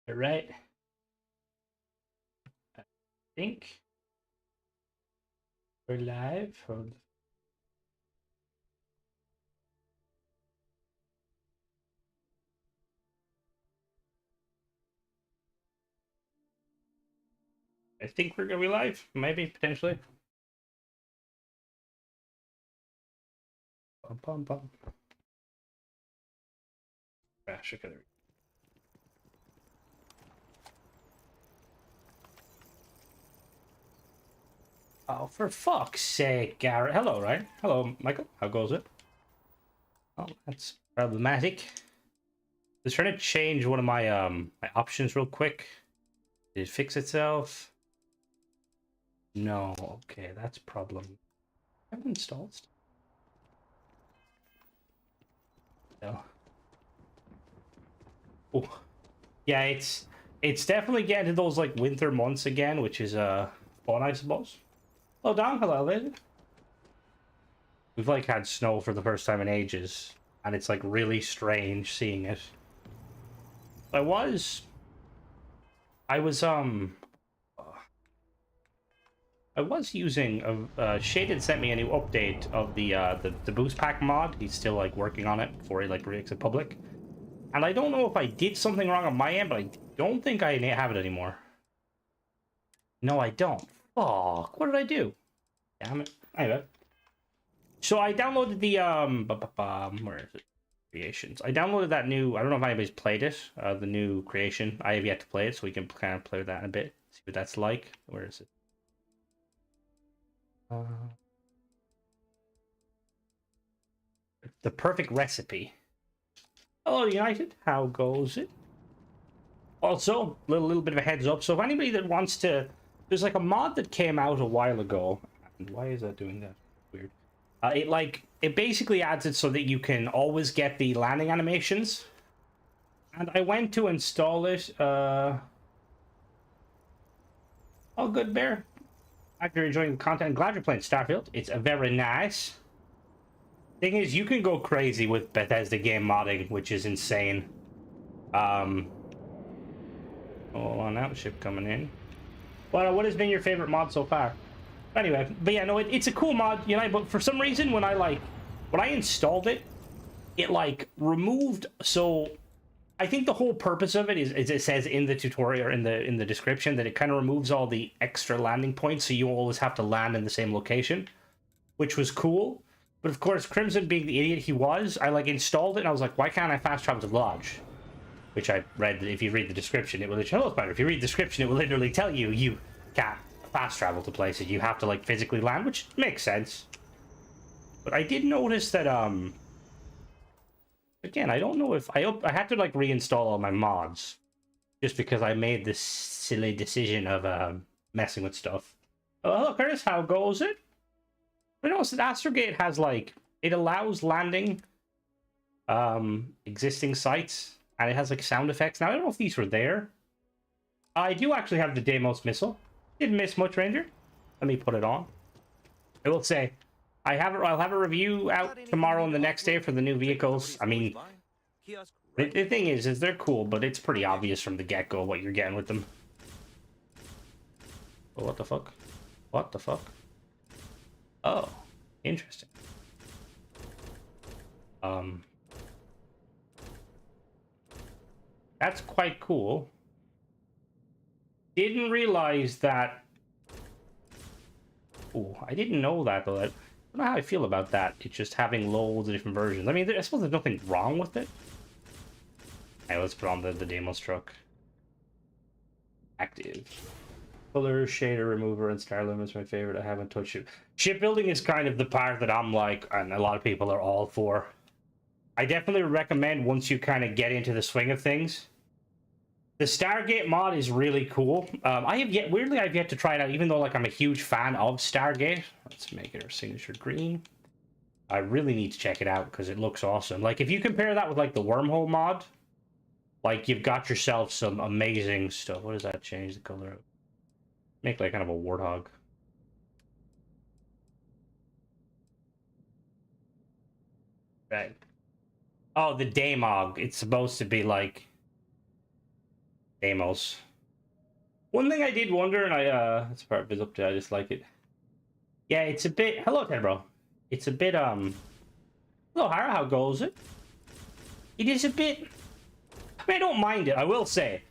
All right. I think we're live. I think we're gonna be live. Maybe potentially. Bum, bum, bum. Gosh, okay. Oh, for fuck's sake, Garrett. Hello, right? Hello, Michael. How goes it? Oh, that's problematic. Just trying to change one of my options real quick. Did it fix itself? No. Okay, that's problem. I haven't installed stuff. No. Oh, yeah. It's definitely getting to those like winter months again, which is fun, I suppose. Hello, Don. Hello, lady. We've like had snow for the first time in ages, and it's like really strange seeing it. I was, I was I was using Shaded sent me a new update of the boost pack mod. He's still like working on it before he like makes it public. And I don't know if I did something wrong on my end, but I don't think I have it anymore. No, I don't. Fuck, what did I do? Damn it. Anyway. So I downloaded the where is it? Creations. I downloaded that new. I don't know if anybody's played it. The new creation. I have yet to play it, so we can kind of play with that in a bit. See what that's like. Where is it? The perfect recipe. Hello, United. How goes it? Also, little bit of a heads up. So if anybody that wants to, there's like a mod that came out a while ago. And why is that doing that? Weird. It basically adds it so that you can always get the landing animations. And I went to install it. Oh, good, Bear. Glad you're enjoying the content. Glad you're playing Starfield. It's a very nice. Thing is, you can go crazy with Bethesda game modding, which is insane. Hold on now, ship coming in. What has been your favorite mod so far? Anyway, but yeah, no, it's a cool mod, you know. But for some reason, when I installed it, it like removed. So I think the whole purpose of it is it says in the tutorial or in the description that it kind of removes all the extra landing points, so you always have to land in the same location, which was cool. But of course, Crimson, being the idiot he was, I like installed it and I was like, why can't I fast travel to the lodge? Which I read that if you read the description, it will literally, oh, if you read the description, it will literally tell you you can't fast travel to places. You have to like physically land, which makes sense. But I did notice that again, I don't know if I had to like reinstall all my mods just because I made this silly decision of messing with stuff. Oh, hello, Curtis. How goes it? I noticed that Astrogate has like it allows landing existing sites, and it has like sound effects. Now I don't know if these were there. I do actually have the Deimos missile. Didn't miss much, Ranger. Let me put it on. I will say, I'll have a review out tomorrow and the next day for the new vehicles. I mean, the thing is they're cool, but it's pretty obvious from the get-go what you're getting with them. Oh, what the fuck? What the fuck? Oh, interesting. That's quite cool. Didn't realize that. Oh, I didn't know that though. I don't know how I feel about that. It's just having loads of different versions. I mean, I suppose there's nothing wrong with it. Hey, let's put on the Deimos truck. Active. Color, shader remover, and star limits my favorite. I haven't touched it. Shipbuilding is kind of the part that I'm like, and a lot of people are all for. I definitely recommend once you kind of get into the swing of things. The Stargate mod is really cool. I've yet to try it out, even though like I'm a huge fan of Stargate. Let's make it our signature green. I really need to check it out because it looks awesome. Like if you compare that with like the wormhole mod, like you've got yourself some amazing stuff. What does that change the color of? Make like kind of a warthog. Right. Oh, the Daemog. It's supposed to be like Demos. One thing I did wonder, and it's part of his update, I just like it. Yeah, it's a bit... Hello, Ted, bro. It's a bit, Hello, Hara, how goes it? It is a bit... I mean, I don't mind it, I will say.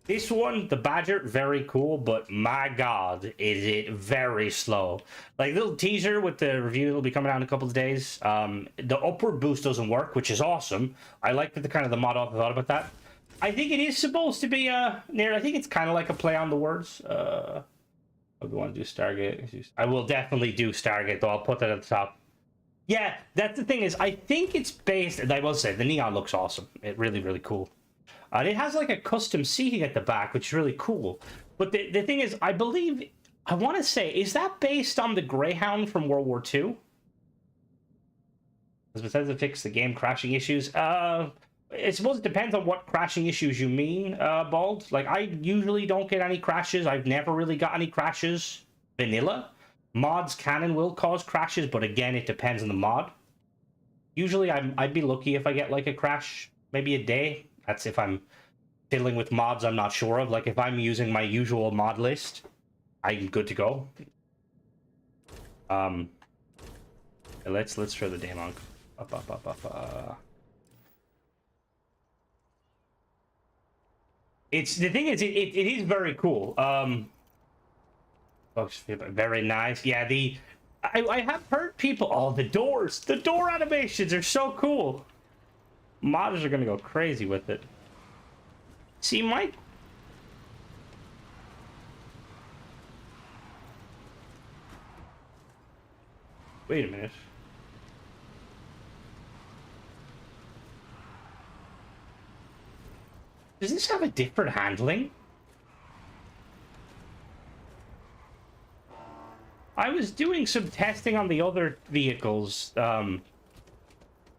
This one, the Badger, very cool, but my god, is it very slow. Like, little teaser with the review that'll be coming out in a couple of days. The upward boost doesn't work, which is awesome. I like that the mod author thought about that. I think it is supposed to be, near, I think it's kind of like a play on the words. I'll go on to do Stargate. I will definitely do Stargate, though. I'll put that at the top. Yeah, that's the thing is, I think it's based, and I will say, the neon looks awesome. It really, really cool. It has like a custom seating at the back, which is really cool. But the thing is, I believe, I want to say, is that based on the Greyhound from World War II? Does Bethesda fix the game crashing issues? I suppose it depends on what crashing issues you mean, Bald. Like, I usually don't get any crashes. I've never really got any crashes. Vanilla. Mods can and will cause crashes, but again, it depends on the mod. Usually, I'd be lucky if I get, like, a crash maybe a day. That's if I'm fiddling with mods I'm not sure of. Like, if I'm using my usual mod list, I'm good to go. Let's throw the Daemon up. It's the thing is, it is very cool. Looks very nice. Yeah, I have heard people. Oh, the door animations are so cool. Modders are gonna go crazy with it. See, Mike. Wait a minute. Does this have a different handling? I was doing some testing on the other vehicles.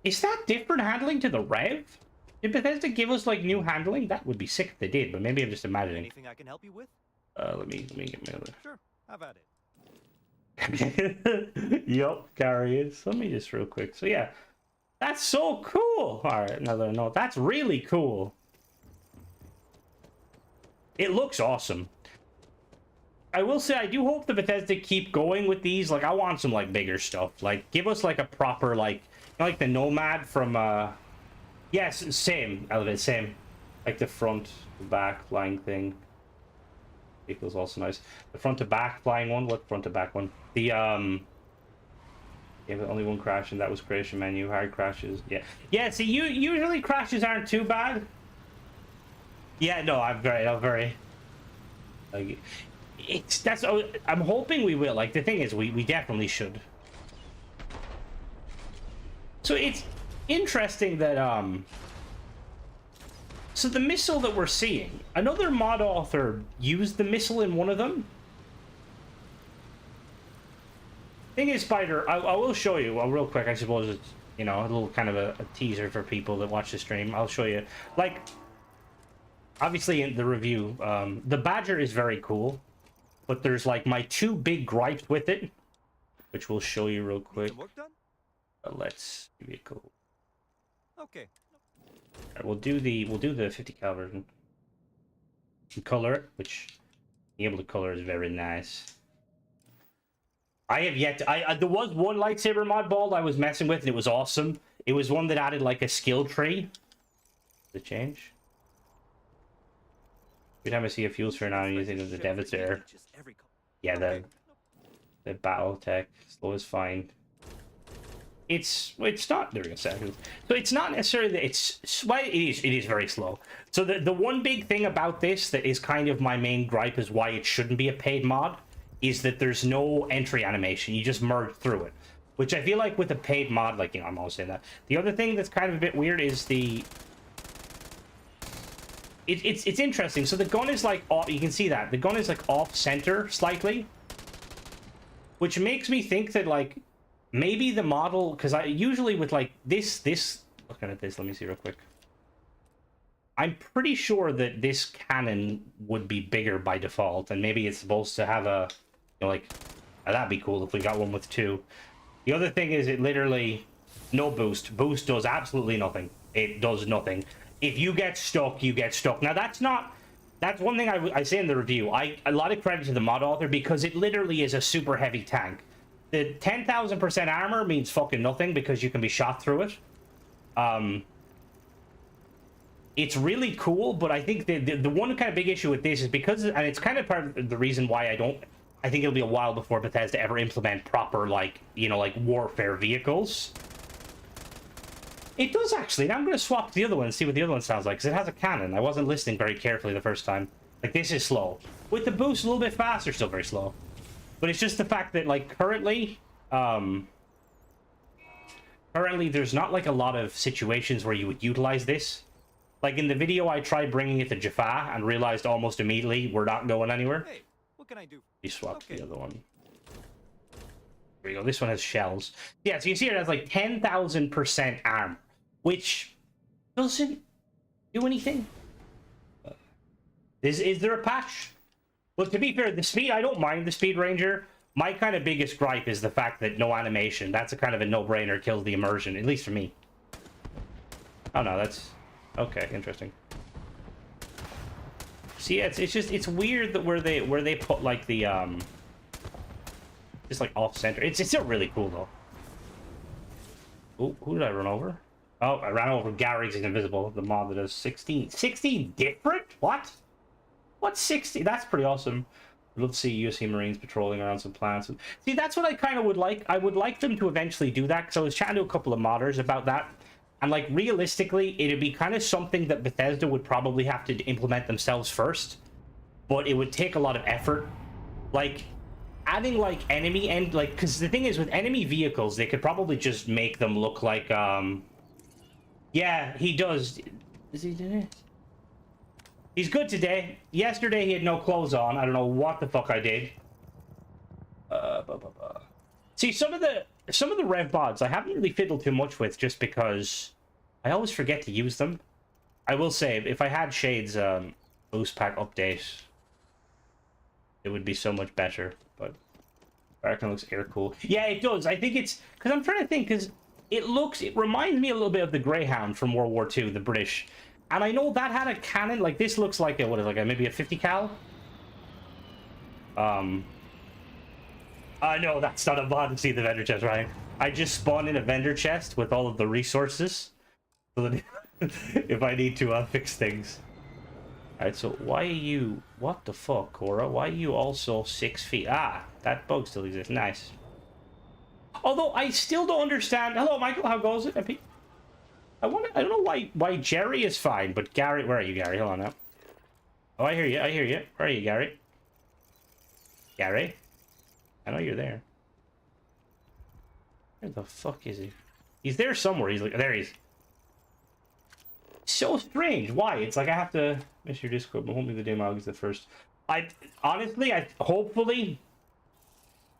Is that different handling to the Rev? Did Bethesda give us like new handling? That would be sick if they did, but maybe I'm just imagining. Anything I can help you with? Let me get my other. Sure, have at it. Yup, Gary is. Let me just real quick. So yeah, that's so cool. All right, another note. That's really cool. It looks awesome. I will say, I do hope the Bethesda keep going with these. Like, I want some like bigger stuff. Like, give us like a proper like the Nomad from yes, same element, same. Like the front to back flying thing. Vehicle's also nice. The front to back flying one. What front to back one? The yeah, but only one crash, and that was creation menu. Hard crashes. Yeah. See, usually crashes aren't too bad. Yeah, no, I'm very like I'm hoping we will. Like, the thing is, we definitely should. So it's interesting that so the missile that we're seeing, another mod author used the missile in one of them. Thing is, Spider, I will show you real quick. I suppose it's, you know, a little kind of a teaser for people that watch the stream. I'll show you. Like, obviously in the review, the Badger is very cool, but there's like my two big gripes with it, which we'll show you real quick. Some work done? Let's give you a cool. Okay. Right, we'll do the 50 cal version. And color it, which being able to color is very nice. I have yet to, there was one lightsaber mod Bald I was messing with and it was awesome. It was one that added like a skill tree. The change. Every time I see a fuel sphere now, I'm using the Devil's Air. Yeah, the battle tech slow is fine. It's not. There we go. Second. So it's not necessarily that it's. Well, it is very slow. So the one big thing about this that is kind of my main gripe is why it shouldn't be a paid mod is that there's no entry animation. You just merge through it, which I feel like with a paid mod, like, you know, I'm always saying that. The other thing that's kind of a bit weird is the. It's interesting. So the gun is like off, you can see that the gun is like off center slightly, which makes me think that like maybe the model, because I usually with like this looking at this, let me see real quick. I'm pretty sure that this cannon would be bigger by default, and maybe it's supposed to have a, you know, like, that'd be cool if we got one with two. The other thing is it literally no boost. Boost does absolutely nothing. It does nothing. If you get stuck, you get stuck. Now that's not That's one thing I say in the review. A lot of credit to the mod author because it literally is a super heavy tank. The 10,000% armor means fucking nothing because you can be shot through it. It's really cool, but I think the one kind of big issue with this is because, and it's kind of part of the reason why I think it'll be a while before Bethesda ever implement proper, like, you know, like warfare vehicles. It does actually. Now I'm going to swap to the other one and see what the other one sounds like, because it has a cannon. I wasn't listening very carefully the first time. Like, this is slow. With the boost, a little bit faster, still very slow. But it's just the fact that, like, currently, there's not, like, a lot of situations where you would utilize this. Like, in the video, I tried bringing it to Jaffa and realized almost immediately we're not going anywhere. Hey, what can I do? You swapped the other one. There we go. This one has shells. Yeah, so you see it has, like, 10,000% armor, which doesn't do anything. Is there a patch? Well, to be fair, the speed, I don't mind the Speed Ranger. My kind of biggest gripe is the fact that no animation. That's a kind of a no-brainer, kills the immersion, at least for me. Oh, no, that's... Okay, interesting. See, yeah, it's weird that where they put like the just like off center. It's still really cool though. Oh, who did I run over? Oh, I ran over Gary's Invisible, the mod that does 16 different. What? What's 60? That's pretty awesome. I'd love to see USC Marines patrolling around some planets. See, that's what I kind of would like. I would like them to eventually do that because I was chatting to a couple of modders about that. And, like, realistically, it'd be kind of something that Bethesda would probably have to implement themselves first. But it would take a lot of effort. Like, adding, like, enemy and, like... Because the thing is, with enemy vehicles, they could probably just make them look like, Yeah, he does. Is he doing it? He's good today. Yesterday, he had no clothes on. I don't know what the fuck I did. See, some of the rev mods I haven't really fiddled too much with just because I always forget to use them. I will say, if I had Shade's boost pack update, it would be so much better. But Barkin looks air cool. Yeah, it does. I think it's because I'm trying to think because it reminds me a little bit of the Greyhound from World War II, the British. And I know that had a cannon. Like this looks like a, what is it, like a, maybe a 50 cal. No, that's not a mod to see the vendor chest, Ryan. I just spawned in a vendor chest with all of the resources. So that if I need to fix things. Alright, so why are you... What the fuck, Cora? Why are you also 6 feet? Ah, that bug still exists. Nice. Although, I still don't understand... Hello, Michael, how goes it? I don't know why Jerry is fine, but Gary... Where are you, Gary? Hold on now. Oh, I hear you. I hear you. Where are you, Gary? Gary? I know you're there. Where the fuck is he? He's there somewhere. He's like, there he is. So strange. Why? It's like I have to miss your Discord, but hopefully the demo is the first. Honestly, hopefully.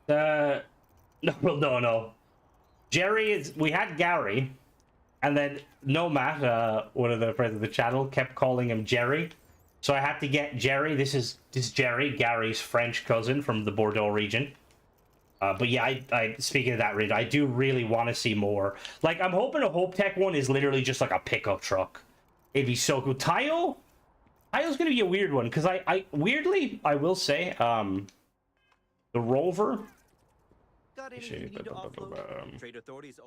No. Jerry is. We had Gary, and then Nomad, one of the friends of the channel, kept calling him Jerry. So I had to get Jerry. This is Jerry, Gary's French cousin from the Bordeaux region. But yeah, I speaking of that region, I do really want to see more. Like, I'm hoping a Hope Tech one is literally just like a pickup truck. It'd be so cool. Tayo's gonna be a weird one because weirdly, I will say, the Rover. Got anything you need to offload? Trade authorities.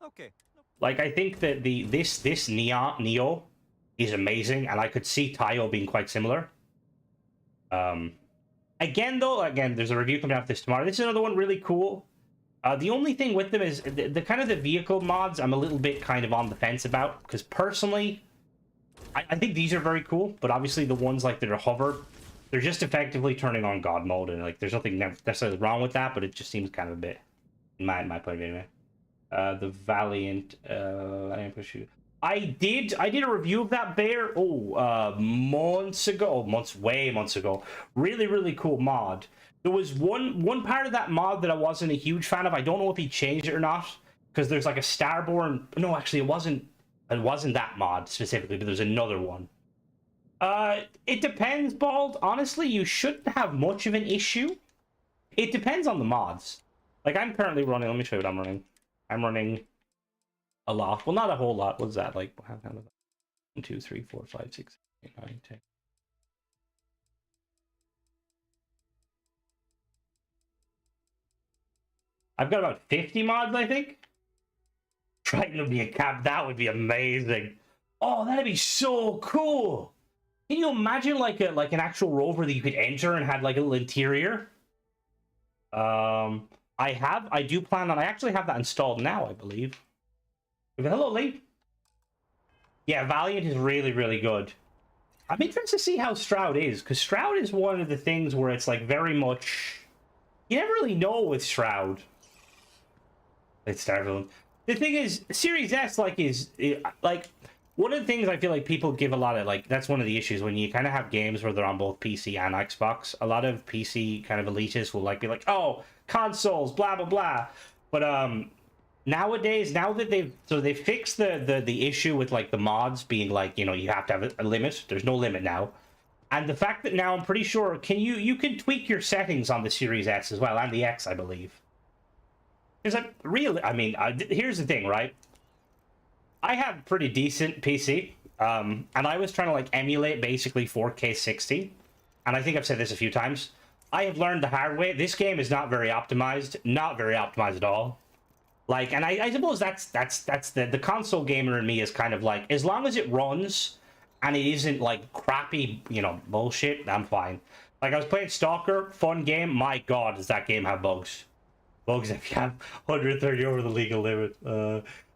Okay. Like, I think that this Neo is amazing, and I could see Tayo being quite similar. Again, there's a review coming out this tomorrow. This is another one really cool. The only thing with them is the kind of the vehicle mods I'm a little bit kind of on the fence about, because personally, I think these are very cool, but obviously the ones like that are hover, they're just effectively turning on God mode, and like there's nothing necessarily wrong with that, but it just seems kind of a bit, in my point of view anyway. The Valiant, I did a review of that bear months ago, way months ago. Really cool mod. There was one part of that mod that I wasn't a huge fan of. I don't know if he changed it or not, because there's like a Starborn. No, actually, it wasn't that mod specifically, but there's another one. It depends, Bald. Honestly, you shouldn't have much of an issue. It depends on the mods. Like, I'm currently running. Let me show you what I'm running. I'm running a lot. Well, not a whole lot. What's that? Like, 1, 2, 3, 4, 5, 6, 8, 9, 10. I've got about 50 mods, I think. Triton would be a cap. That would be amazing. Oh, that'd be so cool. Can you imagine like an actual rover that you could enter and had like a little interior? I do plan on. I actually have that installed now, I believe. Hello, Lee. Yeah, Valiant is really, really good. I'm interested to see how Stroud is, because Stroud is one of the things where it's like very much... You never really know with Shroud. It's Starfield. The thing is, Series S, like, one of the things I feel like people give a lot of, like, that's one of the issues when you kind of have games where they're on both PC and Xbox. A lot of PC kind of elitists will, like, be like, oh, consoles, blah, blah, blah. But, nowadays, now that they've fixed the issue with, like, the mods being, like, you know, you have to have a limit. There's no limit now. And the fact that now I'm pretty sure you can tweak your settings on the Series S as well, and the X, I believe. Because here's the thing, right? I have pretty decent PC, and I was trying to like emulate basically 4K 60, and I think I've said this a few times. I have learned the hard way. This game is not very optimized at all. Like, and I suppose that's the console gamer in me is kind of like, as long as it runs and it isn't like crappy, you know, bullshit, I'm fine. Like I was playing Stalker, fun game. My God, does that game have bugs? Bugs if you have 130 over the legal limit.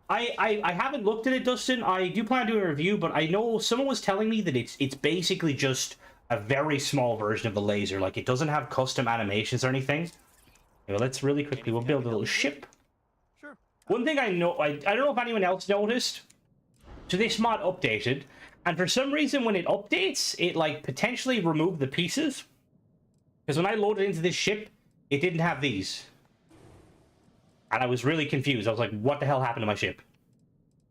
I haven't looked at it, Dustin. I do plan on doing a review, but I know someone was telling me that it's basically just a very small version of the laser. Like it doesn't have custom animations or anything. Well, let's really quickly we'll build a little ship. Sure. One thing I know, I don't know if anyone else noticed. So this mod updated, and for some reason when it updates, it like potentially removed the pieces. Because when I loaded into this ship, it didn't have these. And I was really confused. I was like, what the hell happened to my ship?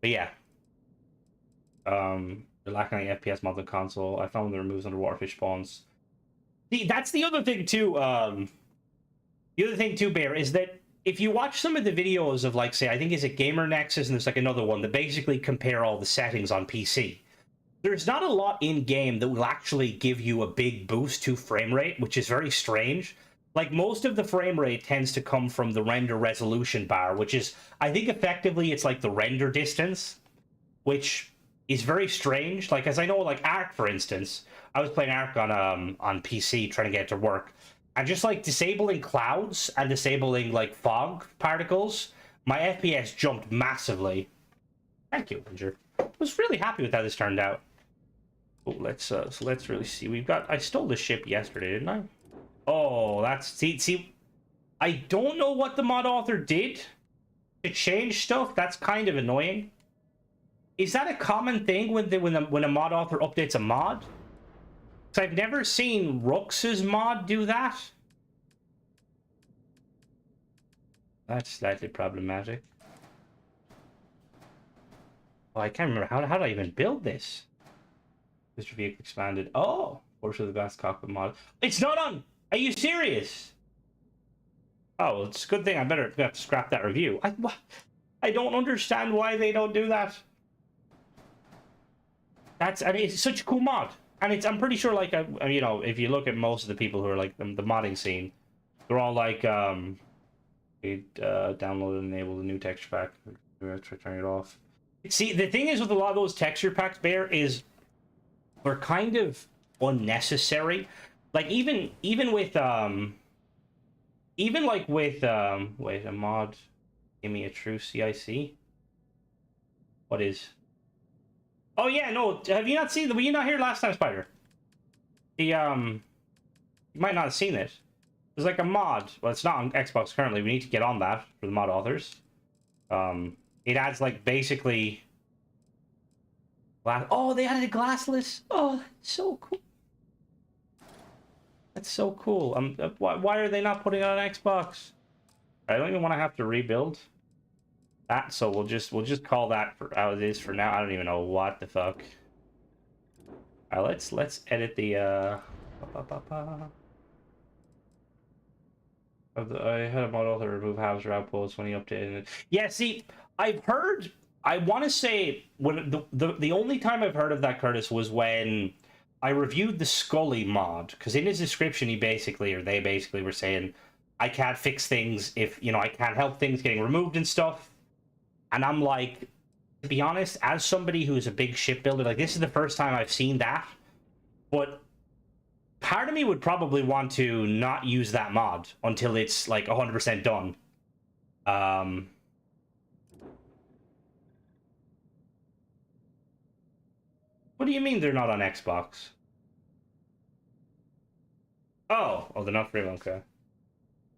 But yeah. They're lacking any FPS mods on console. I found the removes underwater fish spawns. See, that's the other thing too. The other thing too, Bear, is that if you watch some of the videos of, like, say, I think is it Gamer Nexus, and there's like another one that basically compare all the settings on PC. There's not a lot in game that will actually give you a big boost to frame rate, which is very strange. Like, most of the frame rate tends to come from the render resolution bar, which is, I think effectively it's like the render distance, which is very strange. Like, as I know, like Ark, for instance, I was playing Ark on PC trying to get it to work, and just like disabling clouds and disabling like fog particles, my FPS jumped massively. Thank you, Ranger. I was really happy with how this turned out. Oh, so let's really see. We've got. I stole the ship yesterday, didn't I? Oh, that's see. I don't know what the mod author did to change stuff. That's kind of annoying. Is that a common thing when a mod author updates a mod? Because I've never seen Rux's mod do that. That's slightly problematic. Oh, I can't remember how did I even build this? Mr. Vehicle expanded. Oh, portion of the glass cockpit mod. It's not on. Are you serious? Oh, well, it's a good thing. I better have to scrap that review. I don't understand why they don't do that. I mean, it's such a cool mod, and I'm pretty sure, like, you know, if you look at most of the people who are like the modding scene, they're all like, we downloaded and enabled a new texture pack. We have to turn it off. See, the thing is with a lot of those texture packs, Bear, is they're kind of unnecessary. Like even with wait, a mod, give me a true CIC. What is? Oh yeah, no. Have you not seen the? Were you not here last time, Spider? The you might not have seen it. There's like a mod. Well, it's not on Xbox currently. We need to get on that for the mod authors. It adds like basically. Oh, they added a glassless. Oh, that's so cool. That's so cool. Why are they not putting it on Xbox? I don't even want to have to rebuild that, so we'll just call that for how it is for now. I don't even know what the fuck. Let's edit the I had a mod author remove halves or outposts when he updated it. Yeah, see, I've heard. I want to say when the only time I've heard of that, Curtis, was when I reviewed the Scully mod, because in his description they basically were saying I can't fix things if, you know, I can't help things getting removed and stuff. And I'm like, to be honest, as somebody who's a big shipbuilder, like, this is the first time I've seen that. But part of me would probably want to not use that mod until it's, like, 100% done. What do you mean they're not on Xbox? Oh, they're not free. Okay.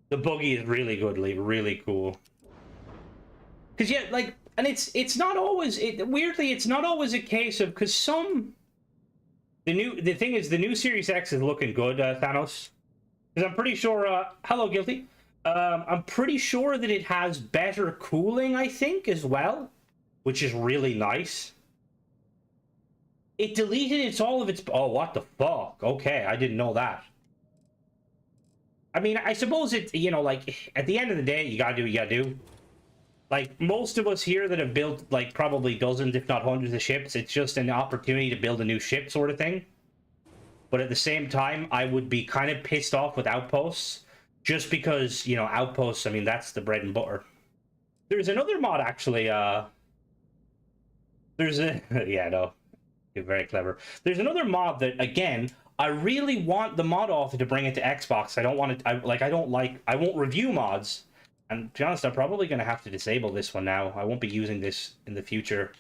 The buggy is really good, really cool. Because yeah, like, and it's not always weirdly it's not always a case of because the thing is the new Series X is looking good, Thanos. Because I'm pretty sure. Hello, Guilty. I'm pretty sure that it has better cooling, I think, as well, which is really nice. It deleted all of its. Oh, what the fuck? Okay, I didn't know that. I mean, I suppose it's, you know, like, at the end of the day, you gotta do what you gotta do. Like, most of us here that have built, like, probably dozens, if not hundreds of ships, it's just an opportunity to build a new ship sort of thing. But at the same time, I would be kind of pissed off with Outposts, just because, you know, Outposts, I mean, that's the bread and butter. There's another mod, actually, there's a... yeah, no. You're very clever. There's another mod that, again, I really want the mod author to bring it to Xbox. I don't want it... I won't review mods. And to be honest, I'm probably going to have to disable this one now. I won't be using this in the future.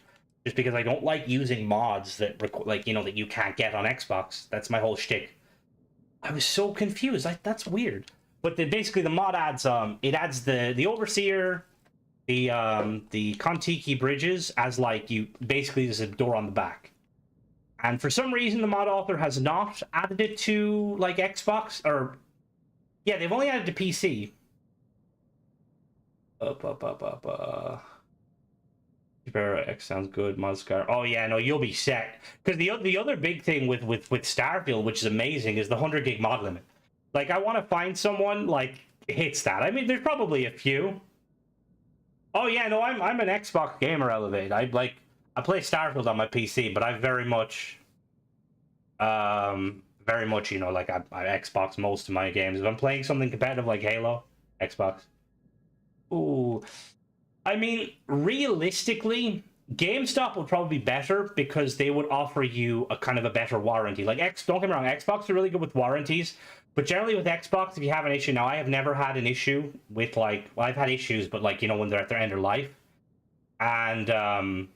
Just because I don't like using mods that, like, you know, that you can't get on Xbox. That's my whole shtick. I was so confused. That's weird. But basically, the mod adds, it adds the Overseer, the Kontiki bridges as, like, basically there's a door on the back. And for some reason, the mod author has not added it to, like, Xbox, or... yeah, they've only added to PC. X sounds good. Moscar. Oh yeah, no, you'll be set. Because the other big thing with Starfield, which is amazing, is the 100 gig mod limit. Like, I want to find someone like hits that. I mean, there's probably a few. Oh yeah, no, I'm an Xbox gamer, Elevate. I play Starfield on my PC, but I very much, you know, like I Xbox most of my games. If I'm playing something competitive like Halo, Xbox. Ooh, I mean, realistically, GameStop would probably be better because they would offer you a kind of a better warranty. Like, don't get me wrong, Xbox are really good with warranties, but generally with Xbox, if you have an issue, now I have never had an issue with, like, well, I've had issues, but, like, you know, when they're at their end of life, and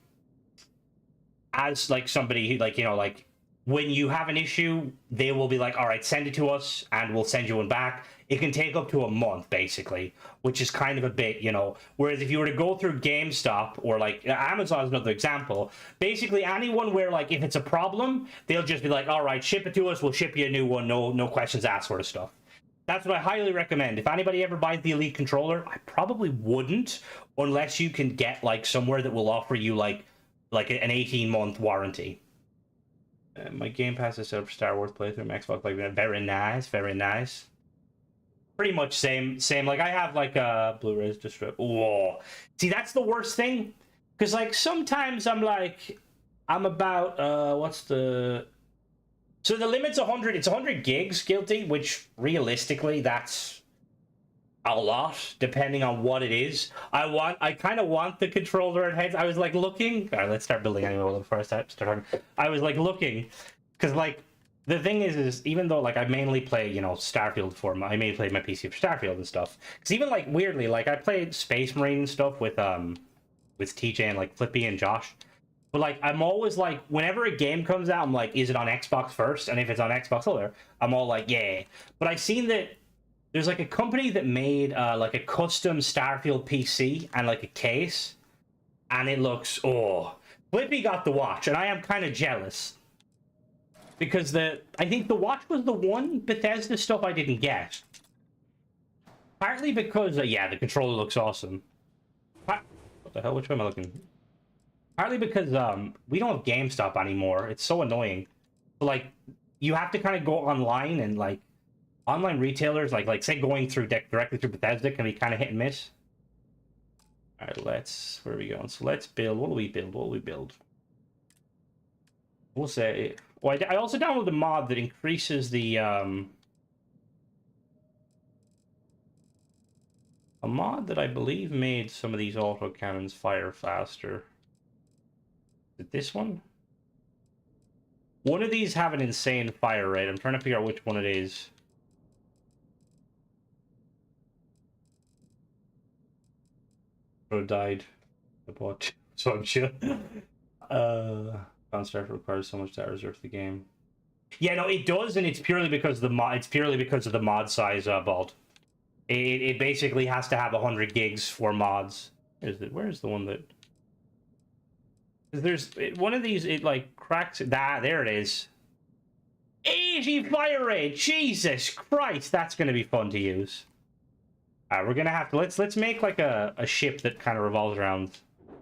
as, like, somebody who, like, you know, like, when you have an issue, they will be like, all right, send it to us and we'll send you one back. It can take up to a month, basically, which is kind of a bit, you know, whereas if you were to go through GameStop or, like, Amazon is another example, basically anyone where, like, if it's a problem, they'll just be like, all right, ship it to us, we'll ship you a new one, no questions asked sort of stuff. That's what I highly recommend. If anybody ever buys the Elite controller, I probably wouldn't unless you can get, like, somewhere that will offer you, like an 18-month warranty. My Game Pass is set up for Star Wars playthrough. My Xbox, like, very nice, very nice. Pretty much same. Like, I have, like, Blu-rays distrib. Whoa. See, that's the worst thing. Because, like, sometimes I'm like, I'm about, what's the... So the limit's 100, it's 100 gigs, Guilty, which, realistically, that's a lot, depending on what it is. I kind of want the controller and heads. I was, like, looking... All right, let's start building anyway before I start talking. I was, like, looking, because, like, the thing is even though, like, I mainly play, you know, Starfield I mainly play my PC for Starfield and stuff. Because even, like, weirdly, like, I played Space Marine and stuff with TJ and, like, Flippy and Josh. But, like, I'm always, like, whenever a game comes out, I'm like, is it on Xbox first? And if it's on Xbox, I'm all like, yeah. But I've seen that there's, like, a company that made, like, a custom Starfield PC and, like, a case. And it looks, oh. Flippy got the watch, and I am kind of jealous. Because I think the watch was the one Bethesda stuff I didn't get. Partly because, yeah, the controller looks awesome. What the hell? Which way am I looking? Partly because we don't have GameStop anymore. It's so annoying. So, like, you have to kind of go online, and, like, online retailers, like say going through directly through Bethesda can be kind of hit and miss. All right, where are we going? So let's build. What do we build? We'll say... Well, I also downloaded a mod that increases the a mod that I believe made some of these autocannons fire faster. Is it this one? One of these have an insane fire rate. I'm trying to figure out which one it is. Died. I bought so I'm chill. Starfield requires so much data reserve for the game. Yeah, no, it does, and it's purely because of the mod. It's purely because of the mod size, Bald. It basically has to have 100 gigs for mods. Where's the one that? There's one of these. It like cracks. There it is. 80 fire rate. Jesus Christ, that's gonna be fun to use. We're gonna have to let's make like a ship that kind of revolves around.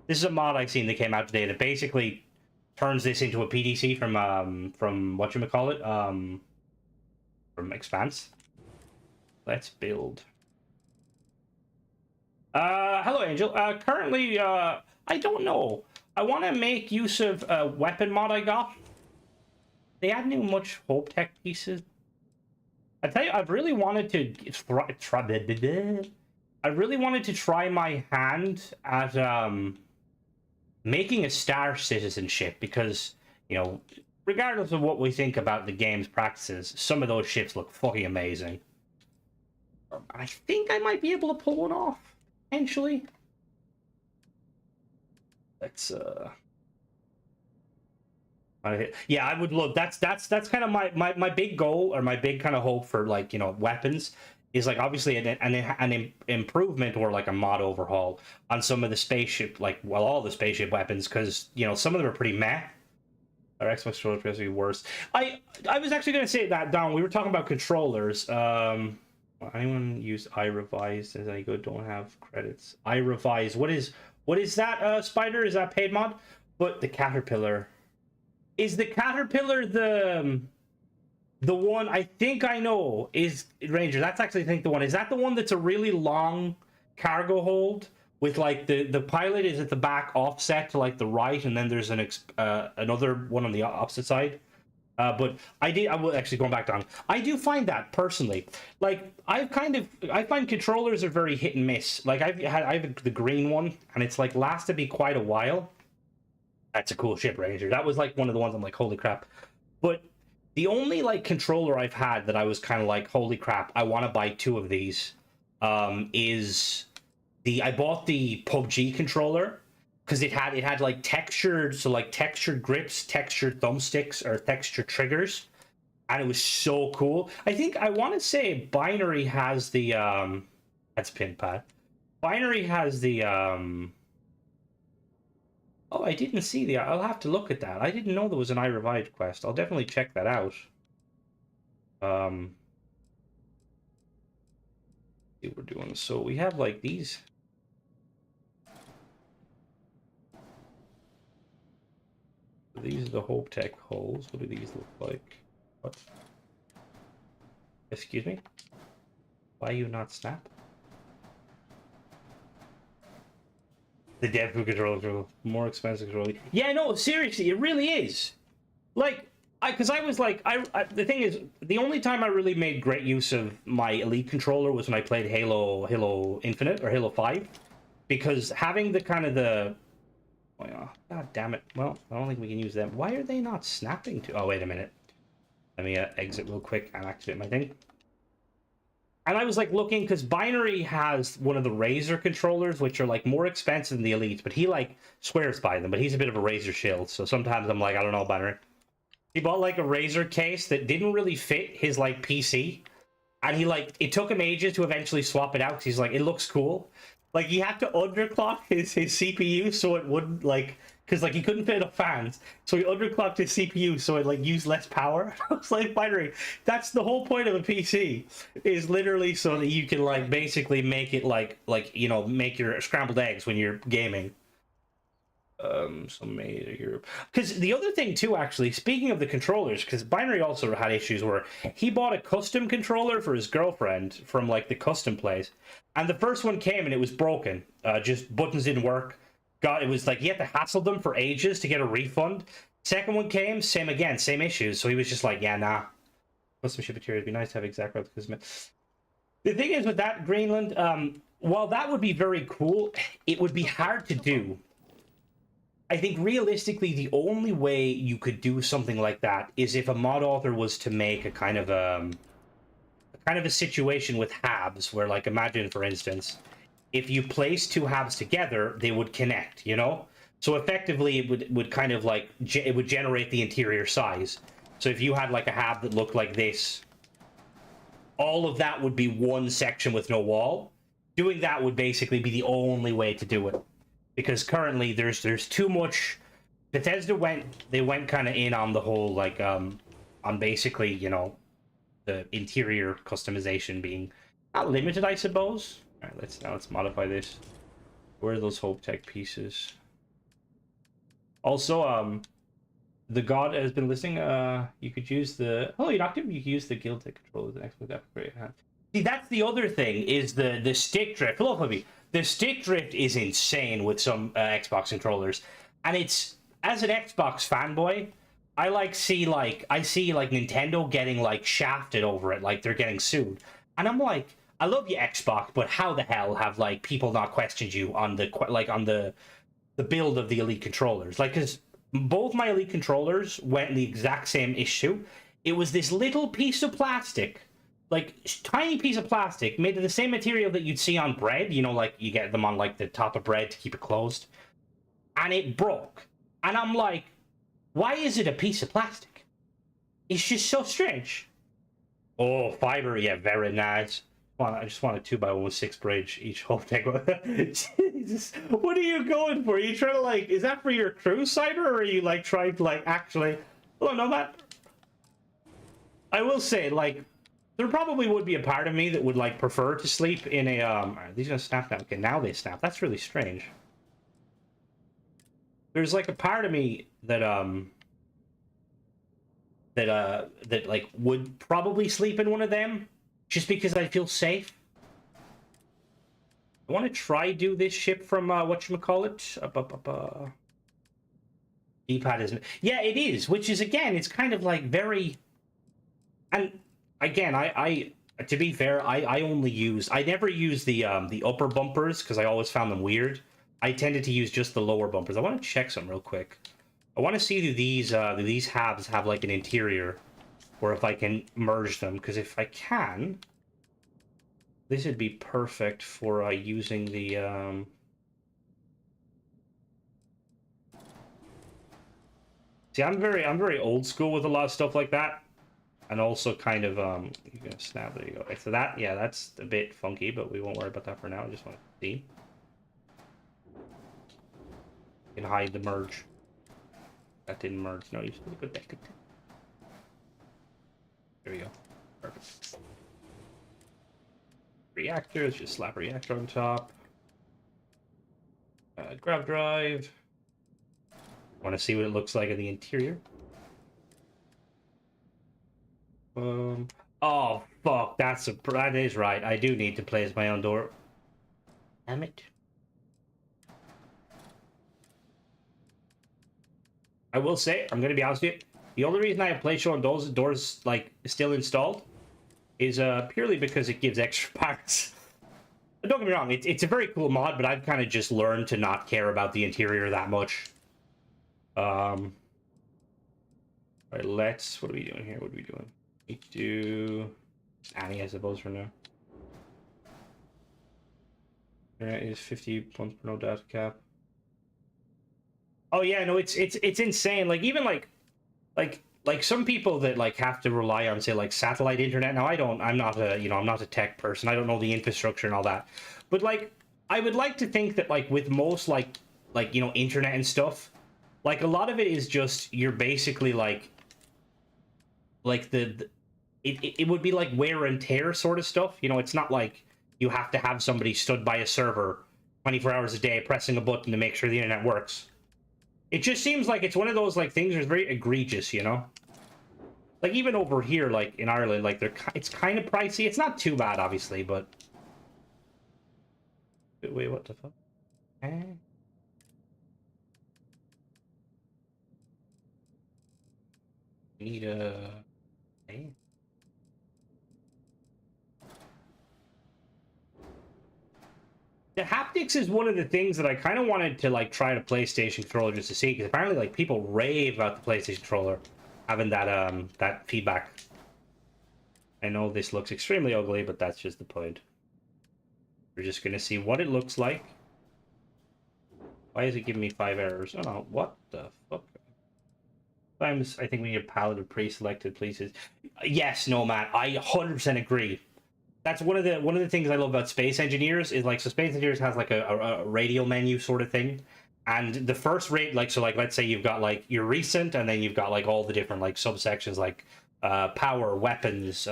This is a mod I've seen that came out today that basically turns this into a PDC from whatchamacallit, from Expanse. Let's build. Hello, Angel. Currently, I don't know. I want to make use of a weapon mod I got. They add new much hope tech pieces. I tell you, I've really wanted to try my hand at making a star citizenship, because, you know, regardless of what we think about the game's practices, some of those ships look fucking amazing. I think I might be able to pull one off, potentially. Let's yeah, I would love that's kind of my big goal, or my big kind of hope for, like, you know, weapons is like obviously an improvement or like a mod overhaul on some of the spaceship, like, well, all the spaceship weapons, because, you know, some of them are pretty meh. Our Xbox controller appears to be worse. I was actually going to say that, Don. We were talking about controllers. Anyone use iRevise? Is any good? Don't have credits. iRevise. What is that? Spider? Is that paid mod? But the Caterpillar. Is the Caterpillar the one I think I know is Ranger? That's actually, I think, the one. Is that the one that's a really long cargo hold with, like, the pilot is at the back offset to, like, the right, and then there's another one on the opposite side? But I will actually, going back down, I do find that personally, like, I find controllers are very hit and miss. Like, I have the green one, and it's like lasted me quite a while. That's a cool ship, Ranger. That was like one of the ones I'm like, holy crap. But the only, like, controller I've had that I was kind of like, holy crap, I want to buy 2 of these, is I bought the PUBG controller, because it had like textured, so like textured grips, textured thumbsticks, or textured triggers, and it was so cool. I want to say Binary has the that's pin pad. Binary has the oh, I didn't see the. I'll have to look at that. I didn't know there was an iRevived quest. I'll definitely check that out. See what we're doing. So we have, like, these. These are the Hope Tech holes. What do these look like? What? Excuse me? Why you not snap? The Deadpool controller, more expensive controller. Yeah, no, seriously, it really is. Like, because I was like, the thing is, the only time I really made great use of my Elite controller was when I played Halo Infinite, or Halo 5, because having the kind of the, oh, god damn it. Well, I don't think we can use them. Why are they not snapping to? Oh, wait a minute. Let me exit real quick and activate my thing. And I was like looking, because Binary has one of the Razer controllers, which are like more expensive than the Elite, but he like swears by them, but he's a bit of a Razer shield, so sometimes I'm like, I don't know, Binary. He bought like a Razer case that didn't really fit his like PC, and he like, it took him ages to eventually swap it out, because he's like, it looks cool. Like, he had to underclock his CPU so it wouldn't, like, because, like, he couldn't fit enough fans, so he underclocked his CPU so it, like, used less power. I was like, Binary, that's the whole point of a PC, is literally so that you can, like, basically make it, like, you know, make your scrambled eggs when you're gaming. Some made here. Because the other thing, too, actually, speaking of the controllers, because Binary also had issues where he bought a custom controller for his girlfriend from, like, the custom place, and the first one came and it was broken. Just buttons didn't work. It was like, he had to hassle them for ages to get a refund. Second one came, same issues. So he was just like, yeah, nah. Custom ship material, it'd be nice to have exact replicas. The thing is with that, Greenland, while that would be very cool, it would be hard to do. I think realistically, the only way you could do something like that is if a mod author was to make a kind of a situation with halves, where, like, imagine, for instance, if you place two halves together, they would connect, you know? So effectively, it would kind of like, it would generate the interior size. So if you had like a half that looked like this, all of that would be one section with no wall. Doing that would basically be the only way to do it. Because currently there's too much. Bethesda went kind of in on the whole, like, on basically, you know, the interior customization being not limited, I suppose. All right, let's modify this. Where are those Hope Tech pieces? Also, the God has been listening. You could use the inactive. You could use the Guild Tech controller. The next upgrade. See, that's the other thing is the stick drift. Hello, Hubby. The stick drift is insane with some Xbox controllers, and it's, as an Xbox fanboy, I see like Nintendo getting like shafted over it, like they're getting sued, and I'm like, I love you, Xbox, but how the hell have like people not questioned you on the build of the Elite controllers? Like, because both my Elite controllers went in the exact same issue. It was this little piece of plastic, like tiny piece of plastic, made of the same material that you'd see on bread. You know, like you get them on like the top of bread to keep it closed, and it broke. And I'm like, why is it a piece of plastic? It's just so strange. Oh, fiber, yeah, very nice. I just want a 2x1 with 6 bridge each whole thing. Jesus, what are you going for? Are you trying to, like, is that for your crew cider, or are you like trying to like actually? Oh no, that. I will say, like, there probably would be a part of me that would like prefer to sleep in a Are these gonna snap now? Okay, now they snap. That's really strange. There's like a part of me that that like would probably sleep in one of them just because I feel safe. I want to try do this ship from whatchamacallit. D-pad isn't. Yeah, it is, which is, again, it's kind of like very. And again, I to be fair, I never use the upper bumpers because I always found them weird. I tended to use just the lower bumpers. I want to check some real quick. I want to see do these halves have like an interior, or if I can merge them, because if I can, this would be perfect for using the See, I'm very old school with a lot of stuff like that, and also kind of you're gonna snap. There you go. So that, yeah, that's a bit funky, but we won't worry about that for now. I just want to see. You can hide the merge. That didn't merge. No, you still good. There we go. Perfect. Reactors, just slap reactor on top. Grab drive. Want to see what it looks like in the interior. Oh fuck, that is right. I do need to place my own door. Damn it. I will say, I'm gonna be honest with you, the only reason I have place your own doors like still installed is purely because it gives extra parts. Don't get me wrong, it's a very cool mod, but I've kind of just learned to not care about the interior that much. All right, what are we doing here? What are we doing? We do Annie, I suppose, for now. Internet is 50 months per no data cap. Oh yeah, no, it's insane. Like, even like some people that like have to rely on, say, like satellite internet. Now I'm not a tech person. I don't know the infrastructure and all that. But like, I would like to think that like with most like internet and stuff, like a lot of it is just you're basically like it would be like wear and tear sort of stuff. You know, it's not like you have to have somebody stood by a server 24 hours a day pressing a button to make sure the internet works. It just seems like it's one of those like things that's very egregious, you know? Like, even over here, like in Ireland, like it's kind of pricey. It's not too bad, obviously, but wait, what the fuck? Need a. The haptics is one of the things that I kind of wanted to like try the PlayStation controller just to see, because apparently like people rave about the PlayStation controller having that feedback. I know this looks extremely ugly, but that's just the point. We're just gonna see what it looks like. Why is it giving me 5 errors? Oh, what the fuck? Sometimes I think we need a palette of pre-selected places. Yes, no, man, I 100% agree. That's one of the things I love about Space Engineers is like, so Space Engineers has like a radial menu sort of thing, and the first rate, like, so like let's say you've got like your recent, and then you've got like all the different like subsections like power, weapons,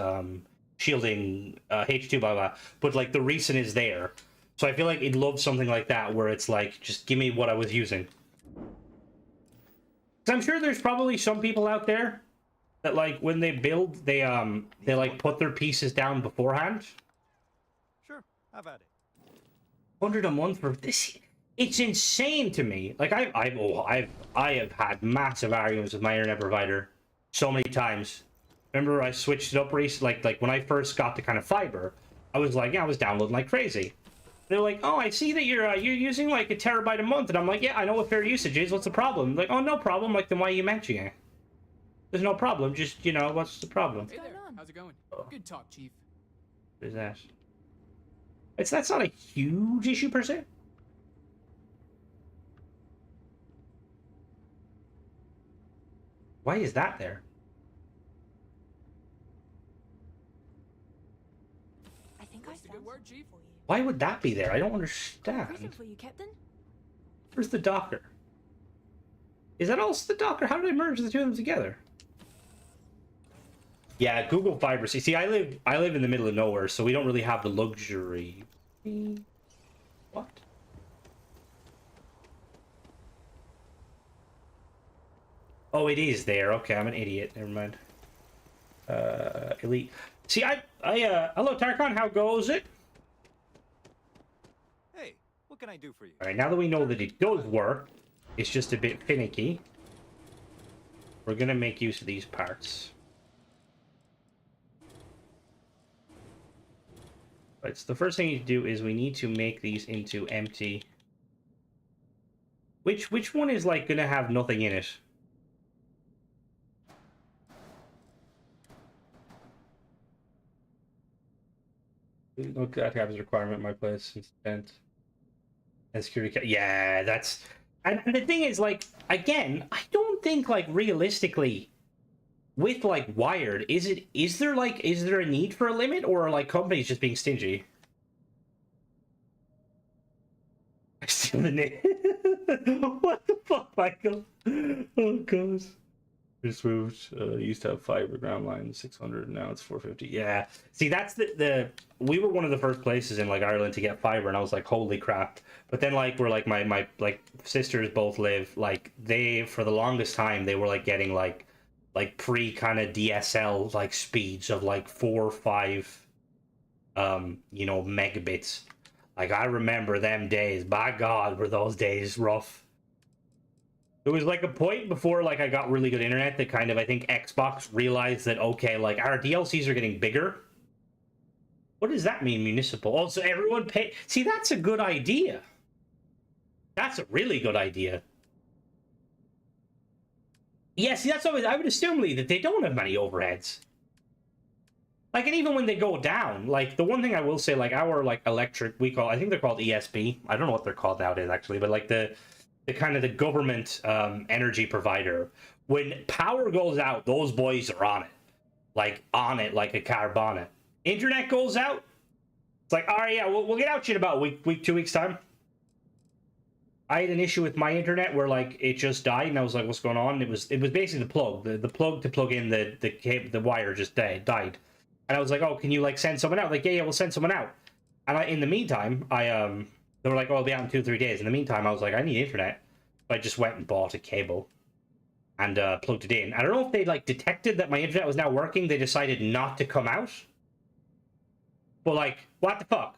shielding, H2, blah blah. But like the recent is there, so I feel like it loves something like that where it's like, just give me what I was using. Because I'm sure there's probably some people out there that like when they build, they like put their pieces down beforehand. Sure, have at it. 100 a month for this, it's insane to me. Like I have had massive arguments with my internet provider so many times. Remember I switched it up recently, like when I first got the kind of fiber, I was like, yeah, I was downloading like crazy. They're like, oh, I see that you're using like 1 terabyte a month, and I'm like, yeah, I know what fair usage is. What's the problem? Like, oh, no problem. Like, then why are you mentioning it? There's no problem. Just, you know, what's the problem? Hey there. How's it going? Good talk, Chief. What is that? That's not a huge issue per se. Why is that there? I think I That's a good word, Chief. for you. Why would that be there? I don't Present understand. for you, Captain. Where's the Docker? Is that also the Docker? How did I merge the two of them together? Yeah, Google Fiber. See, I live in the middle of nowhere, so we don't really have the luxury. What? Oh, it is there. Okay, I'm an idiot. Never mind. Elite. See, hello, Tarkon. How goes it? Hey, what can I do for you? All right, now that we know that it does work, it's just a bit finicky. We're gonna make use of these parts. Right, so the first thing you do is we need to make these into empty. Which one is like gonna have nothing in it? Look, that has a requirement in my place instead. And security. Yeah, that's. And the thing is, like, again, I don't think like realistically, with like wired, is there a need for a limit, or are like companies just being stingy? I steal the name. What the fuck, Michael? Oh god. Just moved. Used to have fiber ground line 600, now it's 450. Yeah. See, that's the we were one of the first places in like Ireland to get fiber, and I was like, holy crap. But then like we're like my like sisters both live, like they, for the longest time they were like getting like pre kind of DSL like speeds of like 4 or 5 you know, megabits. Like I remember them days. By God, were those days rough. There was like a point before like I got really good internet that kind of, I think Xbox realized that, okay, like our DLCs are getting bigger. What does that mean, municipal? Also, everyone pay. See, that's a good idea. That's a really good idea. Yeah, see, that's always, I would assume, Lee, that they don't have many overheads. Like, and even when they go down, like, the one thing I will say, like, our, like, electric, I think they're called ESB. I don't know what they're called nowadays, actually, but, like, the kind of the government energy provider, when power goes out, those boys are on it. Like, like a car bonnet. Internet goes out, it's like, all right, yeah, we'll get out to you in about a week, 2 weeks time. I had an issue with my internet where like it just died, and I was like, "What's going on?" It was basically the plug, the plug to plug in the cable, the wire just died, and I was like, "Oh, can you like send someone out?" Like, yeah, we'll send someone out. And in the meantime, they were like, "Oh, I'll be out in 2-3 days." In the meantime, I was like, "I need internet," so I just went and bought a cable, and plugged it in. I don't know if they like detected that my internet was now working. They decided not to come out. But like, what the fuck?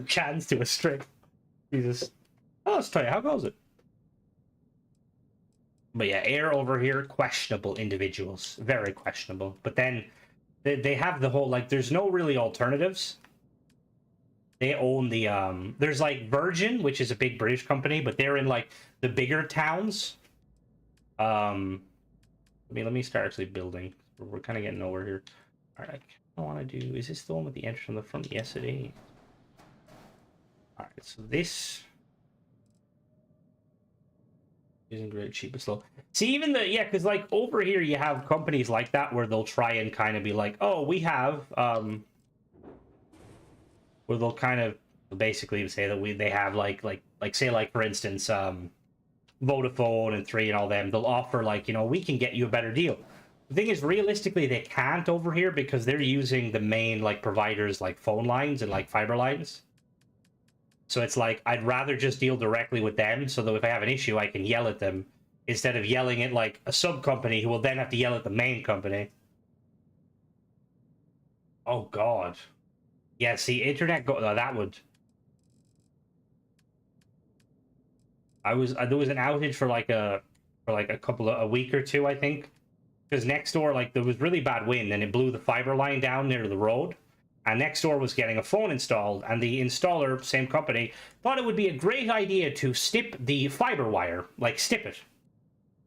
Chance to a strip. Jesus. Oh, let's tell you, how goes it? But yeah, Air over here, questionable individuals. Very questionable. But then they have the whole, like, there's no really alternatives. They own the there's like Virgin, which is a big British company, but they're in like the bigger towns. Let me start actually building. We're kind of getting nowhere here. All right, I want to do, is this the one with the entrance on the front? Yes, it is. All right, so this isn't great, cheap, but slow. See, even the, yeah, because like over here you have companies like that where they'll try and kind of be like, oh, we have where they'll kind of basically say that they have like say like for instance Vodafone and Three and all them, they'll offer like, you know, we can get you a better deal. The thing is, realistically, they can't over here because they're using the main like providers like phone lines and like fiber lines. So it's like, I'd rather just deal directly with them so that if I have an issue, I can yell at them instead of yelling at like a sub company who will then have to yell at the main company. Oh God. Yeah, see, internet that would. There was an outage for like a a week or two, I think, because next door, like, there was really bad wind and it blew the fiber line down near the road, and next door was getting a phone installed, and the installer, same company, thought it would be a great idea to snip the fiber wire, like snip it,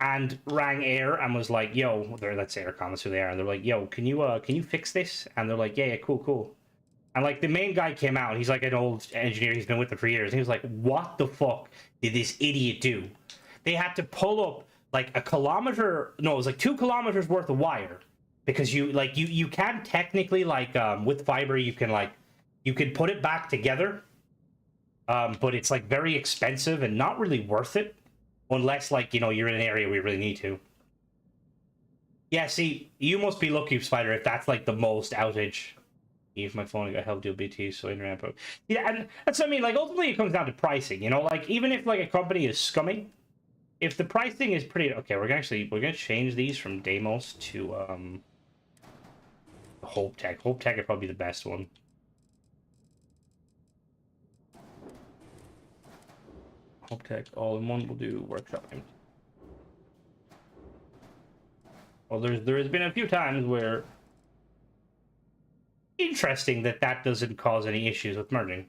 and rang Air and was like, yo, that's Air comments who they are, and they're like, yo, can you fix this? And they're like, yeah, cool. And like the main guy came out, he's like an old engineer, he's been with them for years, and he was like, what the fuck did this idiot do? They had to pull up like a kilometer, no, it was like 2 kilometers worth of wire, because you can technically, like, with fiber, you can put it back together, but it's like very expensive and not really worth it unless, like, you know, you're in an area where you really need to. Yeah, see, you must be lucky, Spider, if that's like the most outage. If my phone got help deal BT, so internet. Yeah, and that's what I mean. Like, ultimately, it comes down to pricing. You know, like, even if like a company is scummy, if the pricing is pretty okay, we're gonna change these from Deimos to Hope Tech. Hope Tech is probably the best one. Hope Tech all in one. Will do workshop. Well, there has been a few times where. Interesting that doesn't cause any issues with merging.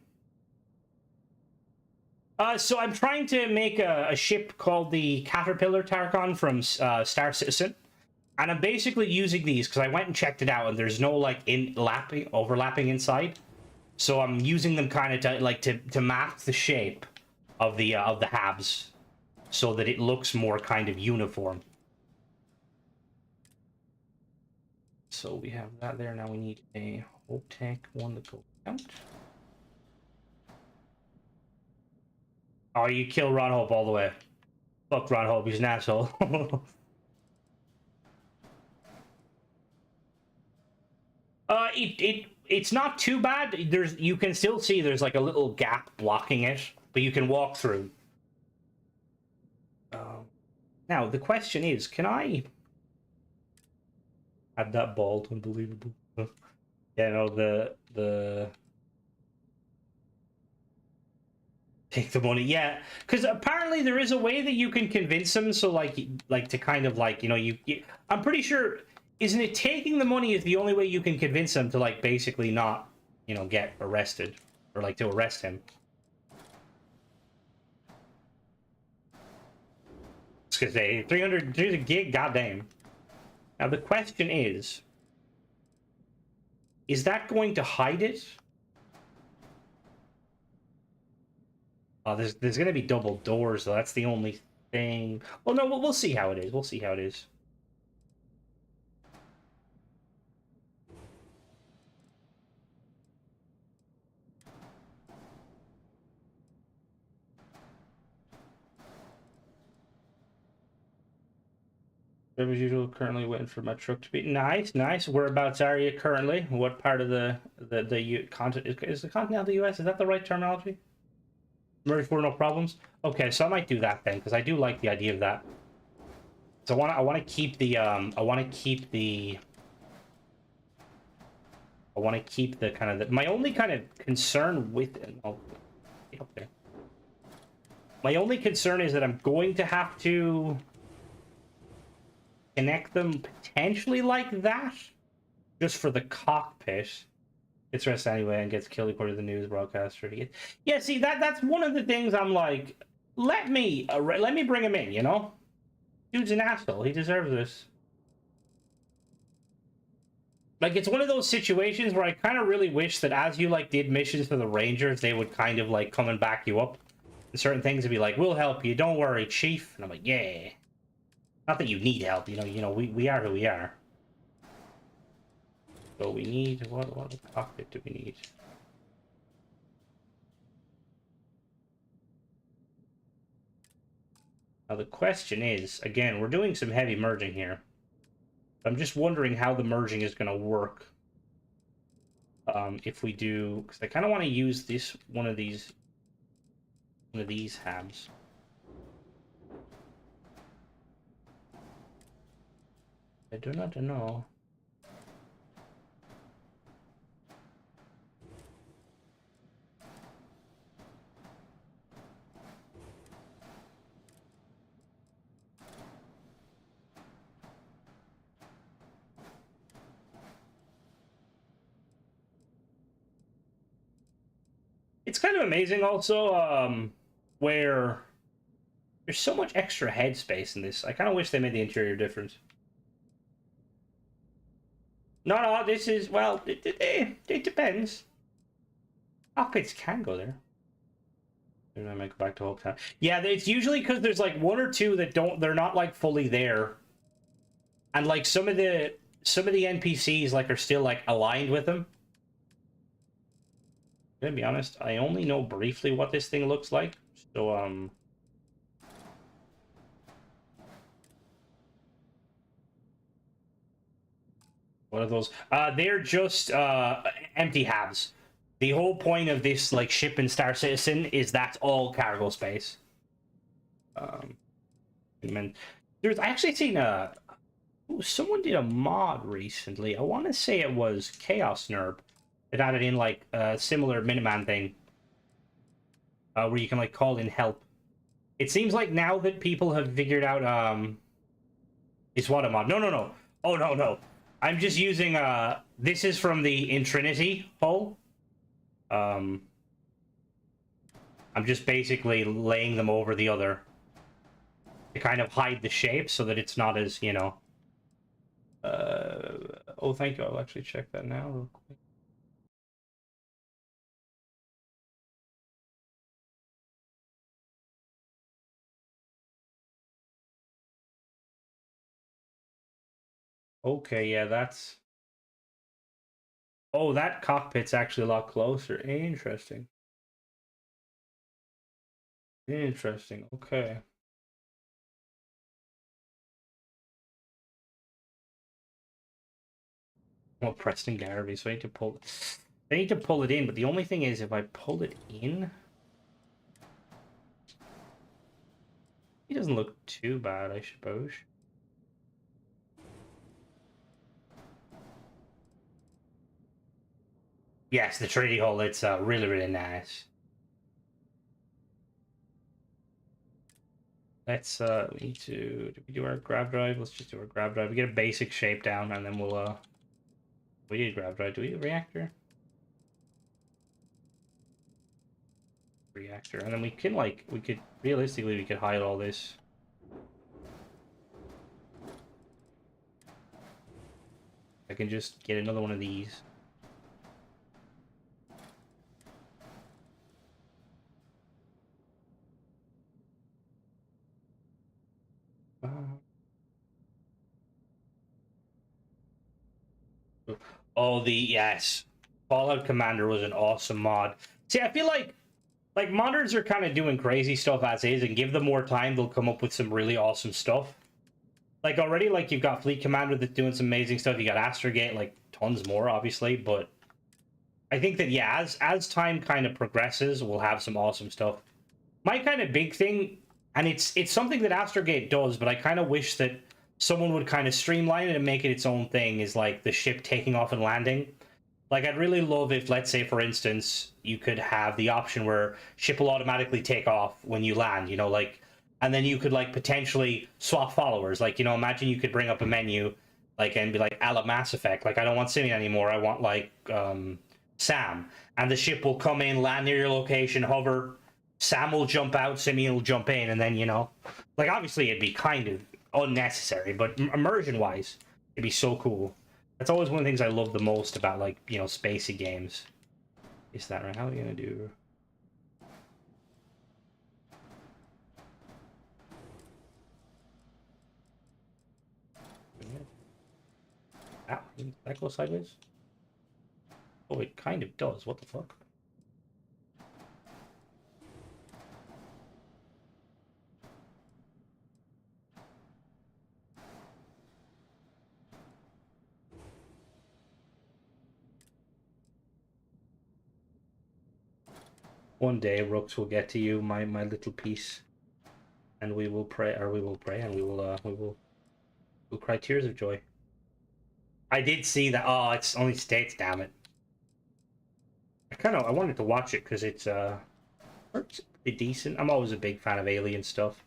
So I'm trying to make a ship called the Caterpillar Tarkon from Star Citizen, and I'm basically using these because I went and checked it out, and there's no like overlapping inside. So I'm using them kind of to mask the shape of the halves, so that it looks more kind of uniform. So we have that there. Now we need a Hope Tech one to go out. Oh, you kill Ron Hope all the way. Fuck Ron Hope, he's an asshole. It's not too bad. You can still see there's like a little gap blocking it, but you can walk through. Now the question is, can I add that bald? Unbelievable. Yeah, no, the take the money. Yeah, because apparently there is a way that you can convince them. So like to kind of like, you know, I'm pretty sure, isn't it taking the money is the only way you can convince them to like basically not, you know, get arrested or like to arrest him. It's because they 300 gig, goddamn. Now the question is that going to hide it? Oh, there's going to be double doors, though. That's the only thing. Well, no, we'll see how it is. We'll see how it is. As usual, currently waiting for my truck to be nice. Whereabouts are you currently? What part of the continent is the continent of the U.S.? Is that the right terminology? Merge for no problems. Okay, so I might do that then because I do like the idea of that. So I want to keep the kind of my only kind of concern with it. Okay. My only concern is that I'm going to have to connect them potentially like that, just for the cockpit. Gets rest anyway and gets killed according to the news broadcaster. Yeah, see that's one of the things I'm like, let me bring him in. You know, dude's an asshole. He deserves this. Like, it's one of those situations where I kind of really wish that as you like did missions for the Rangers, they would kind of like come and back you up. And certain things would be like, "We'll help you. Don't worry, Chief." And I'm like, "Yeah." Not that you need help. We are who we are. So we need what cockpit do we need? Now the question is, again, we're doing some heavy merging here. I'm just wondering how the merging is going to work. If we do, because I kind of want to use one of these halves. I do not know. It's kind of amazing also, where there's so much extra headspace in this. I kind of wish they made the interior different. No, this is, well, it depends. Cockpits can go there. Then I might go back to Hopetown. Yeah, it's usually because there's like one or two that they're not like fully there. And like some of the NPCs like are still like aligned with them. I'm gonna be honest, I only know briefly what this thing looks like. So what are those? They're just empty halves. The whole point of this like ship in Star Citizen is that's all cargo space. I actually seen someone did a mod recently. I want to say it was Chaos Nerd. It added in like a similar Minuteman thing, where you can like call in help. It seems like now that people have figured out it's what a mod. No. Oh no. I'm just using this is from the Intrinity hull. I'm just basically laying them over the other to kind of hide the shape so that it's not as, you know. Oh, thank you. I'll actually check that now real quick. Okay, yeah, that's... Oh, that cockpit's actually a lot closer. Interesting. Interesting, okay. Well, Preston Garvey, so I need to pull... I need to pull it in, but the only thing is, if I pull it in... He doesn't look too bad, I suppose. Yes, the Trinity hull, it's really, really nice. Let's, we need to... Did we do our grab drive? Let's just do our grab drive. We get a basic shape down, and then we'll, we need grab drive. Do we need a reactor? Reactor. And then we can, like, realistically, we could hide all this. I can just get another one of these. Oh, yes. Fallout Commander was an awesome mod. See, I feel like modders are kind of doing crazy stuff as is, and give them more time, they'll come up with some really awesome stuff. Like, already, like, you've got Fleet Commander that's doing some amazing stuff. You got Astrogate, like, tons more, obviously, but I think that, yeah, as time kind of progresses, we'll have some awesome stuff. My kind of big thing, and it's something that Astrogate does, but I kind of wish that someone would kind of streamline it and make it its own thing, is like the ship taking off and landing. Like, I'd really love if, let's say, for instance, you could have the option where ship will automatically take off when you land, you know, like, and then you could, like, potentially swap followers. Like, you know, imagine you could bring up a menu, like, and be like, a la Mass Effect. Like, I don't want Simeon anymore. I want, like, Sam, and the ship will come in, land near your location, hover. Sam will jump out, Simeon will jump in, and then, you know, like, obviously it'd be kind of unnecessary, but immersion-wise, it'd be so cool. That's always one of the things I love the most about, like, you know, spacey games. Is that right? How are we gonna do? Ow, did that go sideways? Oh, it kind of does. What the fuck? One day, Rooks will get to you, my little piece, and we will pray, and we will cry tears of joy. I did see that. Oh, it's only states. Damn it. I wanted to watch it because it's pretty decent. I'm always a big fan of alien stuff.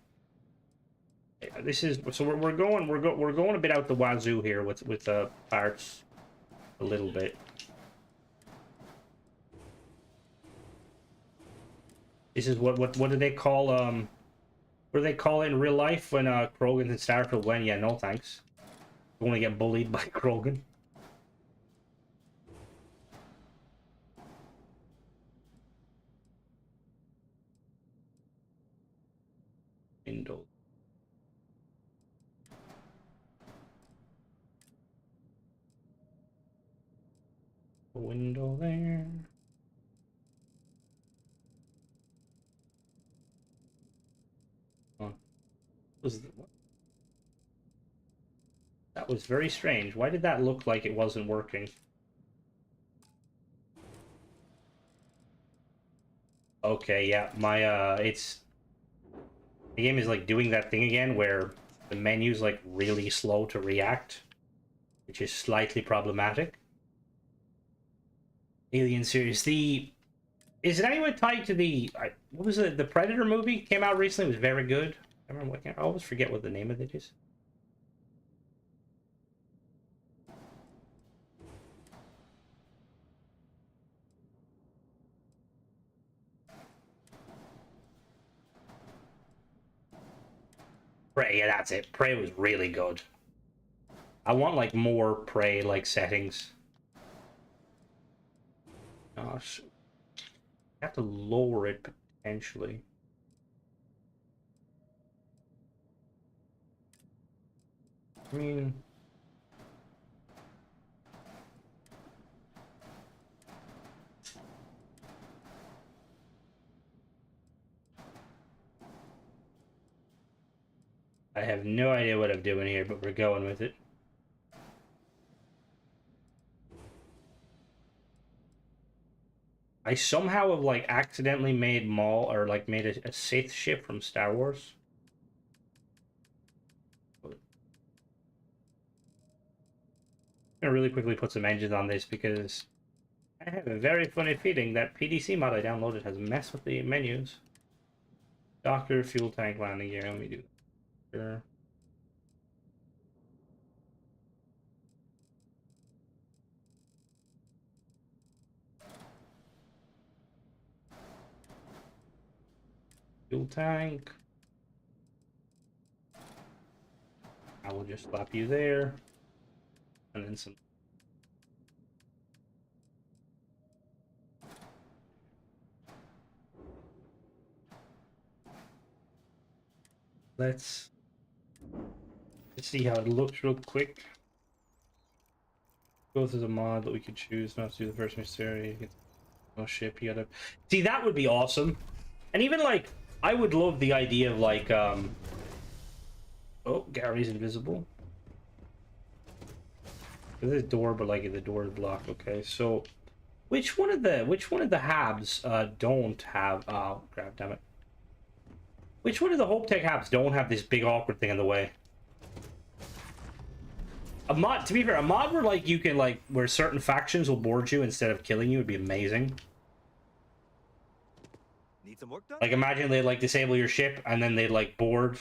This is so we're going a bit out the wazoo here with parts, a little bit. This is what do they call what do they call it in real life when Krogan and Starfield went? Yeah, no thanks. You want to get bullied by Krogan. Window. Window there. Huh. That was very strange. Why did that look like it wasn't working? Okay, yeah, my it's the game is like doing that thing again where the menu's like really slow to react, which is slightly problematic. Alien series. Is it anywhere tied to what was it? The Predator movie came out recently. It was very good. I always forget what the name of it is. Prey, yeah, that's it. Prey was really good. I want like more Prey like settings. Gosh, I have to lower it potentially. I mean, I have no idea what I'm doing here, but we're going with it. I somehow have like accidentally made Maul or like made a Sith ship from Star Wars. I'm gonna really quickly put some engines on this because I have a very funny feeling that PDC mod I downloaded has messed with the menus. Doctor, fuel tank, landing gear. Let me do that. Sure. Fuel tank. I will just slap you there. And then some. Let's see how it looks real quick. Go through the mod that we could choose. Not to do the first mystery. No ship. You gotta see, that would be awesome. And even like I would love the idea of like oh, Gary's invisible. There's a door, but like the door is blocked. Okay, so which one of the habs don't have? Oh, crap! Damn it! Which one of the Hope Tech habs don't have this big awkward thing in the way? A mod, to be fair, a mod where like you can like where certain factions will board you instead of killing you would be amazing. Need some work done? Like imagine they like disable your ship and then they'd like board.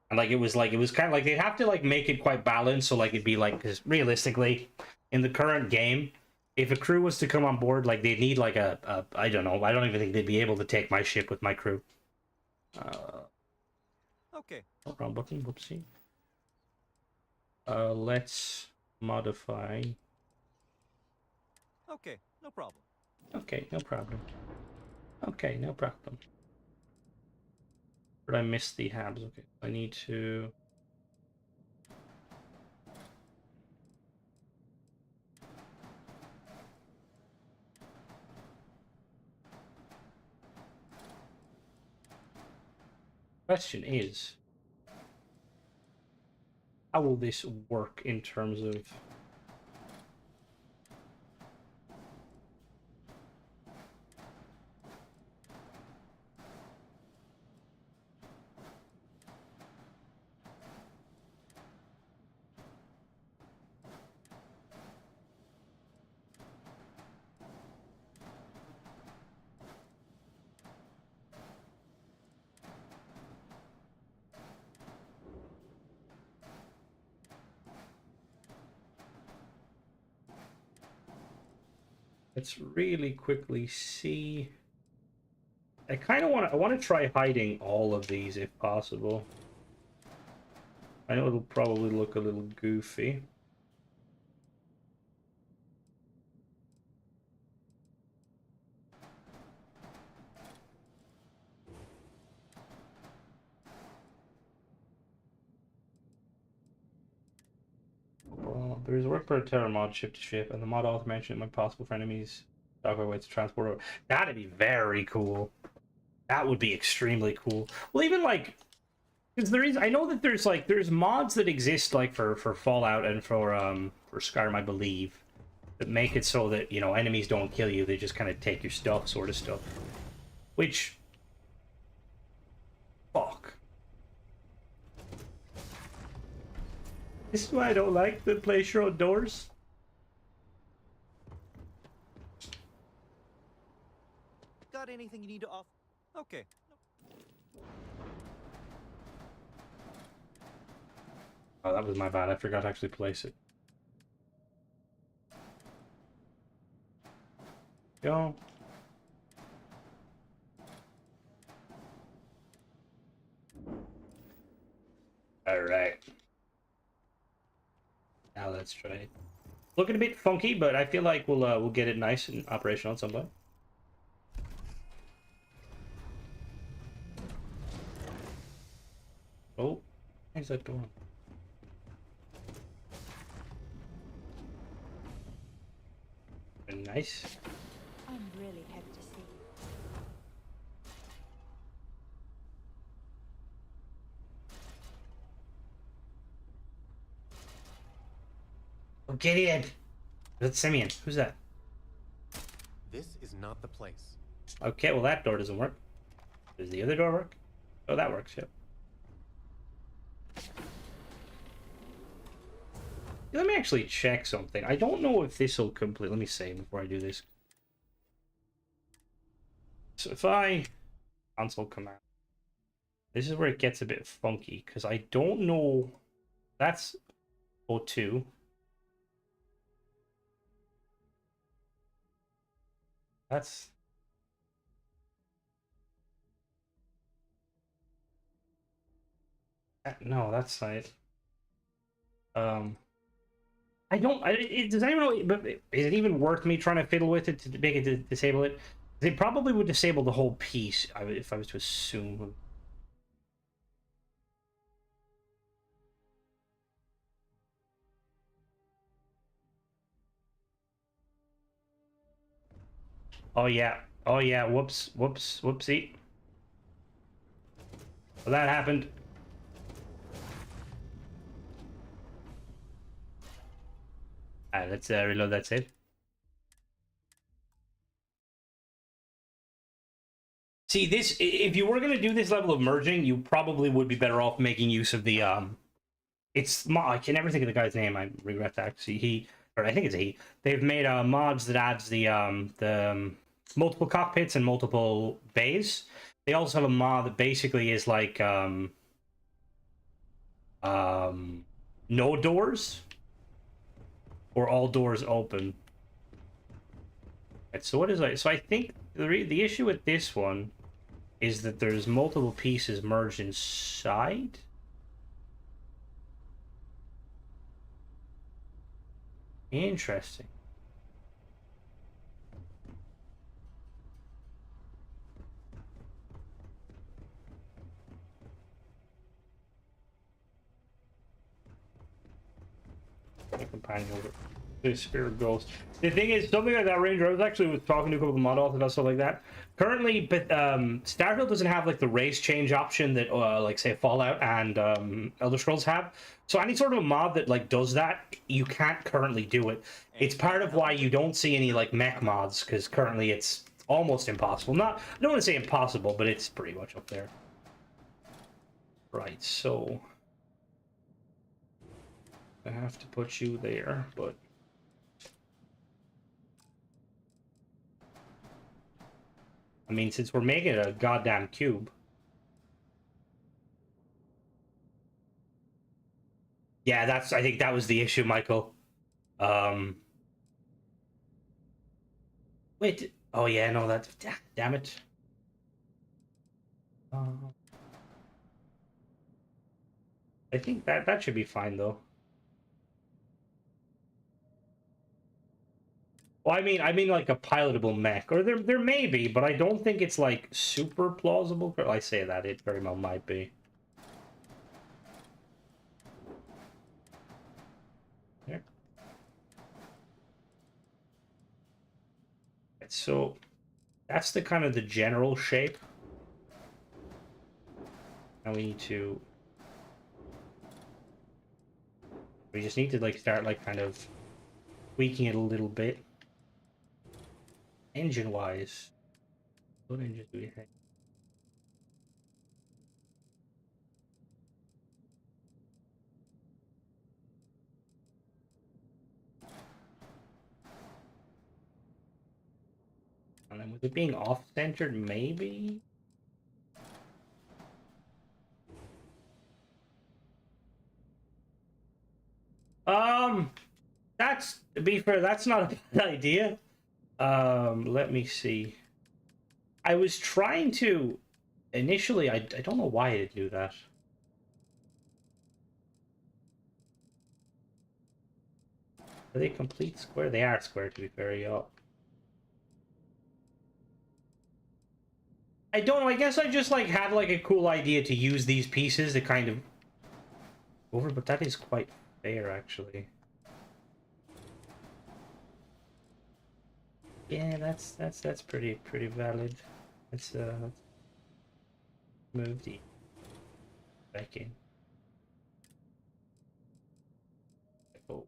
And like it was kind of like they'd have to like make it quite balanced, so like it'd be like, because realistically in the current game if a crew was to come on board, like they'd need like a I don't know. I don't even think they'd be able to take my ship with my crew. Okay. Oh, wrong button. Whoopsie. Let's modify. Okay, no problem. Okay, no problem. Okay, no problem. But I missed the habs. Okay, I need to. Question is, how will this work in terms of? Let's really quickly see. I kind of want to. I want to try hiding all of these if possible. I know it'll probably look a little goofy. Well, there is a work for a terror mod ship to ship, and the mod also mentioned it might be possible for enemies to dock away to transport over. That'd be very cool. That would be extremely cool. Well, even like, because there is, I know that there's mods that exist like for Fallout and for Skyrim, I believe, that make it so that, you know, enemies don't kill you, they just kind of take your stuff, sort of stuff. Which, fuck. This is why I don't like the place your own doors. Got anything you need to offer? Okay. Oh, that was my bad. I forgot to actually place it. Go. All right. Now let's try it. Looking a bit funky, but I feel like we'll get it nice and operational at some point. Oh, where's that door? Very nice. I'm really happy to see you. Oh, get in. That's Simeon. Who's that? This is not the place. Okay, well that door doesn't work. Does the other door work? Oh, that works, yep. Let me actually check something. I don't know if this will complete. Let me save before I do this. So if I console command, this is where it gets a bit funky because I don't know. That's O2. That's no, that's not. I don't. Does anyone know? But is it even worth me trying to fiddle with it to make it to disable it? They probably would disable the whole piece if I was to assume. Oh yeah. Oh yeah. Whoops. Whoops. Whoopsie. Well, that happened. Alright, let's reload that save. See, this, if you were going to do this level of merging, you probably would be better off making use of the, I can never think of the guy's name, I regret that. See, or I think it's a he. They've made mods that adds the multiple cockpits and multiple bays. They also have a mod that basically is like, no doors, or all doors open. Right, so what is it? So I think the issue with this one is that there's multiple pieces merged inside. Interesting. Companion over the spirit ghost. The thing is, something like that Ranger, I was talking to a couple of mod authors about stuff like that. Currently, but Starfield doesn't have like the race change option that like say Fallout and Elder Scrolls have. So any sort of a mod that like does that, you can't currently do it. It's part of why you don't see any like mech mods, because currently it's almost impossible. Not, I don't want to say impossible, but it's pretty much up there. Right, so I have to put you there, but I mean, since we're making it a goddamn cube. Yeah, I think that was the issue, Michael. Wait, oh yeah, no, damn it. I think that should be fine, though. Well, I mean like a pilotable mech, or there may be, but I don't think it's like super plausible. I say that it very well might be. There. So that's the kind of the general shape. Now we just need to like start like kind of tweaking it a little bit. Engine wise, what engine do we think? And then with it being off-centered, maybe? That's, to be fair, that's not a bad idea. Let me see. I was trying to, initially, I don't know why I did do that. Are they complete square? They are square, to be fair, yeah. I don't know, I guess I just like had like a cool idea to use these pieces to kind of over, but that is quite fair actually. Yeah, that's pretty valid. Let's move the back in. Oh.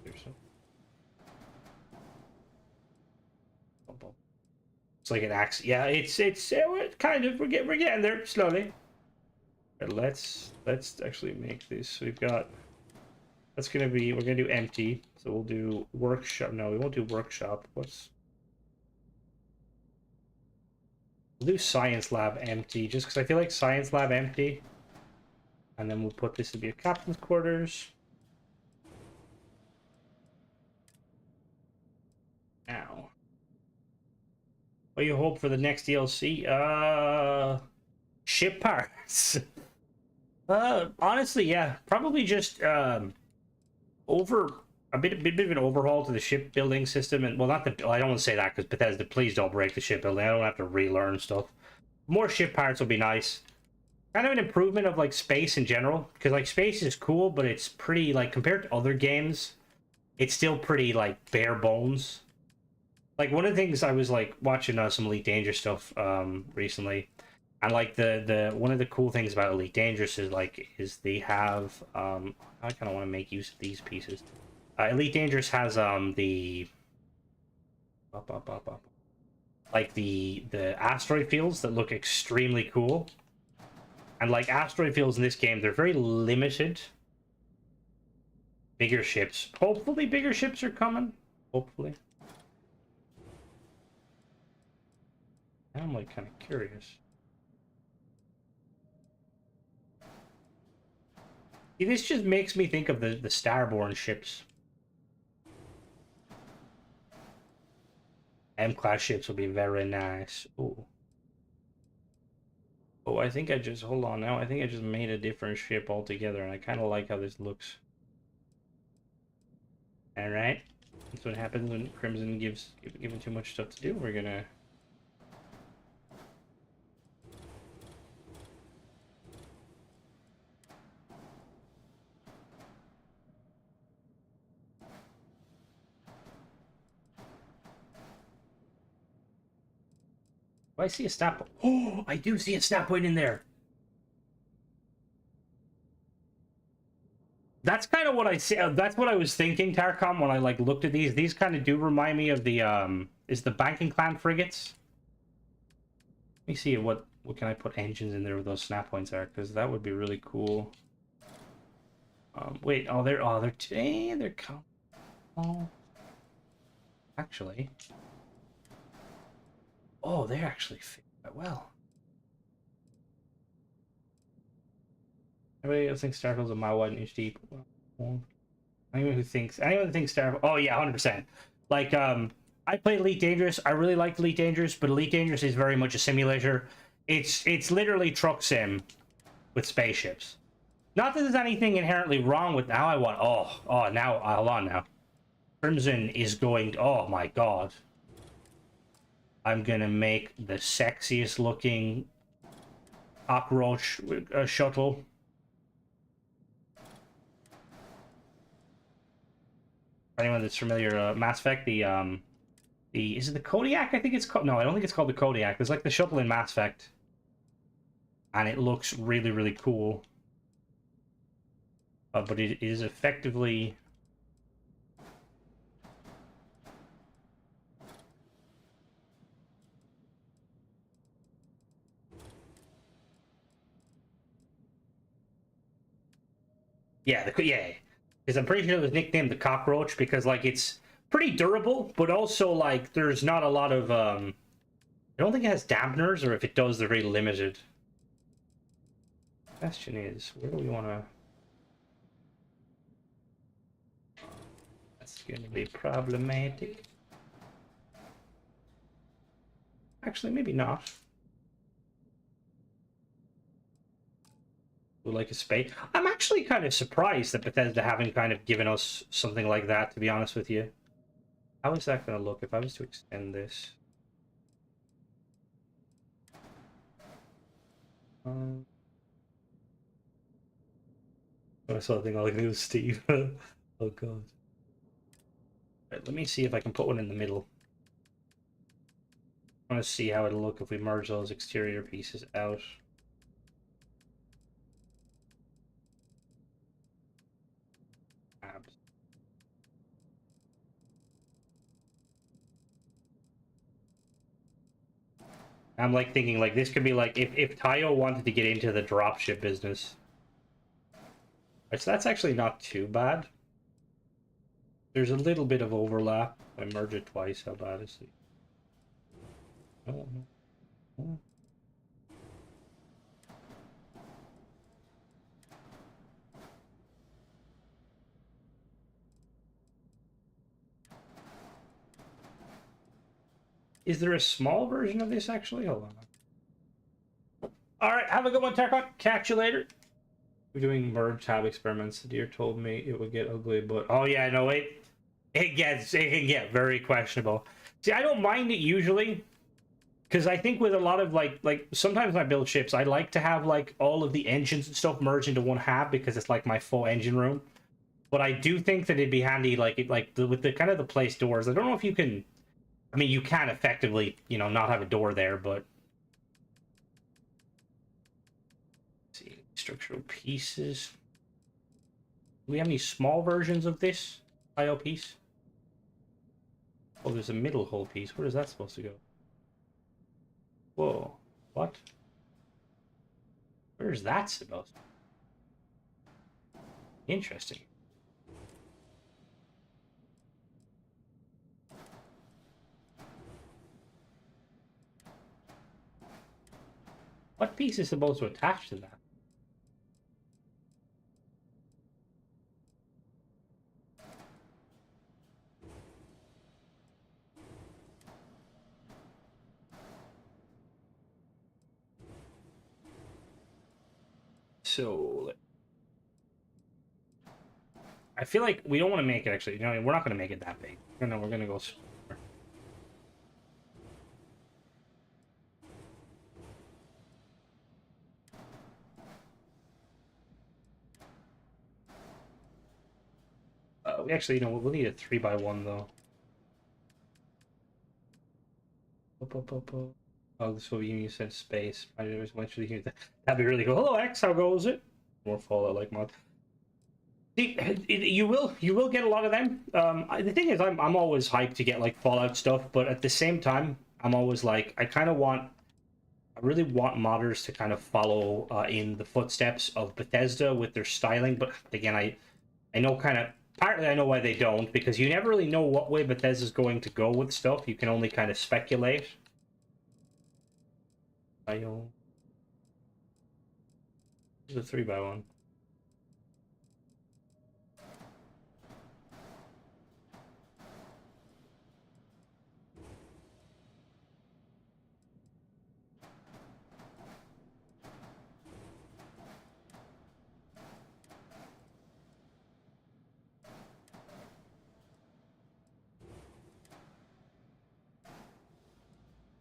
There's some. It's like an axe. Yeah, it's kind of we're getting there slowly. But let's actually make this. We've got we're gonna do empty. So we'll do workshop. No, we won't do workshop. We'll do science lab empty, just because I feel like science lab empty. And then we'll put this to be a captain's quarters. Now. What do you hope for the next DLC? Ship parts. Honestly, yeah, probably just over a bit of an overhaul to the shipbuilding system, and well, not the. I don't want to say that because Bethesda, please don't break the shipbuilding. I don't have to relearn stuff. More ship parts will be nice. Kind of an improvement of like space in general, because like space is cool, but it's pretty like compared to other games, it's still pretty like bare bones. Like one of the things I was like watching some Elite Dangerous stuff recently, and like the one of the cool things about Elite Dangerous is they have I kind of want to make use of these pieces. Elite Dangerous has the like the asteroid fields that look extremely cool, and like asteroid fields in this game, they're very limited. Bigger ships, hopefully bigger ships are coming. Hopefully. I'm like kind of curious. See, this just makes me think of the Starborn ships. M-class ships will be very nice. Ooh. Oh, I think I just, hold on now. I think I just made a different ship altogether, and I kind of like how this looks. Alright. That's what happens when Crimson given too much stuff to do. We're gonna... Do I see a stat point? Oh, I do see a stat point in there. That's kind of what I see. That's what I was thinking, Tarcom, when I like looked at these. These kind of do remind me of the is the Banking Clan frigates. Let me see what can I put engines in there with those snap points are, because that would be really cool. Wait, they're oh, actually, oh, they actually fit quite well. Everybody else thinks Starfield's a mile wide and inch deep. Anyone who thinks Starfield, oh yeah, 100%. Like, I played Elite Dangerous. I really liked Elite Dangerous, but Elite Dangerous is very much a simulator. It's literally truck sim with spaceships. Not that there's anything inherently wrong with now. Now hold on now. Crimson is going. Oh my god. I'm gonna make the sexiest looking cockroach shuttle. For anyone that's familiar, Mass Effect, is it the Kodiak? I think it's called. No, I don't think it's called the Kodiak. There's like the shuttle in Mass Effect, and it looks really, really cool. But it is effectively. Yeah, because I'm pretty sure it was nicknamed the Cockroach because like it's pretty durable, but also like there's not a lot of I don't think it has dampeners, or if it does, they're very limited. Question is, where do we want to? That's going to be problematic. Actually, maybe not. Like a space. I'm actually kind of surprised that Bethesda haven't kind of given us something like that, to be honest with you. How is that going to look if I was to extend this? I saw a thing like it was Steve. Oh god. Right, let me see if I can put one in the middle. I want to see how it'll look if we merge those exterior pieces out. Abs. I'm like thinking like this could be like if Tayo wanted to get into the dropship business. Right, so that's actually not too bad. There's a little bit of overlap. If I merge it twice, how bad is it? Oh, no. Oh. Is there a small version of this actually? Hold on. Alright, have a good one, Tarkon. Catch you later. We're doing merge tab experiments. The deer told me it would get ugly, but oh yeah, no, it can get very questionable. See, I don't mind it usually, because I think with a lot of like sometimes I build ships, I like to have like all of the engines and stuff merged into one hab because it's like my full engine room. But I do think that it'd be handy with the kind of the place doors. I don't know if you can. I mean, you can effectively, not have a door there, but let's see, structural pieces. Do we have any small versions of this IO piece? Oh, there's a middle hole piece. Where is that supposed to go? Whoa, what? Where's that supposed to go? Interesting. What piece is supposed to attach to that? so I feel like we don't want to make it actually. You know, we're not going to make it that big. We're gonna go smaller. We actually, you know, we'll need a 3x1 though. Oh, this will be you said space. That'd be really cool. Hello X, how goes it? More Fallout like mod. See, you will get a lot of them. The thing is, I'm always hyped to get like Fallout stuff, but at the same time, I'm always like, I really want modders to kind of follow in the footsteps of Bethesda with their styling. But again, I know kind of partly I know why they don't, because you never really know what way Bethesda's going to go with stuff. You can only kind of speculate. The 3x1.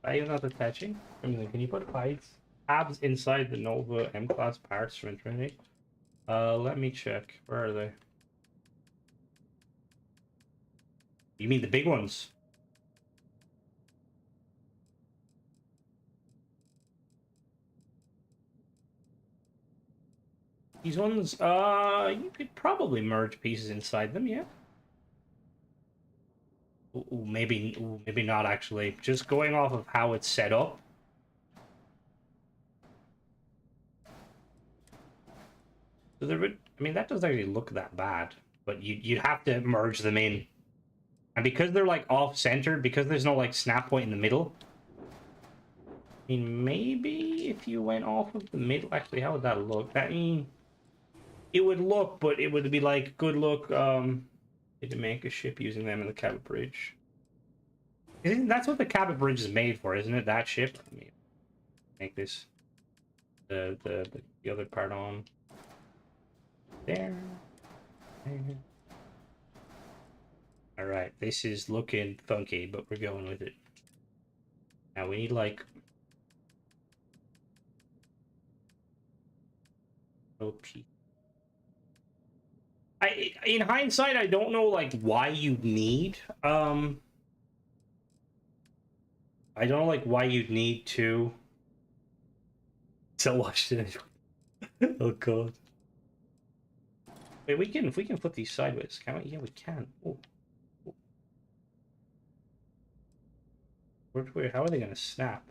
Are you not attaching? Can you put tabs inside the Nova M-Class parts from Infinity? Let me check. Where are they? You mean the big ones? These ones, you could probably merge pieces inside them, yeah. Ooh, maybe not actually. Just going off of how it's set up. So I mean, that doesn't actually look that bad, but you'd have to merge them in. And because they're like off-centered, because there's no like snap point in the middle. I mean, maybe if you went off of the middle, actually, how would that look? I mean, it would look, but it would be like, good look, to make a ship using them in the Cabot Bridge. That's what the Cabot Bridge is made for, isn't it? That ship. Let me make this the other part on there. All right, this is looking funky, but we're going with it. Now we need like OP. In hindsight, I don't know like why you'd need I don't know like why you'd need to watch it. Oh god. Wait, if we can flip these sideways, can we? Yeah, we can. Oh. How are they gonna snap?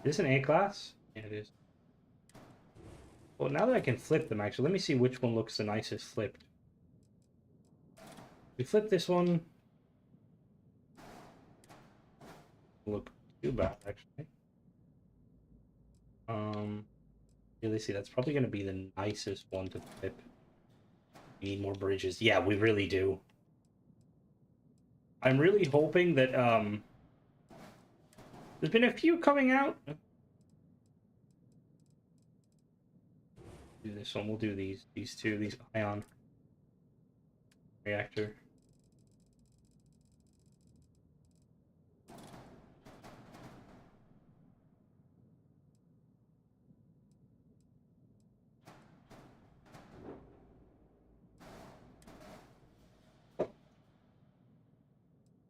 Is this an A-class? Yeah, it is. Well, now that I can flip them, actually, let me see which one looks the nicest flipped. We flip this one. Look too bad, actually. Really see, that's probably going to be the nicest one to flip. We need more bridges. Yeah, we really do. I'm really hoping that, there's been a few coming out. Do this one. We'll do these two. These ion reactor.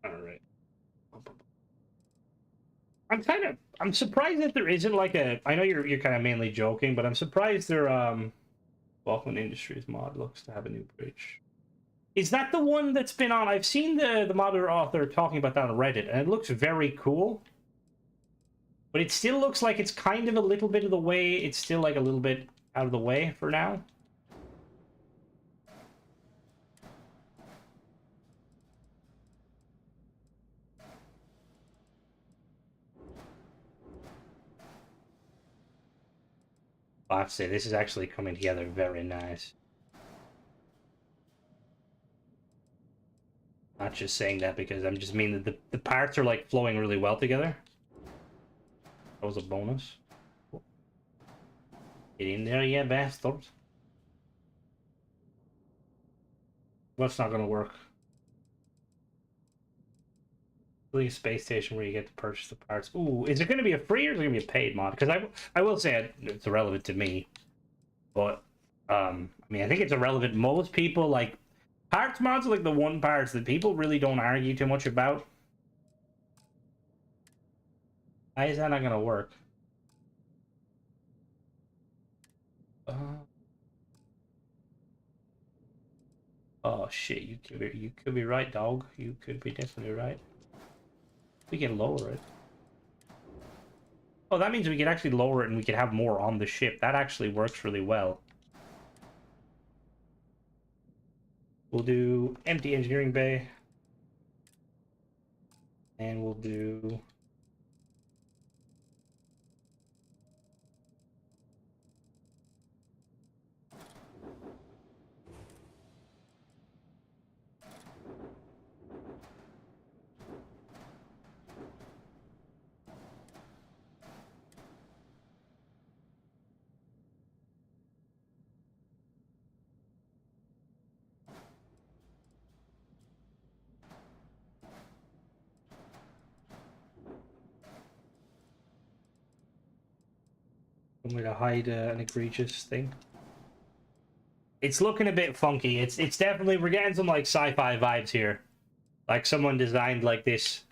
All right. I'm surprised that there isn't like a. I know you're kind of mainly joking, but I'm surprised their Vulcan Industries mod looks to have a new bridge. Is that the one that's been on? I've seen the modder author talking about that on Reddit, and it looks very cool. But it still looks like it's kind of a little bit of the way. It's still like a little bit out of the way for now. I have to say, this is actually coming together very nice. Not just saying that because I'm just mean that the parts are like flowing really well together. That was a bonus. Get in there, yeah, bastard. What's not gonna work? Really a space station where you get to purchase the parts. Ooh, is it gonna be a free or is it gonna be a paid mod? Because I will say it's irrelevant to me. But I mean I think it's irrelevant. Most people like parts mods are like the one parts that people really don't argue too much about. Why is that not gonna work? Oh shit, you could be right, dog. You could be definitely right. We can lower it. Oh, that means we can actually lower it and we can have more on the ship. That actually works really well. We'll do empty engineering bay. And we'll do... I'm gonna hide an egregious thing. It's looking a bit funky. It's definitely, we're getting some like sci-fi vibes here. Like someone designed like this,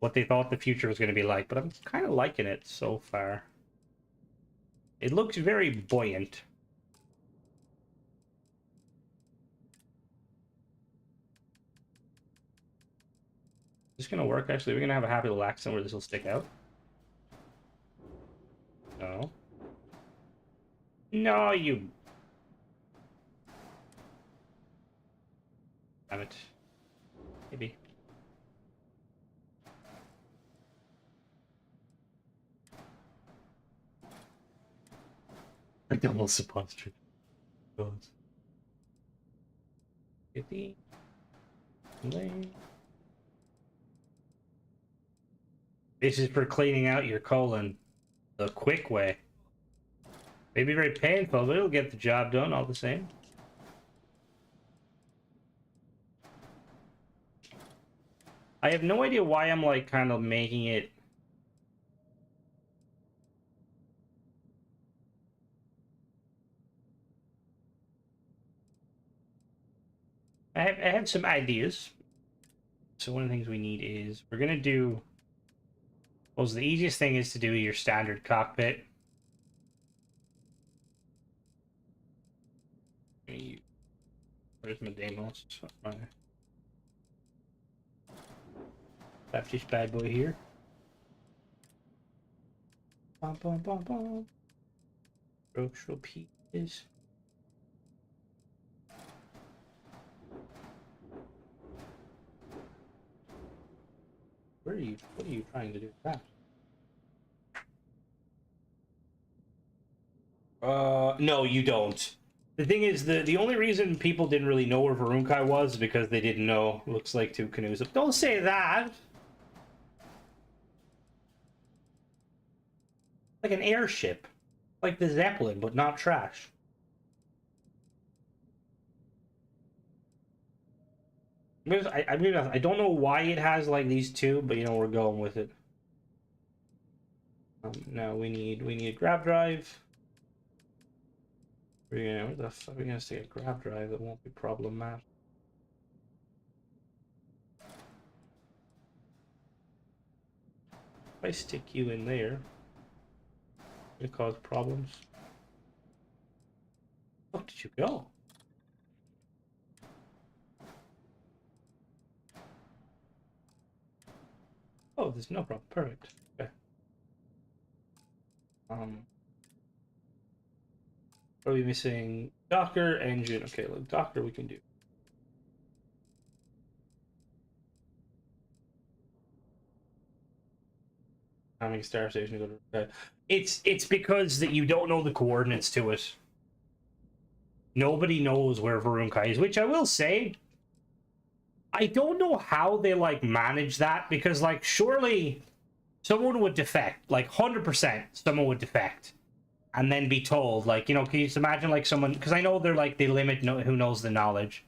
what they thought the future was going to be like, but I'm kind of liking it so far. It looks very buoyant. Is this going to work actually? We're going to have a happy little accent where this will stick out. No. No, you... Damn it. Maybe. I double suppository. Get the lane. This is for cleaning out your colon the quick way. Maybe very painful, but it'll get the job done all the same. I have no idea why I'm like kind of making it. I have some ideas. So one of the things we need is we're gonna do. Well, the easiest thing is to do your standard cockpit. Where's my demos? That's this bad boy here. Bum, bum, bum, bum. Structural pieces. What are you trying to do with that? No, you don't. The thing is, the only reason people didn't really know where Varunkai was is because they didn't know. Looks like two canoes. Don't say that! Like an airship. Like the Zeppelin, but not trash. I don't know why it has like these two, but you know we're going with it. Now we need a grab drive. Where the fuck are we gonna stick a grab drive that won't be problematic? If I stick you in there, it'll cause problems. Where did you go? Oh, there's no problem. Perfect. Okay. Are we missing Docker engine? Okay, look, Docker we can do. Timing Star Station. It's because that you don't know the coordinates to it. Nobody knows where Varun Kai is, which I will say, I don't know how they like manage that, because like surely someone would defect, like 100% someone would defect and then be told, like, you know, can you just imagine like someone, because I know they're like they limit who knows the knowledge,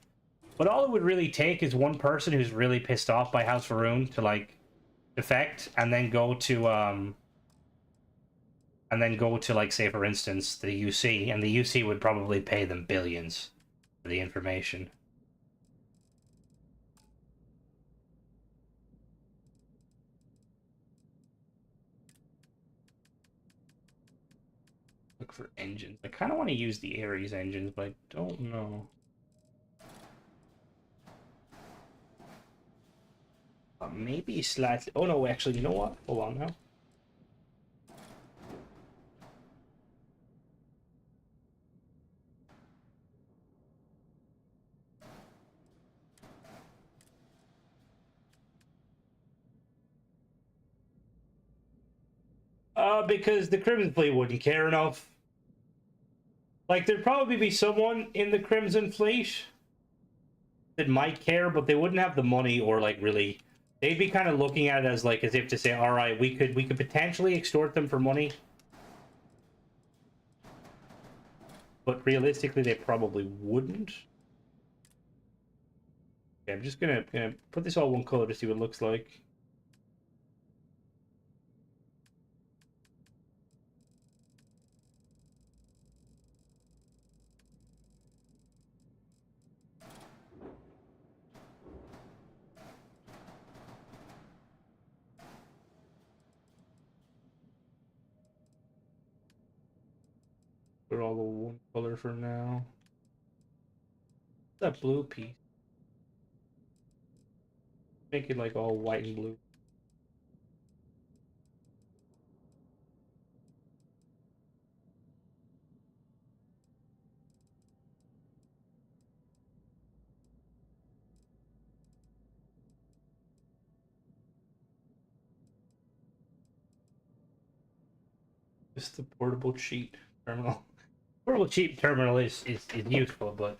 but all it would really take is one person who's really pissed off by House Varun to like defect and then go to like, say for instance the UC, and the UC would probably pay them billions for the information. Look for engines. I kind of want to use the Ares engines, but I don't know. Maybe slightly. Oh no, actually, you know what? Hold on now. Because the Crimson Fleet wouldn't care enough. Like, there'd probably be someone in the Crimson Fleet that might care, but they wouldn't have the money, or like really, they'd be kind of looking at it as like, as if to say, all right, we could potentially extort them for money, but realistically they probably wouldn't. Okay, I'm just gonna put this all one color to see what it looks like. Put all the one color for now. That blue piece. Make it like all white and blue. Just the portable cheat terminal. Portable cheat terminal is useful, but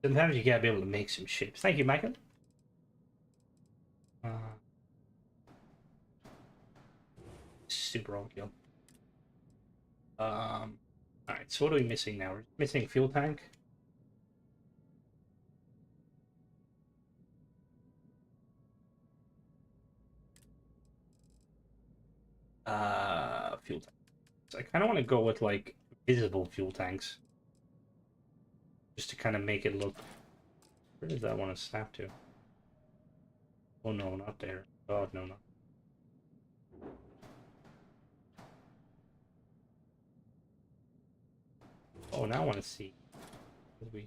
sometimes you gotta be able to make some shapes. Thank you, Michael. Super overkill. All right. So what are we missing now? We're missing fuel tank. Fuel tank. So I kind of want to go with like visible fuel tanks, just to kind of make it look. Where does that want to snap to? Oh no, not there. God, no, no. Oh, now I want to see. We.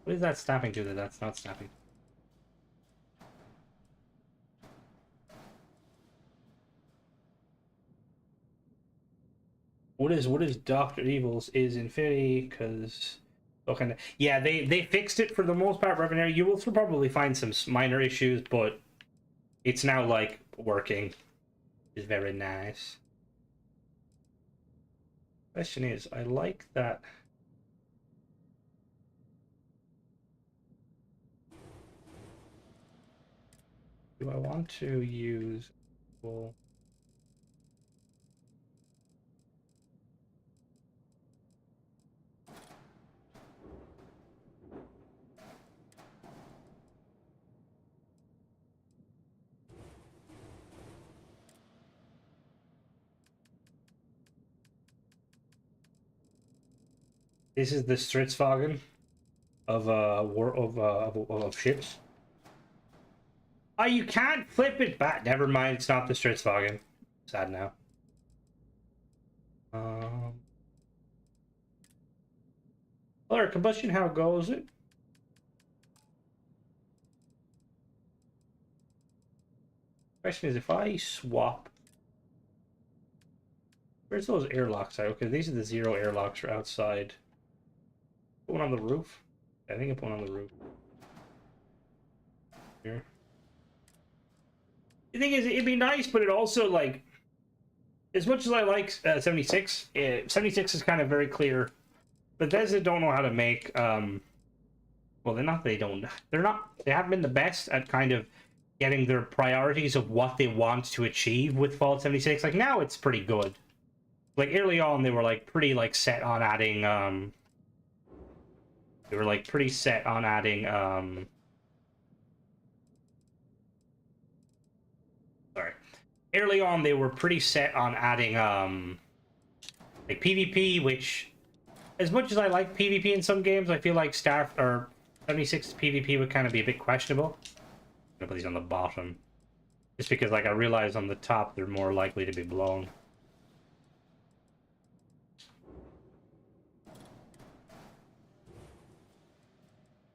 What is that snapping to? That's not snapping. What is Doctor Evil's is Infinity, because okay, yeah, they fixed it for the most part. Revenue, you will still probably find some minor issues, but it's now like working. Is very nice. Question is, I like that. Do I want to use? Well, this is the Stridsvagen of of ships. Oh, you can't flip it back. Never mind, it's not the Stridsvagen. Sad now. Color combustion, how goes it? Question is, if I swap, where's those airlocks at? Okay, these are the 0 airlocks for outside. Put one on the roof. I think I put one on the roof. Here. The thing is, it'd be nice, but it also, like, as much as I like 76, 76 is kind of very clear. Bethesda don't know how to make, well, they haven't been the best at kind of getting their priorities of what they want to achieve with Fallout 76. Like, now it's pretty good. Like, early on, they were, like, pretty, like, set on adding, sorry. Early on, they were pretty set on adding, like, PvP, which, as much as I like PvP in some games, I feel like 76's PvP would kind of be a bit questionable. I'm gonna put these on the bottom. Just because, like, I realize on the top they're more likely to be blown.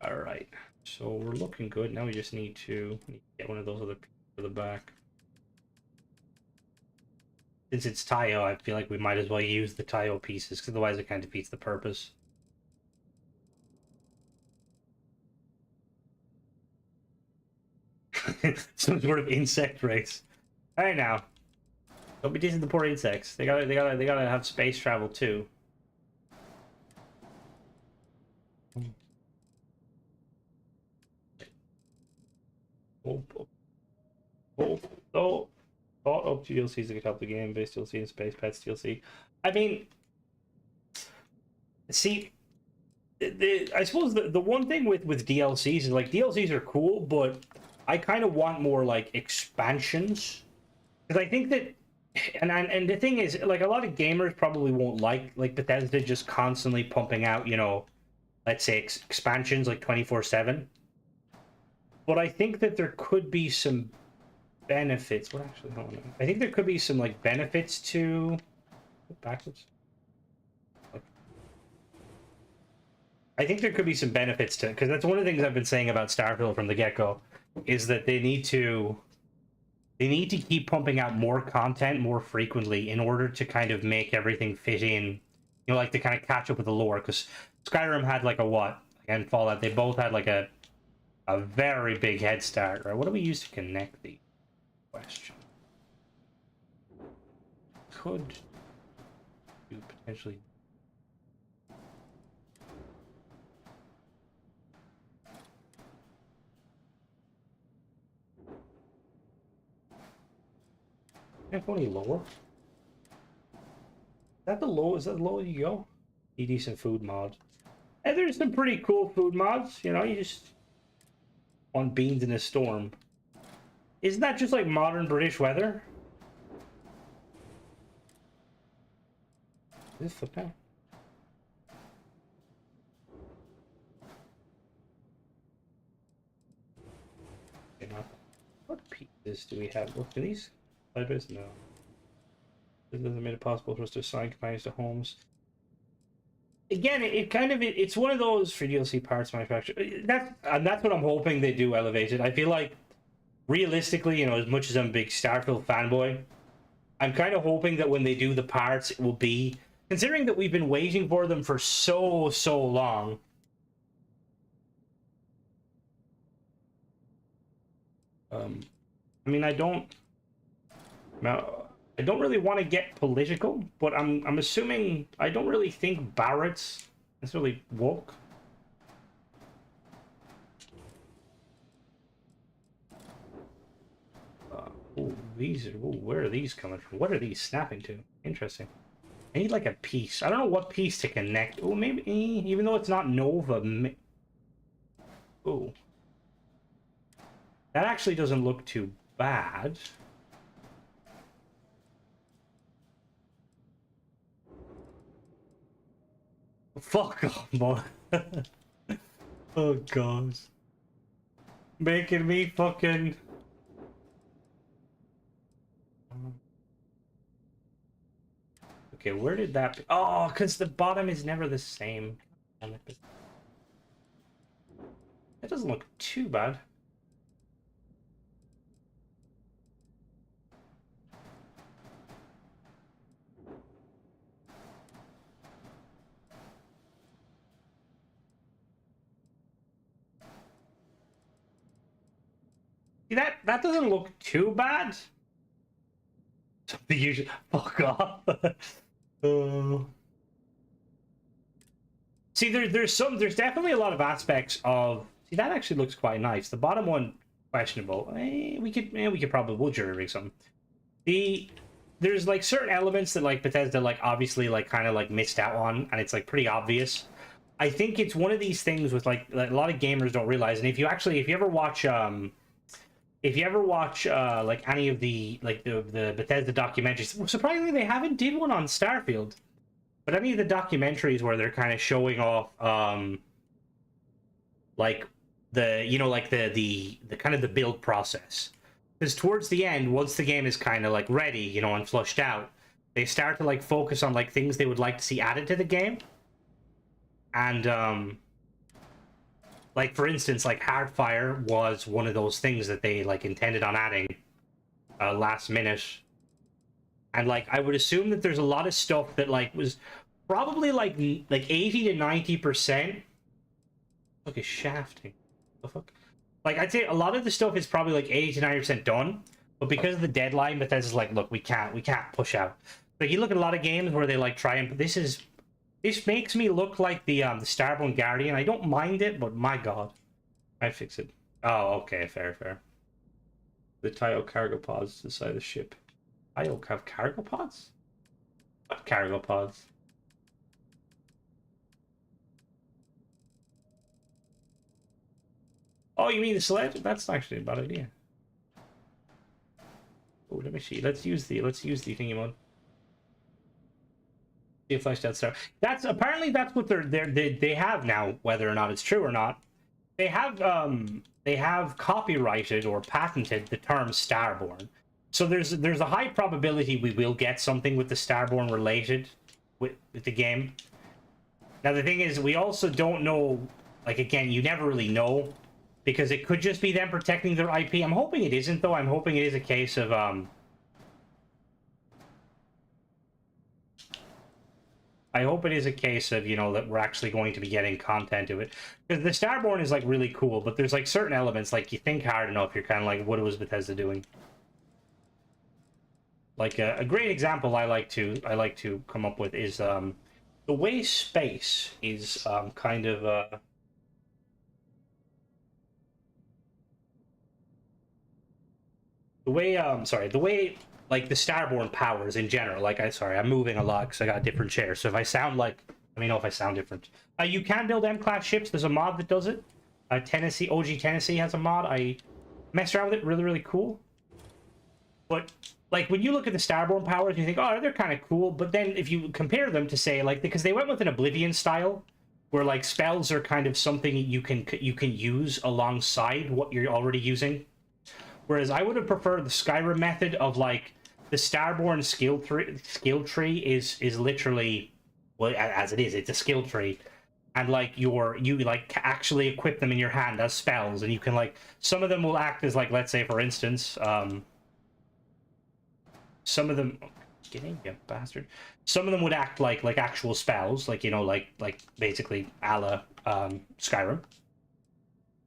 Alright. So we're looking good. Now we just need to get one of those other pieces for the back. Since it's Tayo, I feel like we might as well use the Tayo pieces, because otherwise it kind of defeats the purpose. Some sort of insect race. Alright now. Don't be dissing the poor insects. They gotta have space travel too. Oh, DLCs that could help the game. Base DLC and Space Pets DLC. I mean, see, I suppose the one thing with DLCs is, like, DLCs are cool, but I kind of want more, like, expansions. Because I think that, and the thing is, like, a lot of gamers probably won't like Bethesda just constantly pumping out, you know, let's say expansions like 24/7. But I think that there could be some benefits. What actually? Hold on. I think there could be some, like, benefits to backwards. I think there could be some benefits to, because that's one of the things I've been saying about Starfield from the get-go, is that they need to keep pumping out more content more frequently in order to kind of make everything fit in, you know, like to kind of catch up with the lore. Because Skyrim had, like, a what, and Fallout, they both had, like, a very big head start. Right? What do we use to connect the question? Could you potentially? Can't go any lower. Is that the low? Is that the low you go? A decent food mod. And there's some pretty cool food mods. You know, you just want beans in a storm. Isn't that just like modern British weather? Is this flip now? Okay, what pieces do we have? Look, are these sideways? No. This doesn't make it possible for us to assign companions to homes. Again, it's one of those for DLC parts manufacturer. That's what I'm hoping they do elevate it. I feel like, realistically, you know, as much as I'm a big Starfield fanboy, I'm kind of hoping that when they do the parts, it will be, considering that we've been waiting for them for so long. I mean, I don't really want to get political, but I'm assuming I don't really think Barrett's necessarily woke. Where are these coming from? What are these snapping to? Interesting. I need, like, a piece. I don't know what piece to connect. Oh, maybe, even though it's not Nova. Oh. That actually doesn't look too bad. Fuck off, boy. Oh, God. Making me fucking... Okay, where did that be? Oh, because the bottom is never the same. It doesn't look too bad. See, that doesn't look too bad. The usual. Fuck off. See, there's definitely a lot of aspects of. See, that actually looks quite nice. The bottom one, questionable. We could probably we'll jury rig some. There's like certain elements that like Bethesda like obviously like kind of like missed out on, and it's like pretty obvious. I think it's one of these things with like a lot of gamers don't realize, and if you ever watch like any of the like the Bethesda documentaries, surprisingly they haven't did one on Starfield, but any of the documentaries where they're kind of showing off like the like the kind of the build process. Because towards the end, once the game is kind of like ready, and flushed out, they start to like focus on like things they would like to see added to the game. And like for instance, like Hardfire was one of those things that they like intended on adding last minute. And like I would assume that there's a lot of stuff that like was probably like 80 to 90%. Look at shafting. The fuck? Like, I'd say a lot of the stuff is probably, like, 80 to 90% done, but because of the deadline, Bethesda's like, look, we can't push out. Like, you look at a lot of games where they, like, try and... This makes me look like the Starborn Guardian. I don't mind it, but my god. I'd fix it. Oh, okay, fair. The Tayo cargo pods to the side of the ship. Tayo have cargo pods? What cargo pods? Oh, you mean the sledge? That's actually a bad idea. Oh, let me see. Let's use the thingy mode. See a fleshed out star. That's apparently that's what they have now. Whether or not it's true or not, they have copyrighted or patented the term Starborn. So there's a high probability we will get something with the Starborn related with the game. Now the thing is, we also don't know. Like again, you never really know. Because it could just be them protecting their IP. I'm hoping it isn't, though. I'm hoping it is a case of, I hope it is a case of, that we're actually going to be getting content to it. Because the Starborn is, like, really cool, but there's, like, certain elements, like, you think hard enough, you're kind of like, what was Bethesda doing? Like, a great example I like to come up with is, the way space is, kind of, the way like the Starborn powers in general, like I'm moving a lot because I got a different chair, so if I sound like, let me know if I sound different. You can build M-class ships. There's a mod that does it. OG Tennessee has a mod. I messed around with it. Really cool. But like when you look at the Starborn powers, you think, oh, they're kind of cool. But then if you compare them to say like, because they went with an Oblivion style where like spells are kind of something you can use alongside what you're already using. Whereas I would have preferred the Skyrim method of like the Starborn skill tree is literally, well, as it is, it's a skill tree, and like you like actually equip them in your hand as spells, and you can like some of them will act as like, let's say for instance, some of them, get in, you bastard. Some of them would act like actual spells, like like basically a la Skyrim,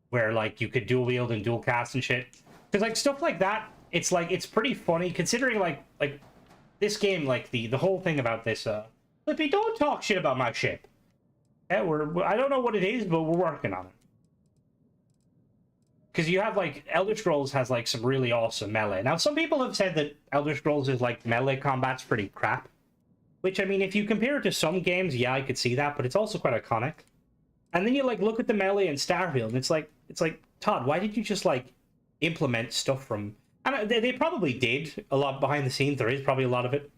where like you could dual wield and dual cast and shit. Because like stuff like that, it's like it's pretty funny considering like this game, like the whole thing about this. Flippy, don't talk shit about my ship. Yeah, I don't know what it is, but we're working on it. Because you have like Elder Scrolls has like some really awesome melee. Now some people have said that Elder Scrolls is like melee combat's pretty crap. Which I mean, if you compare it to some games, yeah, I could see that, but it's also quite iconic. And then you like look at the melee in Starfield, and it's like Todd, why did you just like implement stuff from, and they probably did a lot behind the scenes. There is probably a lot of it,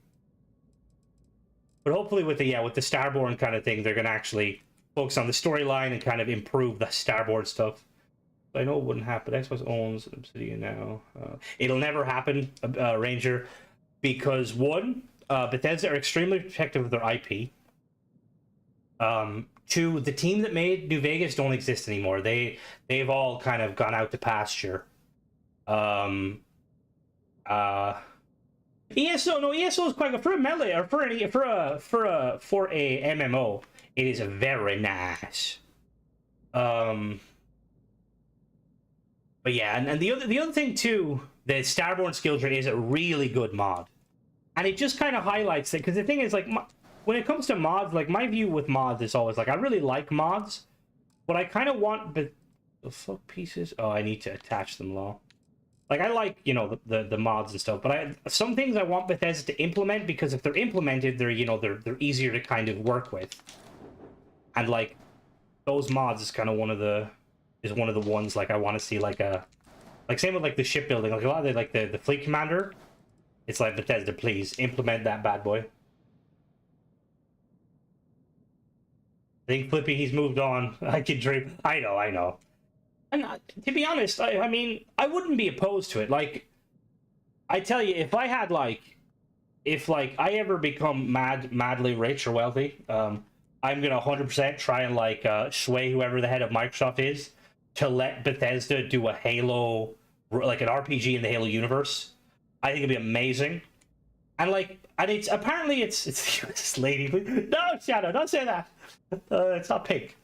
but hopefully with the Starborn kind of thing, they're gonna actually focus on the storyline and kind of improve the Starboard stuff. I know it wouldn't happen. Xbox owns Obsidian now. It'll never happen, Ranger, because one, Bethesda are extremely protective of their IP. Two, the team that made New Vegas don't exist anymore. They've all kind of gone out to pasture. ESO is quite good for a melee or for a MMO. It is very nice. But But yeah, and the other thing too, the Starborn skill tree is a really good mod, and it just kind of highlights it because the thing is like when it comes to mods, like my view with mods is always like I really like mods, but I kind of want the fuck pieces. Oh, I need to attach them, law. Like I like the mods and stuff, but some things I want Bethesda to implement because if they're implemented, they're easier to kind of work with, and like those mods is kind of one of the ones like I want to see like same with like the shipbuilding, like a lot of the fleet commander. It's like Bethesda, please implement that bad boy. I think Flippy, he's moved on. I can dream. I know. And to be honest, I mean, I wouldn't be opposed to it. Like, I tell you, if I had if I ever become madly rich or wealthy, I'm gonna 100% try and sway whoever the head of Microsoft is to let Bethesda do a Halo, like an RPG in the Halo universe. I think it'd be amazing. And and it's apparently it's this lady. No, Shadow, don't say that. It's not pink.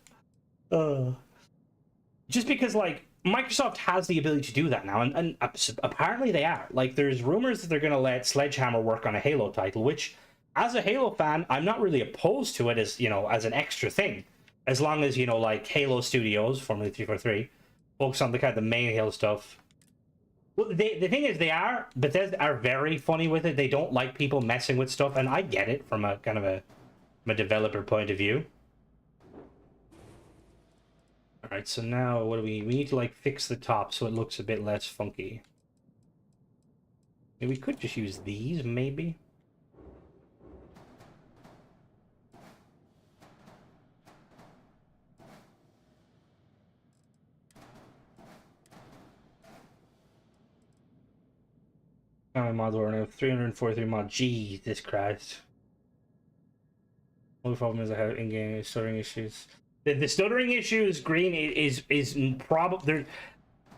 Just because Microsoft has the ability to do that now, and apparently they are. Like, there's rumors that they're going to let Sledgehammer work on a Halo title, which, as a Halo fan, I'm not really opposed to it as as an extra thing, as long as Halo Studios, formerly 343, focus on the main Halo stuff. Well, the thing is, Bethesda are very funny with it. They don't like people messing with stuff, and I get it from a kind of a developer point of view. All right, so now what do we need to fix the top so it looks a bit less funky. Maybe we could just use these, maybe. How many mods are now? 343 mods. Jesus Christ. Only problem is I have in-game stuttering issues. The stuttering issues, Green, is probably there.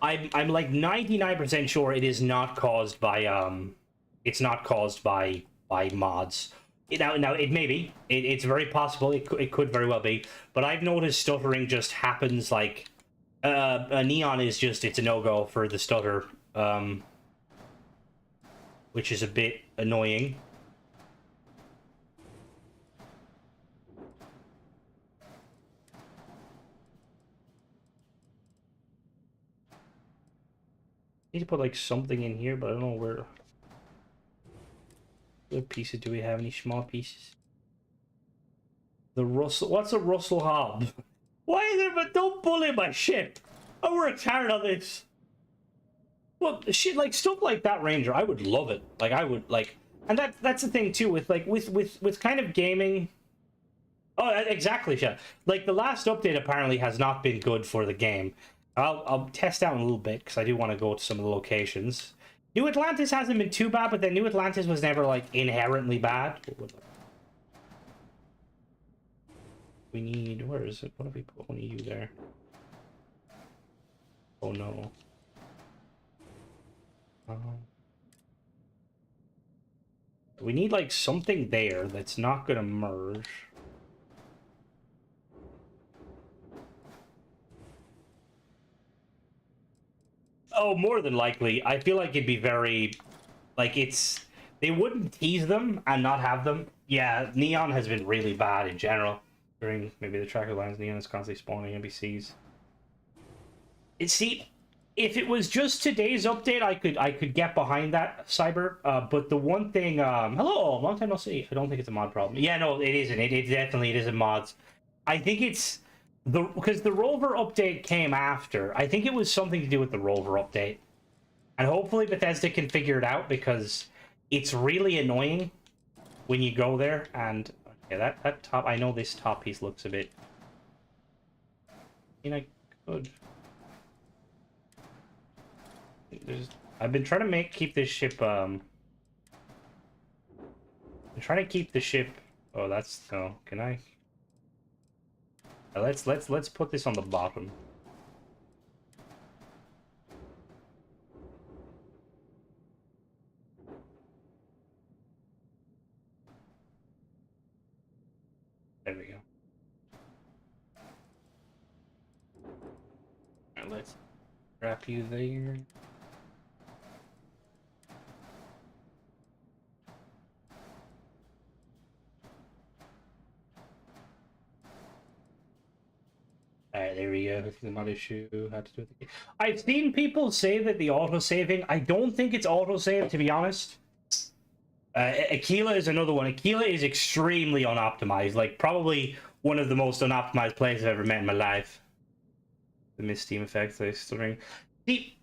I'm like 99% sure it is not caused by it's not caused by mods. Now it may be. It's very possible. It could very well be. But I've noticed stuttering just happens a Neon is just it's a no-go for the stutter. Which is a bit annoying. Need to put something in here, but I don't know where. What pieces do we have? Any small pieces? The Russell. What's a Russell Hobb? Why is it? But don't bully my ship. I worked hard on this. Well, shit, stuff like that, Ranger, I would love it. I would and that's the thing too with with kind of gaming. Oh, exactly, yeah. The last update apparently has not been good for the game. I'll test out a little bit because I do want to go to some of the locations. New Atlantis hasn't been too bad, but then New Atlantis was never inherently bad. We need, where is it? What if we put one of you there? Oh no. We need something there that's not gonna merge. Oh, more than likely. I feel like it'd be very they wouldn't tease them and not have them. Yeah, Neon has been really bad in general. During maybe the tracker lines, Neon is constantly spawning NPCs. See, if it was just today's update, I could get behind that, Cyber. But the one thing, hello, long time no see. I don't think it's a mod problem. Yeah, no, it isn't. It definitely it isn't mods. I think it's because the rover update came after. I think it was something to do with the rover update, and hopefully Bethesda can figure it out because it's really annoying when you go there and okay, that top. I know this top piece looks a bit. I mean, I could. I've been trying to keep this ship I'm trying to keep the ship. Oh, that's no. Can I? Let's put this on the bottom. There we go. All right, let's Wrap you there. Alright, there we go. The mod issue had to do with the... I've seen people say that the auto-saving, I don't think it's auto-save, to be honest. Aquila is another one. Aquila is extremely unoptimized. Like, probably one of the most unoptimized players I've ever met in my life. The missed Steam effect, I still see,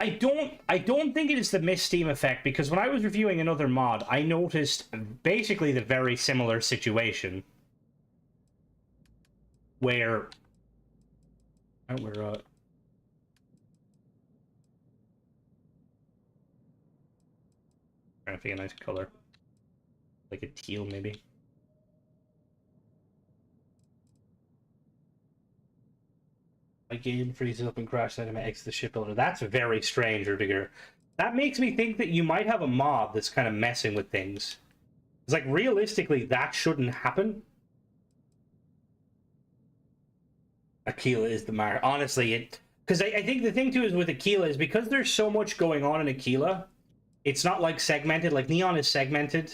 I don't think it is the missed Steam effect, because when I was reviewing another mod, I noticed basically the very similar situation. Where... Oh, we're, trying to pick a nice color. Like a teal, maybe. My game freezes up and crashes out of my exit the shipbuilder. That's very strange, Rudiger. That makes me think that you might have a mod that's kind of messing with things. It's like, realistically, that shouldn't happen. Aquila is the mark. Honestly, it... Because I think the thing, too, is with Aquila is because there's so much going on in Aquila, it's not, like, segmented. Like, Neon is segmented.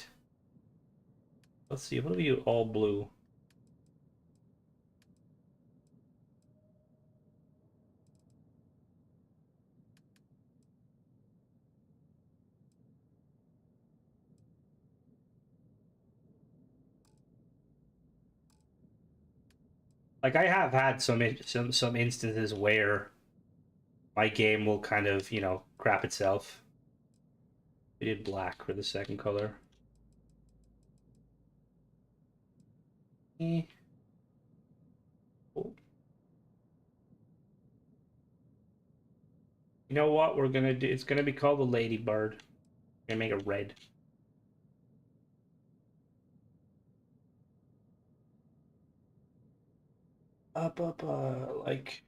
Let's see, what are you all blue? Like, I have had some instances where my game will kind of, you know, crap itself. We did black for the second color. Oh. You know what we're gonna do? It's gonna be called the Ladybird. We're gonna make it red. Like...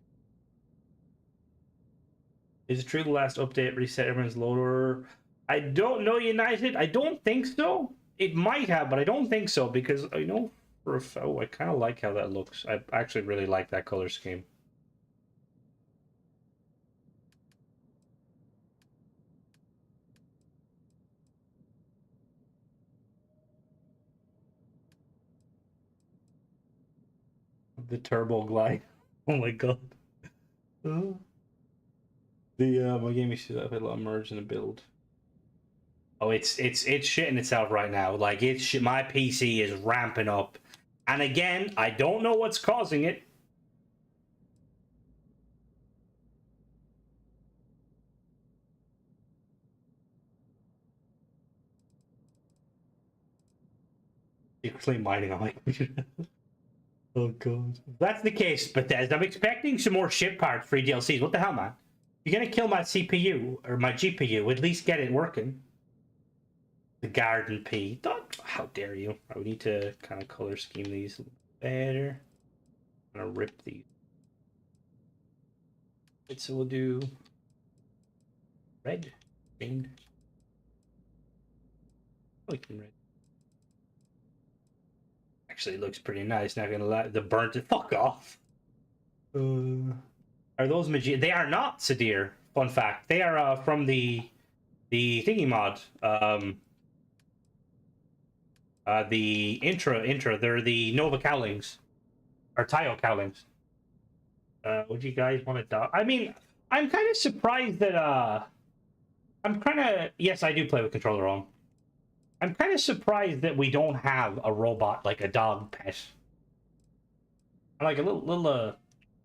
Is it true the last update reset everyone's loader? I don't know, United. I don't think so. It might have, but I don't think so, because, you know, for a... Oh, I kind of like how that looks. I actually really like that color scheme. The turbo glide. Oh my god. My game is I've had a lot of merge and a build. Oh, it's shitting itself right now. Like, my PC is ramping up, and again, I don't know what's causing it. Secretly mining on my computer. Oh god. If that's the case, Bethesda, I'm expecting some more ship parts, free DLCs. What the hell, man? You're gonna kill my CPU or my GPU? At least get it working. The garden pea. How dare you? I would need to kind of color scheme these a little better. I'm gonna rip these. Right, so we'll do red, green. I like red. Actually, it looks pretty nice. Not gonna lie. The burnt. Fuck off. Are those magi? They are not, Sadir. Fun fact. They are from the thingy mod. The intra. They're the Nova Cowlings, or Tayo Cowlings. Would you guys want to die? I mean, I'm kind of surprised that yes, I do play with controller on. I'm kind of surprised that we don't have a robot, like a dog pet. Like a little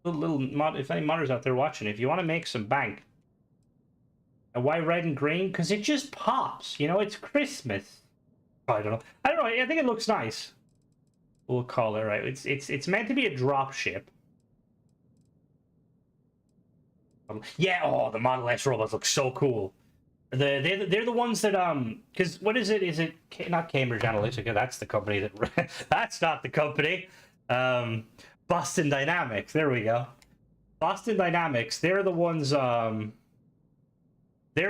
mod. If any modders out there watching, if you want to make some bank. And why red and green? Because it just pops. You know, it's Christmas. I don't know. I think it looks nice. We'll call it right. It's meant to be a drop ship. Yeah. Oh, the Model S robots look so cool. They're the ones that because what is it? Is it not Cambridge Analytica? That's the company that that's not the company. Boston Dynamics. There we go. Boston Dynamics. They're the ones. They're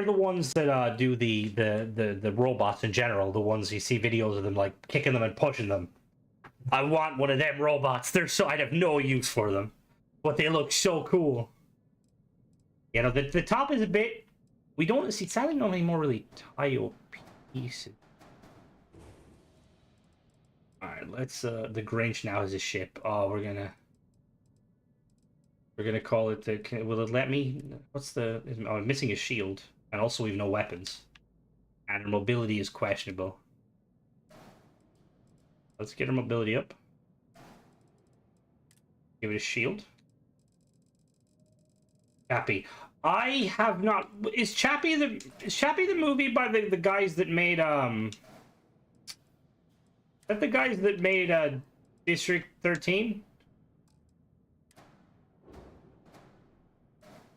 the ones that do the robots in general. The ones you see videos of them like kicking them and pushing them. I want one of them robots. I'd have no use for them, but they look so cool. You know, the top is a bit... We don't see... Sadly, not anymore really tile pieces. Alright, let's... the Grinch now has a ship. Oh, we're gonna call it the... Will it let me? What's the... Oh, I'm missing a shield. And also we have no weapons. And our mobility is questionable. Let's get our mobility up. Give it a shield. Chappie. I have not... Is Chappie the movie by the guys that made, Is that the guys that made, District 13?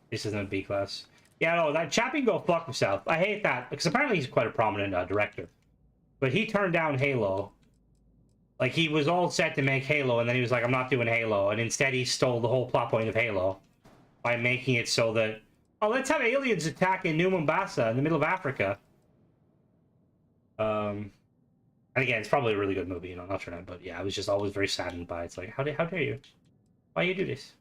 This isn't a B class. Yeah, no, that Chappie can go fuck himself. I hate that, because apparently he's quite a prominent director. But he turned down Halo. Like, he was all set to make Halo, and then he was like, I'm not doing Halo. And instead he stole the whole plot point of Halo by making it so that, oh, let's have aliens attack in New Mombasa in the middle of Africa. And again, it's probably a really good movie, you know, not sure that, but yeah, I was just always very saddened by it. It's like, how dare you? Why you do this?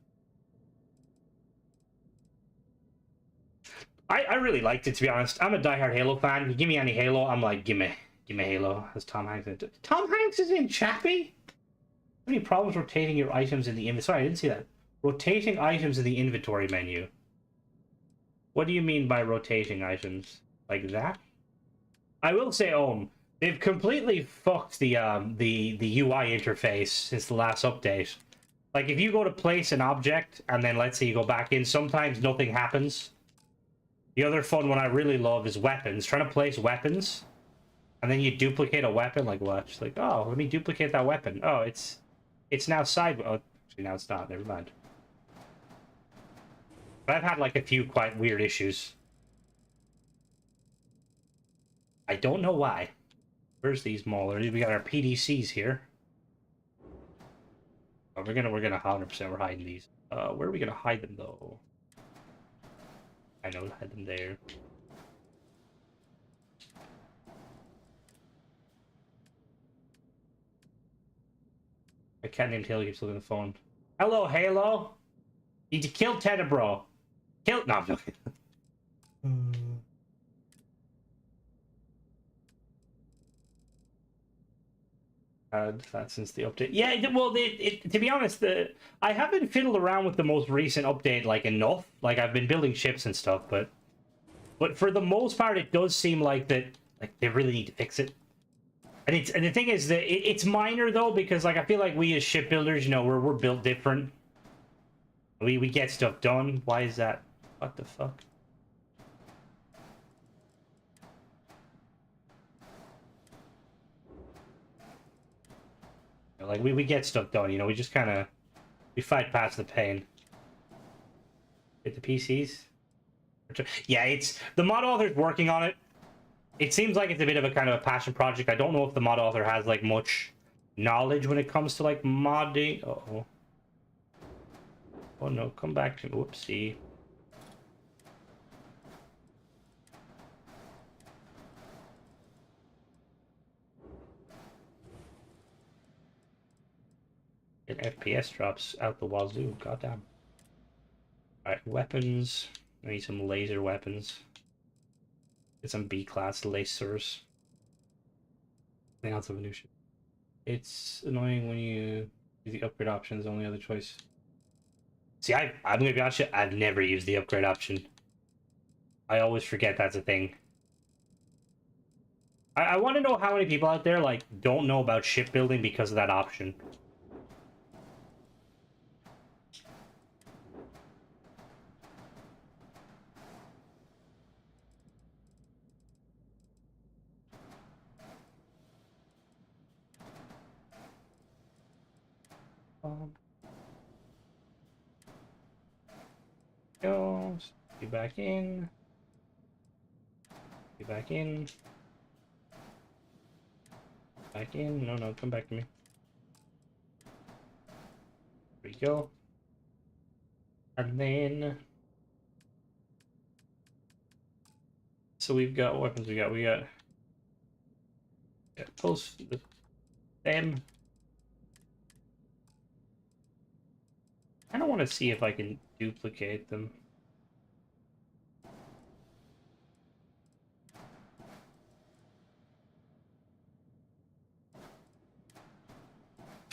I really liked it, to be honest. I'm a diehard Halo fan. You give me any Halo, I'm like, give me Halo. Has Tom Hanks in it? Tom Hanks is in Chappie? Any problems rotating your items in the inventory? Sorry, I didn't see that. Rotating items in the inventory menu. What do you mean by rotating items? Like that? I will say, they've completely fucked the UI interface since the last update. Like, if you go to place an object, and then let's say you go back in, sometimes nothing happens. The other fun one I really love is weapons. Trying to place weapons, and then you duplicate a weapon, like what? Just like, oh, let me duplicate that weapon. Oh, it's now sideways. Oh, actually, now it's not. Never mind. But I've had, like, a few quite weird issues. I don't know why. Where's these maulers? We got our PDCs here. Oh, we're gonna 100% we're hiding these. Where are we gonna hide them though? I know, hide them there. My cat named Halo keeps looking at the phone. Hello, Halo. Need to kill Tenebro. Kill. No, I'm joking. Had that since the update. Yeah, well, to be honest, I haven't fiddled around with the most recent update like enough. Like, I've been building ships and stuff, but for the most part, it does seem like that. Like, they really need to fix it. And the thing is that it's minor though, because like I feel like we as shipbuilders, you know, we're built different. We get stuff done. Why is that? What the fuck? Like, we get stuff done, you know, we just kind of... We fight past the pain. Get the PCs? Yeah, it's... The mod author's working on it. It seems like it's a bit of a kind of a passion project. I don't know if the mod author has, like, much knowledge when it comes to, like, modding. Uh-oh. Oh, no, come back to... Whoopsie. FPS drops out the wazoo. Goddamn. Alright, weapons. I need some laser weapons. Get some B-class lasers. Anything else of a new ship. It's annoying when you use the upgrade option as only other choice. See, I'm gonna be honest, I've never used the upgrade option. I always forget that's a thing. I want to know how many people out there, like, don't know about shipbuilding because of that option. Go. Be back in. Be back in. Back in. No, come back to me. There we go. And then... So we've got what weapons we got. We got pulse with them. I don't want to see if I can duplicate them.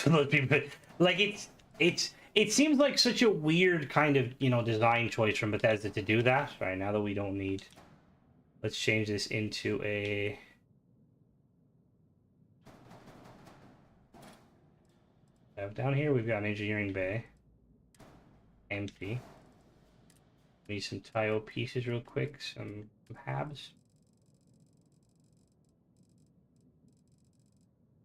those people. Like it seems like such a weird kind of, you know, design choice from Bethesda to do that. All right, now that we don't need, let's change this into a. Down here we've got an engineering bay. Empty. Need some tile pieces real quick. Some habs.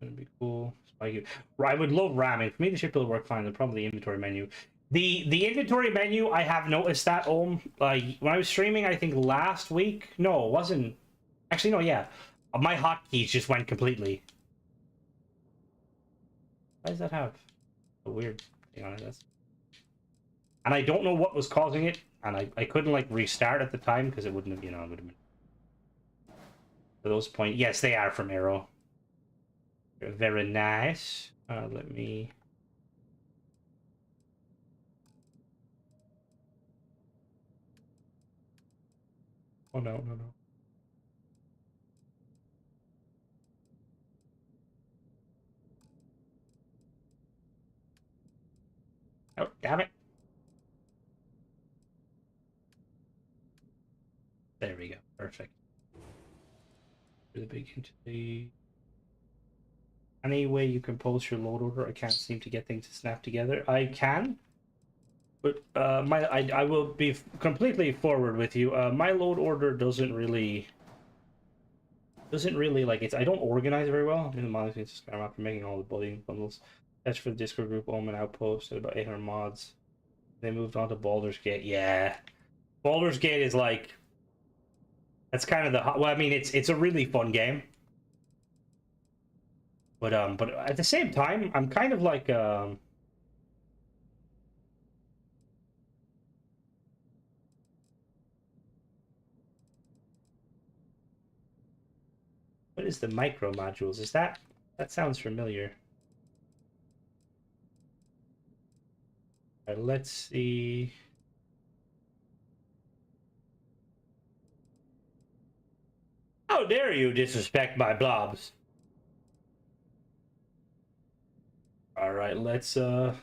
Gonna be cool. I would love ramming. For me, the ship will work fine. The problem the inventory menu. The inventory menu, I have noticed that when I was streaming, I think last week. No, it wasn't. Actually, no, yeah. My hotkeys just went completely. Why does that have a weird thing on it? And I don't know what was causing it, and I couldn't like restart at the time because it wouldn't have, it would have been. For those points, yes, they are from Arrow. Very nice. Let me. Oh no, no, no. Oh, damn it. There we go. Perfect. The big entity. Any way you can post your load order? I can't seem to get things to snap together. I can, but I will be completely forward with you. My load order doesn't really like it's. I don't organize very well. I'm in the monitoring system after making all the building bundles. That's for the Discord group. Omen Outpost at about 800 mods. They moved on to Baldur's Gate. Yeah, Baldur's Gate is like. That's kind of the. Well, I mean, it's a really fun game. But at the same time, I'm kind of like what is the micro modules? Is that sounds familiar? All right, let's see. How dare you disrespect my blobs? All right, let's yeah,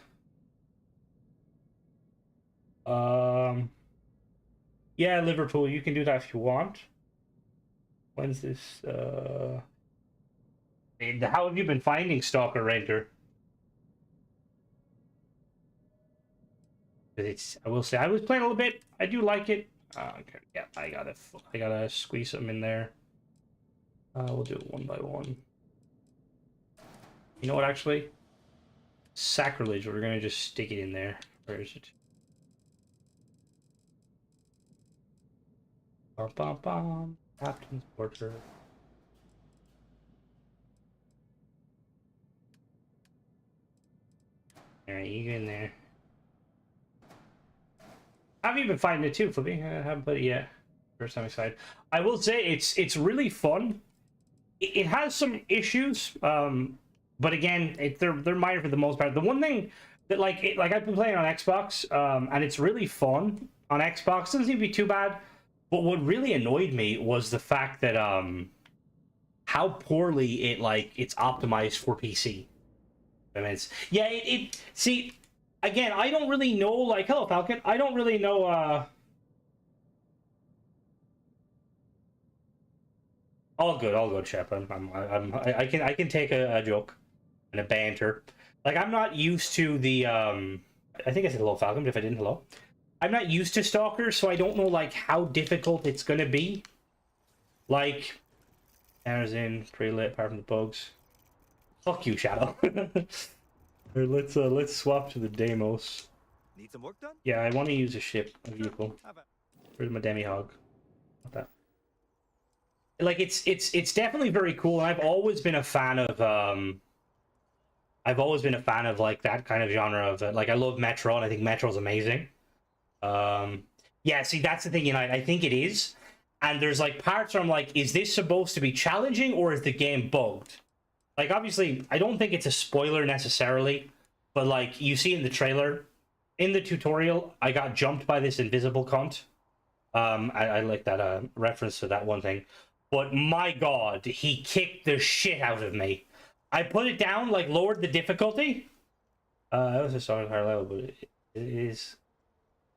Liverpool, you can do that if you want. When's this and how have you been finding Stalker Renter? It's, I will say, I was playing a little bit. I do like it. Okay, yeah, I gotta squeeze some in there. We'll do it one by one. You know what, actually? Sacrilege, we're gonna just stick it in there. Where is it? Bum, bum, bum. Captain's Portrait. Alright, you get in there. How have you been finding it too, Flippy? I haven't played it yet. First time excited. I will say it's really fun. It has some issues, but again, they're minor for the most part. The one thing that like I've been playing on Xbox, and it's really fun on Xbox. Doesn't seem to be too bad. But what really annoyed me was the fact that how poorly it's optimized for PC. I mean, it see, again, I don't really know, like, hello Falcon, I don't really know all good, Shep. I can take a joke and a banter. Like, I'm not used to the I think I said hello Falcon, but if I didn't, hello. I'm not used to stalkers, so I don't know like how difficult it's gonna be. Like, cameras in, pretty lit apart from the bugs. Fuck you, Shadow. Let's swap to the Deimos. Need some work done? Yeah, I want to use a ship, a vehicle. Where's my demi-hog? Not that. Like, it's definitely very cool, and I've always been a fan of like that kind of genre of like, I love Metro, and I think Metro's amazing. Yeah, see, that's the thing, I think it is, and there's like parts where I'm like, is this supposed to be challenging or is the game bugged? Like, obviously, I don't think it's a spoiler necessarily, but like, you see in the trailer, in the tutorial, I got jumped by this invisible cunt. I like that reference to that one thing, but my god, he kicked the shit out of me. I put it down, like lowered the difficulty. It was just on a higher level, but it is.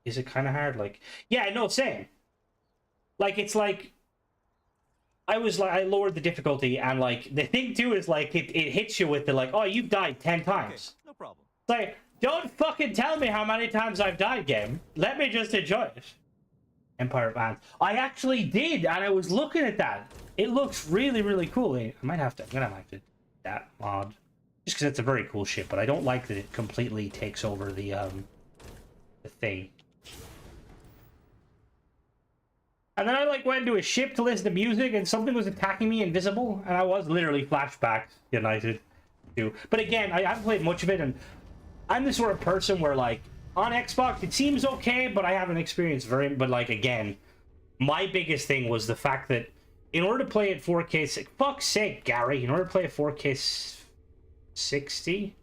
Is it kind of hard? Like, yeah, no, same. Like, it's like I lowered the difficulty, and like the thing too is like it hits you with the like, oh, you've died 10 times. Okay, no problem. It's like, don't fucking tell me how many times I've died, game. Let me just enjoy it. Empire of Ants. I actually did, and I was looking at that. It looks really, really cool. I'm gonna have to do that mod. Just because it's a very cool ship, but I don't like that it completely takes over the thing. And then I like went to a ship to listen to music, and something was attacking me invisible, and I was literally flashback united too. But again, I haven't played much of it, and I'm the sort of person where like on Xbox it seems okay, but I haven't experienced very. But like again, my biggest thing was the fact that in order to play at 4K, fuck's sake, Gary, in order to play at 4K 60,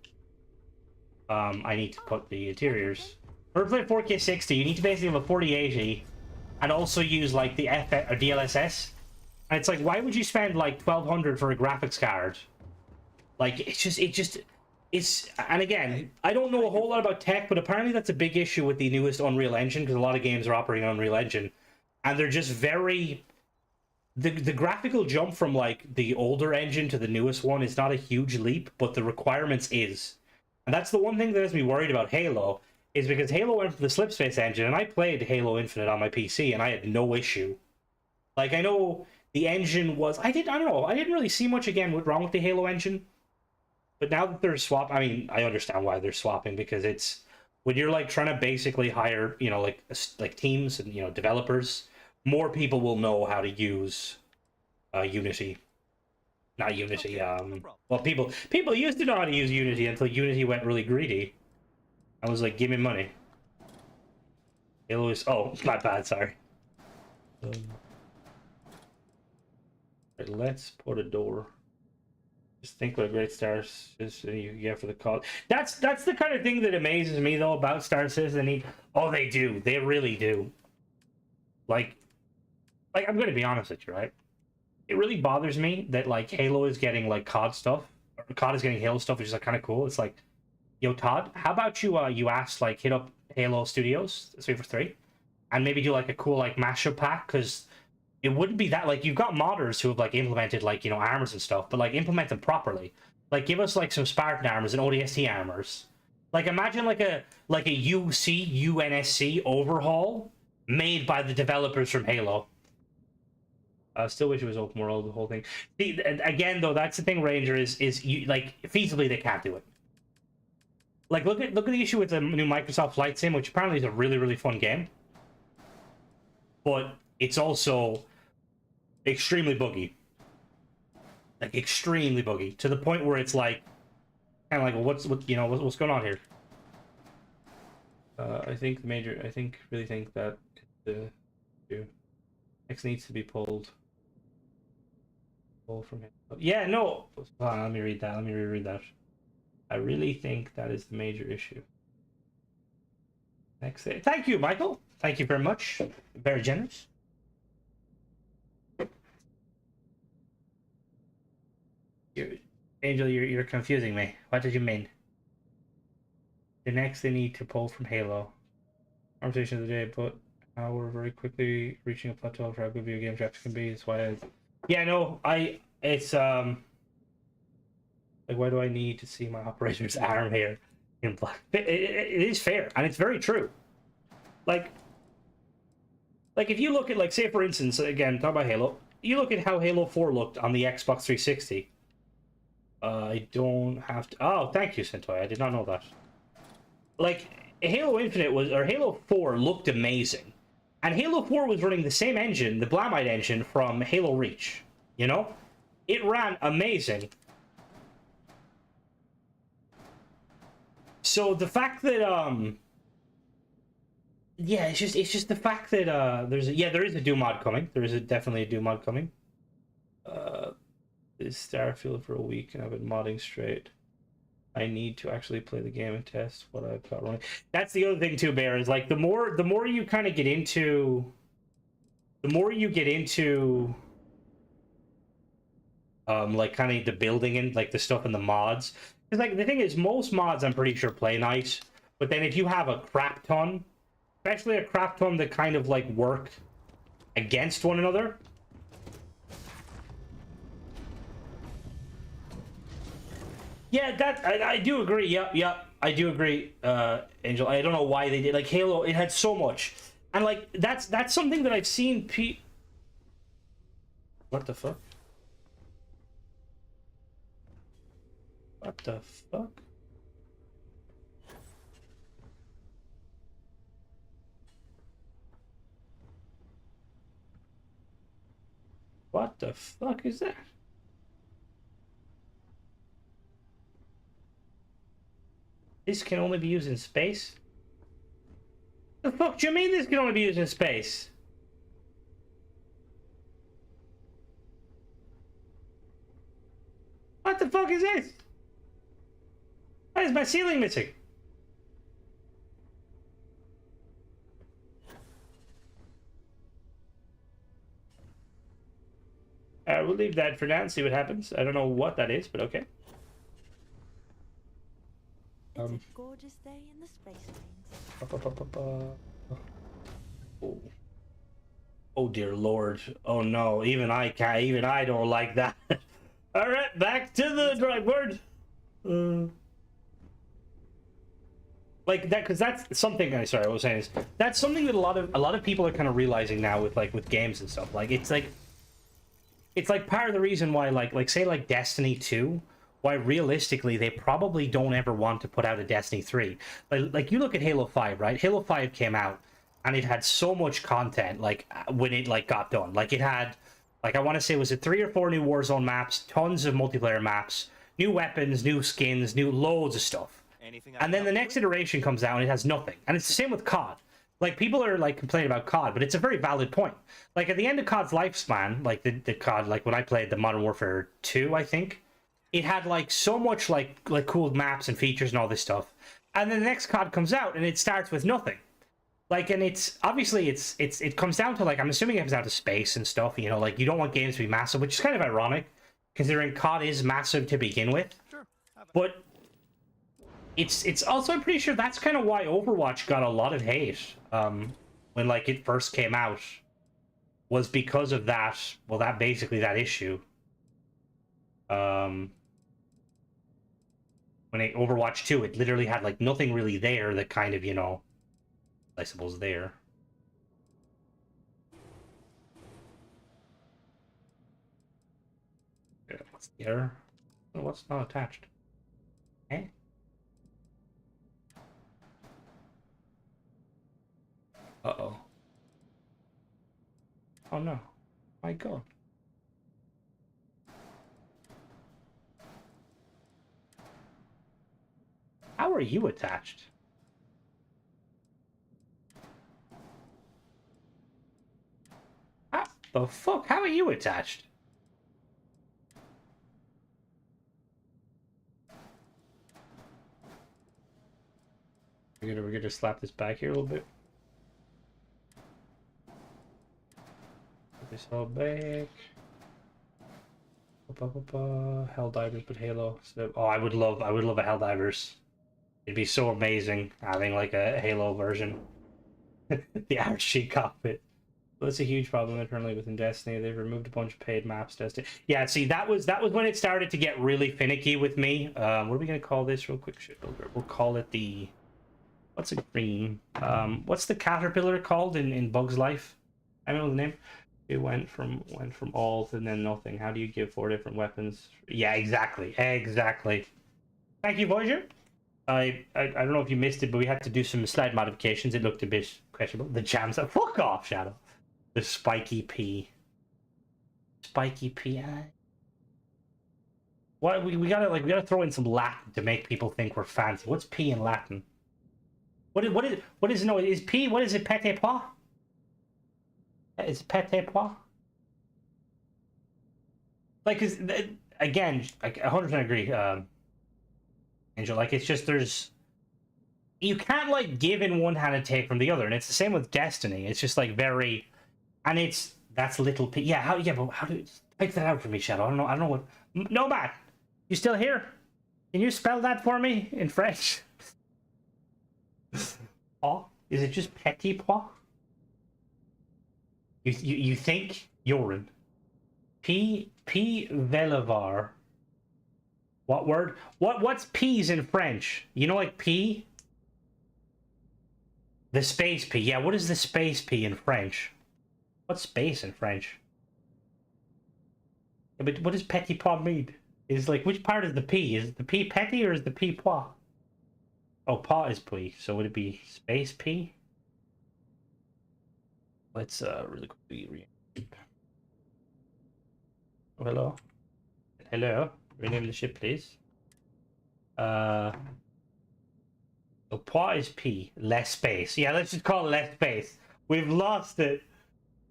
I need to put the interiors. In order to play 4K 60, you need to basically have a 4080 and also use like the FF or DLSS. And it's like, why would you spend like $1,200 for a graphics card? Like, it's, and again, I don't know a whole lot about tech, but apparently that's a big issue with the newest Unreal Engine, because a lot of games are operating on Unreal Engine, and they're just very, the graphical jump from like the older engine to the newest one is not a huge leap, but the requirements is. And that's the one thing that has me worried about Halo, is because Halo went from the Slipspace engine, and I played Halo Infinite on my PC, and I had no issue. Like, I know the engine was, I don't know, I didn't really see much again wrong with the Halo engine. But now that they're swapping, I mean, I understand why they're swapping, because it's, when you're like trying to basically hire, you know, like teams and, you know, developers, more people will know how to use Unity. Not Unity, Okay, no well, people used to know how to use Unity until Unity went really greedy. I was like, give me money. Halo is, oh, my bad, sorry. Right, let's put a door. Just think what a great Star Citizen you get for the call. That's the kind of thing that amazes me though about Star Citizen. Oh, they do. They really do. Like I'm going to be honest with you, right? It really bothers me that like Halo is getting like COD stuff, or COD is getting Halo stuff, which is like kind of cool. It's like, yo, Todd, how about you you ask like hit up Halo Studios 343 and maybe do like a cool like mashup pack, because it wouldn't be that, like, you've got modders who have like implemented like, you know, armors and stuff, but like implement them properly. Like, give us like some Spartan armors and ODST armors. Like, imagine like a UNSC overhaul made by the developers from Halo. I still wish it was open world, the whole thing. See, again though, that's the thing, Ranger, is you like feasibly they can't do it. Like, look at the issue with the new Microsoft Flight Sim, which apparently is a really, really fun game, but it's also extremely buggy. Like, extremely buggy, to the point where it's like, kind of like, what's going on here? I really think that the X needs to be pulled from him. Yeah, no. Hold on, let me read that. Let me reread that. I really think that is the major issue. Next day. Thank you, Michael. Thank you very much. Very generous. Angel, you're confusing me. What did you mean? The next they need to pull from Halo. Conversation of the day, but how we're very quickly reaching a plateau for how good video game graphics can be. That's why yeah, no, it's like, why do I need to see my operator's arm here in black? It is fair, and it's very true. Like if you look at, like, say for instance, again, talk about Halo, you look at how Halo 4 looked on the Xbox 360. I don't have to. Oh, thank you, Sentoy. I did not know that. Like, Halo Infinite or Halo 4 looked amazing. And Halo 4 was running the same engine, the Blamite engine from Halo Reach. You know? It ran amazing. So the fact that, yeah, it's just the fact that, there is a Doom mod coming. There is definitely a Doom mod coming. This Starfield for a week, and I've been modding straight. I need to actually play the game and test what I've got running. That's the other thing too, Bear, is like the more you kind of get into, like kind of the building and like the stuff in the mods. Because like the thing is, most mods I'm pretty sure play nice, but then if you have a crap ton, especially a crap ton that kind of like work against one another. Yeah, that I do agree. Yep, I do agree, Angel. I don't know why they did like Halo. It had so much, and like that's something that I've seen. What the fuck? What the fuck? What the fuck is that? This can only be used in space? The fuck do you mean this can only be used in space? What the fuck is this? Why is my ceiling missing? We'll leave that for now and see what happens. I don't know what that is, but okay. It's a gorgeous day in the space lanes. Oh. Oh dear lord. Oh no, even I can't, even I don't like that. Alright, back to the drawing board. Like that, because that's something. Sorry, what I was saying is that's something that a lot of people are kind of realizing now with games and stuff. Like it's like part of the reason why like say like Destiny 2, why realistically they probably don't ever want to put out a Destiny 3. Like you look at Halo 5, right? Halo 5 came out and it had so much content like when it like got done. Like it had like I want to say was it 3 or 4 new Warzone maps, tons of multiplayer maps, new weapons, new skins, new loads of stuff. And then the next iteration comes out and it has nothing. And it's the same with COD. Like, people are, like, complaining about COD, but it's a very valid point. Like, at the end of COD's lifespan, like, the COD, like, when I played the Modern Warfare 2, I think, it had, like, so much, like cool maps and features and all this stuff. And then the next COD comes out, and it starts with nothing. Like, and it's, obviously, it comes down to, like, I'm assuming it comes down to space and stuff, you know, like, you don't want games to be massive, which is kind of ironic, considering COD is massive to begin with. Sure. But it's also, I'm pretty sure that's kind of why Overwatch got a lot of hate when like it first came out, was because of that. Well, that basically that issue. When Overwatch 2, it literally had like nothing really there that kind of, you know, I suppose there. Yeah, what's the error? Oh, what's not attached? Eh? Uh-oh. Oh no. My god. How are you attached? How the fuck? How are you attached? We're gonna just slap this back here a little bit. Put this all back. Helldivers, but Halo. So, oh, I would love a Helldivers. It'd be so amazing having like a Halo version. The RC cockpit. That's a huge problem internally within Destiny. They've removed a bunch of paid maps. Destiny. Yeah, see, that was when it started to get really finicky with me. What are we gonna call this real quick? We'll call it the. What's a green? What's the caterpillar called in Bug's Life? I don't know the name. It went from all and then nothing. How do you give 4 different weapons? Yeah, exactly. Thank you, Voyager. I don't know if you missed it, but we had to do some slight modifications. It looked a bit questionable. The jams are fuck off, Shadow. The spiky P. Spiky P. What we gotta throw in some Latin to make people think we're fancy. What's P in Latin? What is no? Is P? What is it? Pete pois? Is it pete pois? Like, is again? I 100% agree, Angel. Like, it's just you can't like give in one hand and take from the other, and it's the same with Destiny. It's just like very, and that's little P. Yeah, but how do you pick that out for me, Shadow? I don't know Nomad, you still here? Can you spell that for me in French? Oh, is it just petit pois? You think urine? P Velavar. What word? What's peas in French? You know, like pea? The space P. Yeah, what is the space P in French? What's space in French? Yeah, but what does petit pois mean? Is like, which part is the P? Is the P petit or is the P pois? Oh, pois is P. So would it be space P? Let's really quickly read. Oh, hello. Hello. Rename the ship, please. So pois is P. Less space. Yeah, let's just call it less space. We've lost it.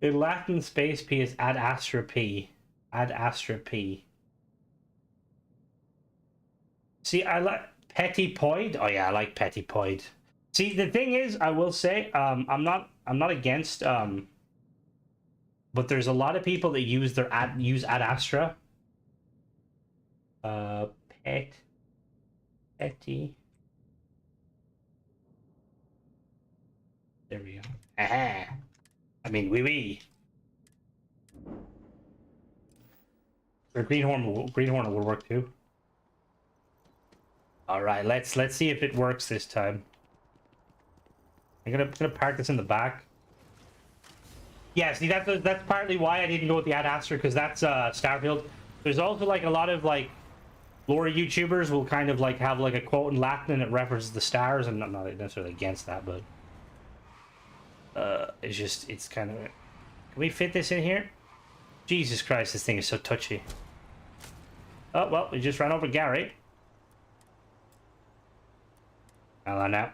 In Latin, space P is ad astra P. Ad astra P. See, I like petit poid. Oh yeah, I like petit poid. See, the thing is, I will say, I'm not against, but there's a lot of people that use their ad astra. Petit. There we go. Aha. I mean, oui. Or greenhorn will work too. All right, let's see if it works this time. I'm gonna park this in the back. Yeah, see, that's partly why I didn't go with the ad astra, because that's Starfield. There's also like a lot of like lore YouTubers will kind of like have like a quote in Latin and it references the stars, and I'm not necessarily against that, but it's kind of. Can we fit this in here? Jesus Christ, this thing is so touchy. Oh well, we just ran over Gary. Hello now.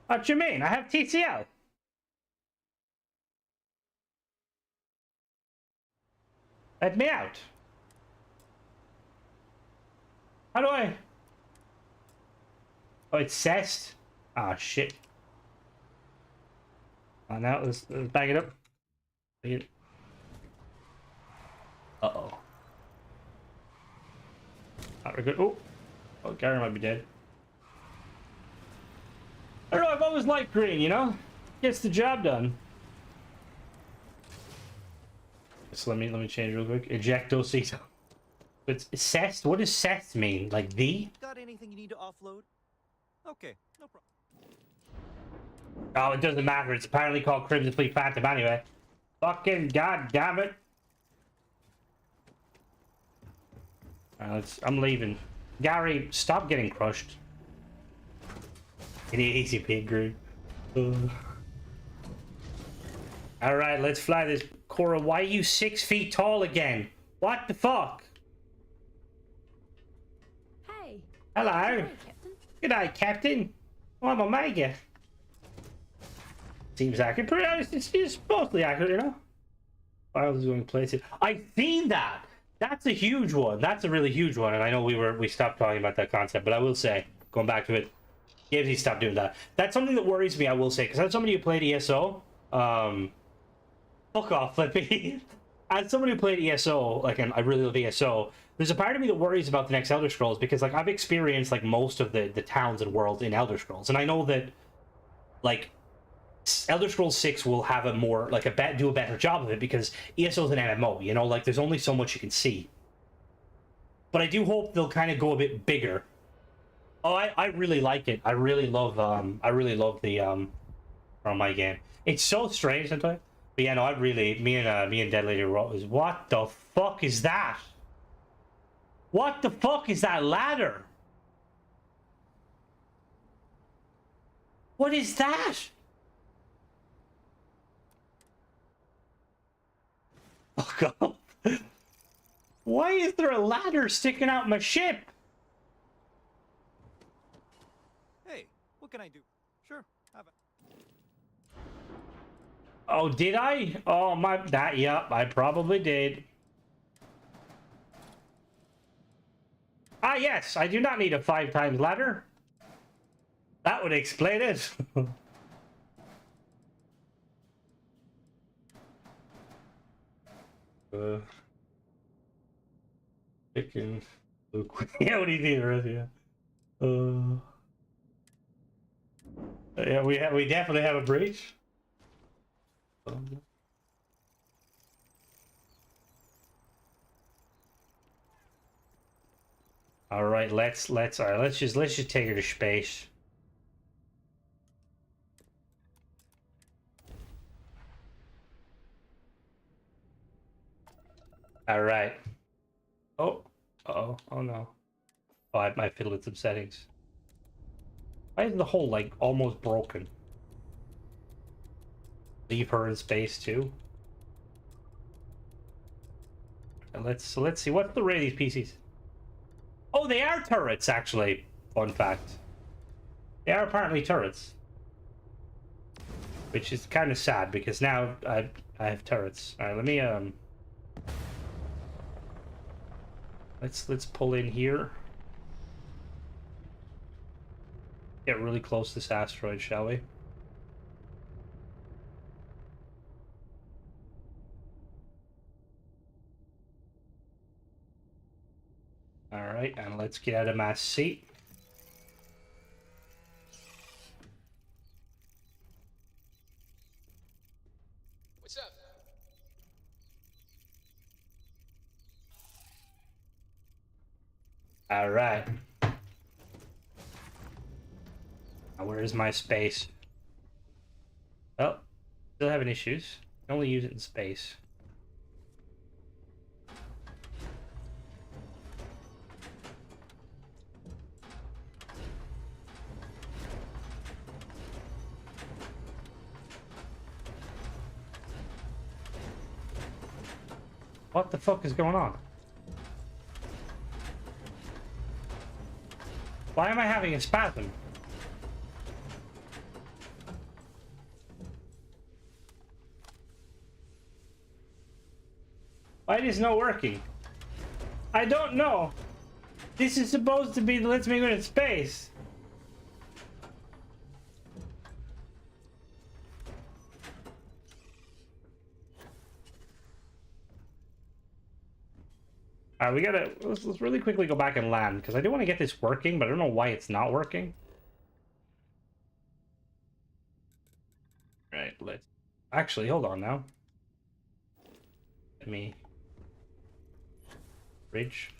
What do you mean? I have TCL. Let me out. How do I? Oh, it's cessed. Ah, shit. Oh, now let's bag it up. Uh-oh. Not very good. Oh, Gary might be dead. I don't know, I've always liked green, you know? Gets the job done. So let me change real quick. Ejectocito. It's cessed? What does cessed mean? Like the? Got anything you need to offload? Okay, no problem. Oh, it doesn't matter. It's apparently called Crimson Fleet Phantom anyway. Fucking god damn it. I'm leaving. Gary, stop getting crushed. An easy pig group. Alright, let's fly this. Cora, why are you 6 feet tall again? What the fuck? Hey. Hello. Captain. G'day, Captain. I'm Omega. Seems accurate. It's mostly accurate, you know? Files is going places. I've seen that. That's a huge one. That's a really huge one. And I know we stopped talking about that concept, but I will say, going back to it, Gibbsy stopped doing that. That's something that worries me, I will say, because as somebody who played ESO, fuck off, let me. As somebody who played ESO, like, and I really love ESO, there's a part of me that worries about the next Elder Scrolls, because, like, I've experienced, like, most of the towns and worlds in Elder Scrolls, and I know that, like, Elder Scrolls 6 will have a more, like, do a better job of it, because ESO is an MMO, you know, like, there's only so much you can see. But I do hope they'll kind of go a bit bigger. Oh, I really like it. I really love the from my game. It's so strange sometimes. But yeah, no, I really, me and Dead Lady were always, what the fuck is that? What the fuck is that ladder? What is that? Oh god. Why is there a ladder sticking out my ship? Hey, what can I do? Sure, have it. Oh, did I? Oh, yep, I probably did. Ah, yes, I do not need a 5 times ladder. That would explain it. Chicken. Luke. Yeah, what do you think, Ruth? Yeah. Yeah, we definitely have a breach. All right, let's just take her to space. All right. Oh, oh no. Oh, I fiddled with some settings. Why is the hole like almost broken? Leave her in space too. And let's see what's the rate of these PCs. Oh, they are turrets actually. Fun fact. They are apparently turrets, which is kind of sad because now I have turrets. All right, let me let's pull in here. Get really close to this asteroid, shall we? All right, and let's get out of my seat. What's up? All right. Now, where is my space? Oh, still having issues. Can only use it in space. What the fuck is going on? Why am I having a spasm? Why is this not working? I don't know. This is supposed to be lets me go to space. Alright, we gotta let's really quickly go back and land because I do want to get this working, but I don't know why it's not working. Right, let's actually hold on now. Let me bridge.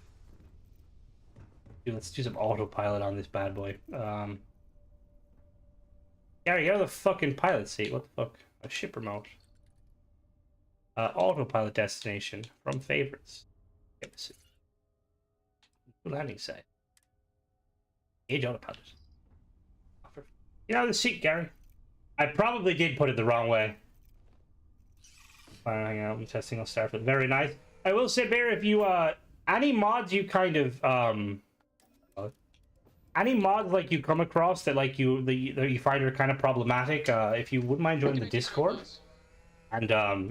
Dude, let's do some autopilot on this bad boy. Gary, you're the fucking pilot seat. What the fuck? A ship remote. Autopilot destination from favorites. Landing site. Age autopilot. Get out of the seat, Gary. I probably did put it the wrong way. Hang out. I'm testing on Starfield. Very nice. I will say, Bear, if you any mods you kind of any mods like you come across that like that you find are kind of problematic, if you wouldn't mind joining the Discord and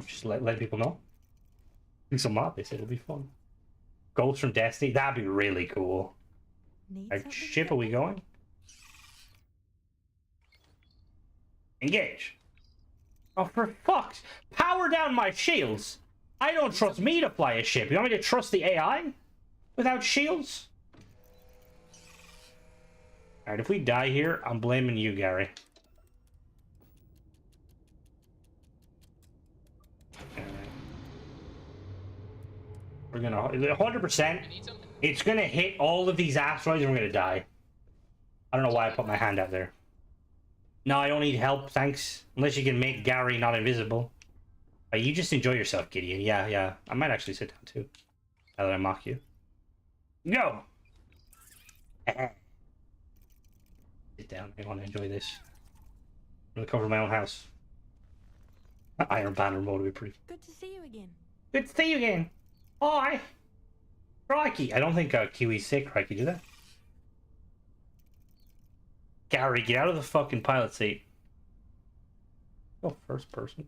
just let people know. Do some mod. They said it'll be fun. Ghosts from Destiny. That'd be really cool. Like, ship, are we going? Engage. Oh, for fuck's... Power down my shields! I don't trust me to fly a ship. You want me to trust the AI? Without shields? Alright, if we die here, I'm blaming you, Gary. We're gonna... 100%. It's gonna hit all of these asteroids and we're gonna die. I don't know why I put my hand out there. No, I don't need help, thanks. Unless you can make Gary not invisible. You just enjoy yourself, Gideon. Yeah. I might actually sit down too. Now that I mock you. Go! Sit down. I want to enjoy this. I'm gonna cover my own house. Iron Banner mode would be pretty... Good to see you again. Good to see you again. Hi! Crikey. I don't think Kiwis say crikey, do they? Gary, get out of the fucking pilot seat. Oh, first person.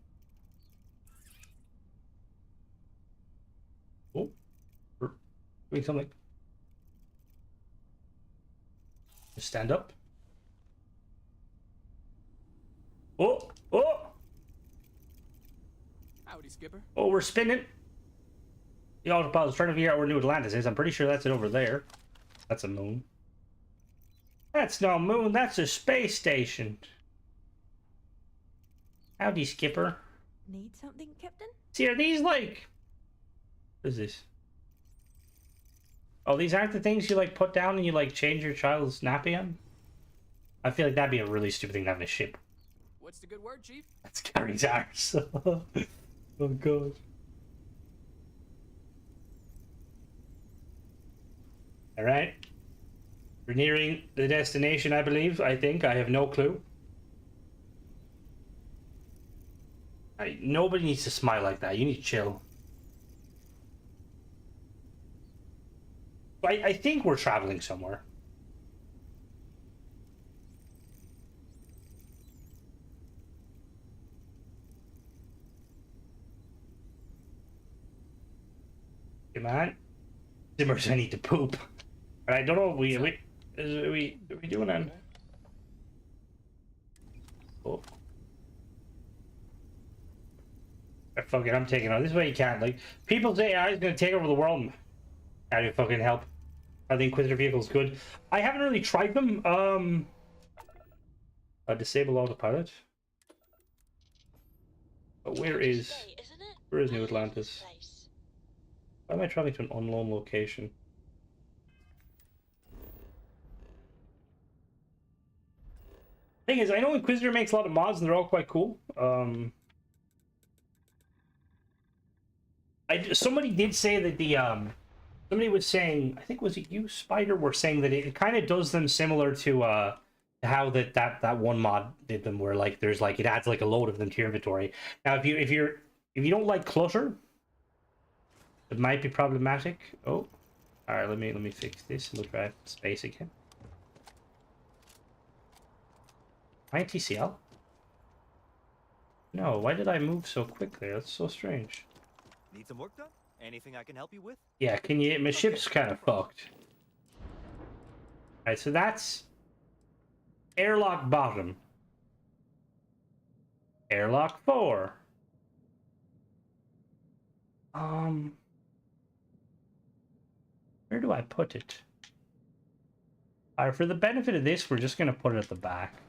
Oh, we're doing something. Just stand up. Oh! Howdy, Skipper. Oh, we're spinning. The autopilot's trying to figure out where New Atlantis is. I'm pretty sure that's it over there. That's a moon. That's no moon, that's a space station. Howdy, Skipper. Need something, Captain? See, are these like... What is this? Oh, these aren't the things you like put down and you like change your child's nappy on? I feel like that'd be a really stupid thing to have in a ship. What's the good word, Chief? That's Gary's arse. Oh god. Alright. We're nearing the destination, I believe. I think. I have no clue. Nobody needs to smile like that. You need to chill. I think we're traveling somewhere. Come on. Zimmers, I need to poop. But I don't know. Are we doing that? Oh. Fuck it, I'm taking on. This way you can't. Like, people say AI is going to take over the world. How do you fucking help? I think Inquisitor vehicle's good. I haven't really tried them. Disable autopilot. But where is New Atlantis? Why am I traveling to an unknown location? Thing is, I know Inquisitor makes a lot of mods and they're all quite cool. Somebody did say that the somebody was saying, I think was it you, Spider, were saying that it kind of does them similar to how that one mod did them, where like there's like it adds like a load of them to your inventory. Now if you don't like clutter, it might be problematic. Oh, all right. Let me fix this and we'll try space again. Am I in TCL? No. Why did I move so quickly? That's so strange. Need some work done? Anything I can help you with? Yeah. Can you? My ship's kind of fucked. All right. So that's airlock bottom. Airlock 4. Where do I put it? Alright, for the benefit of this, we're just gonna put it at the back.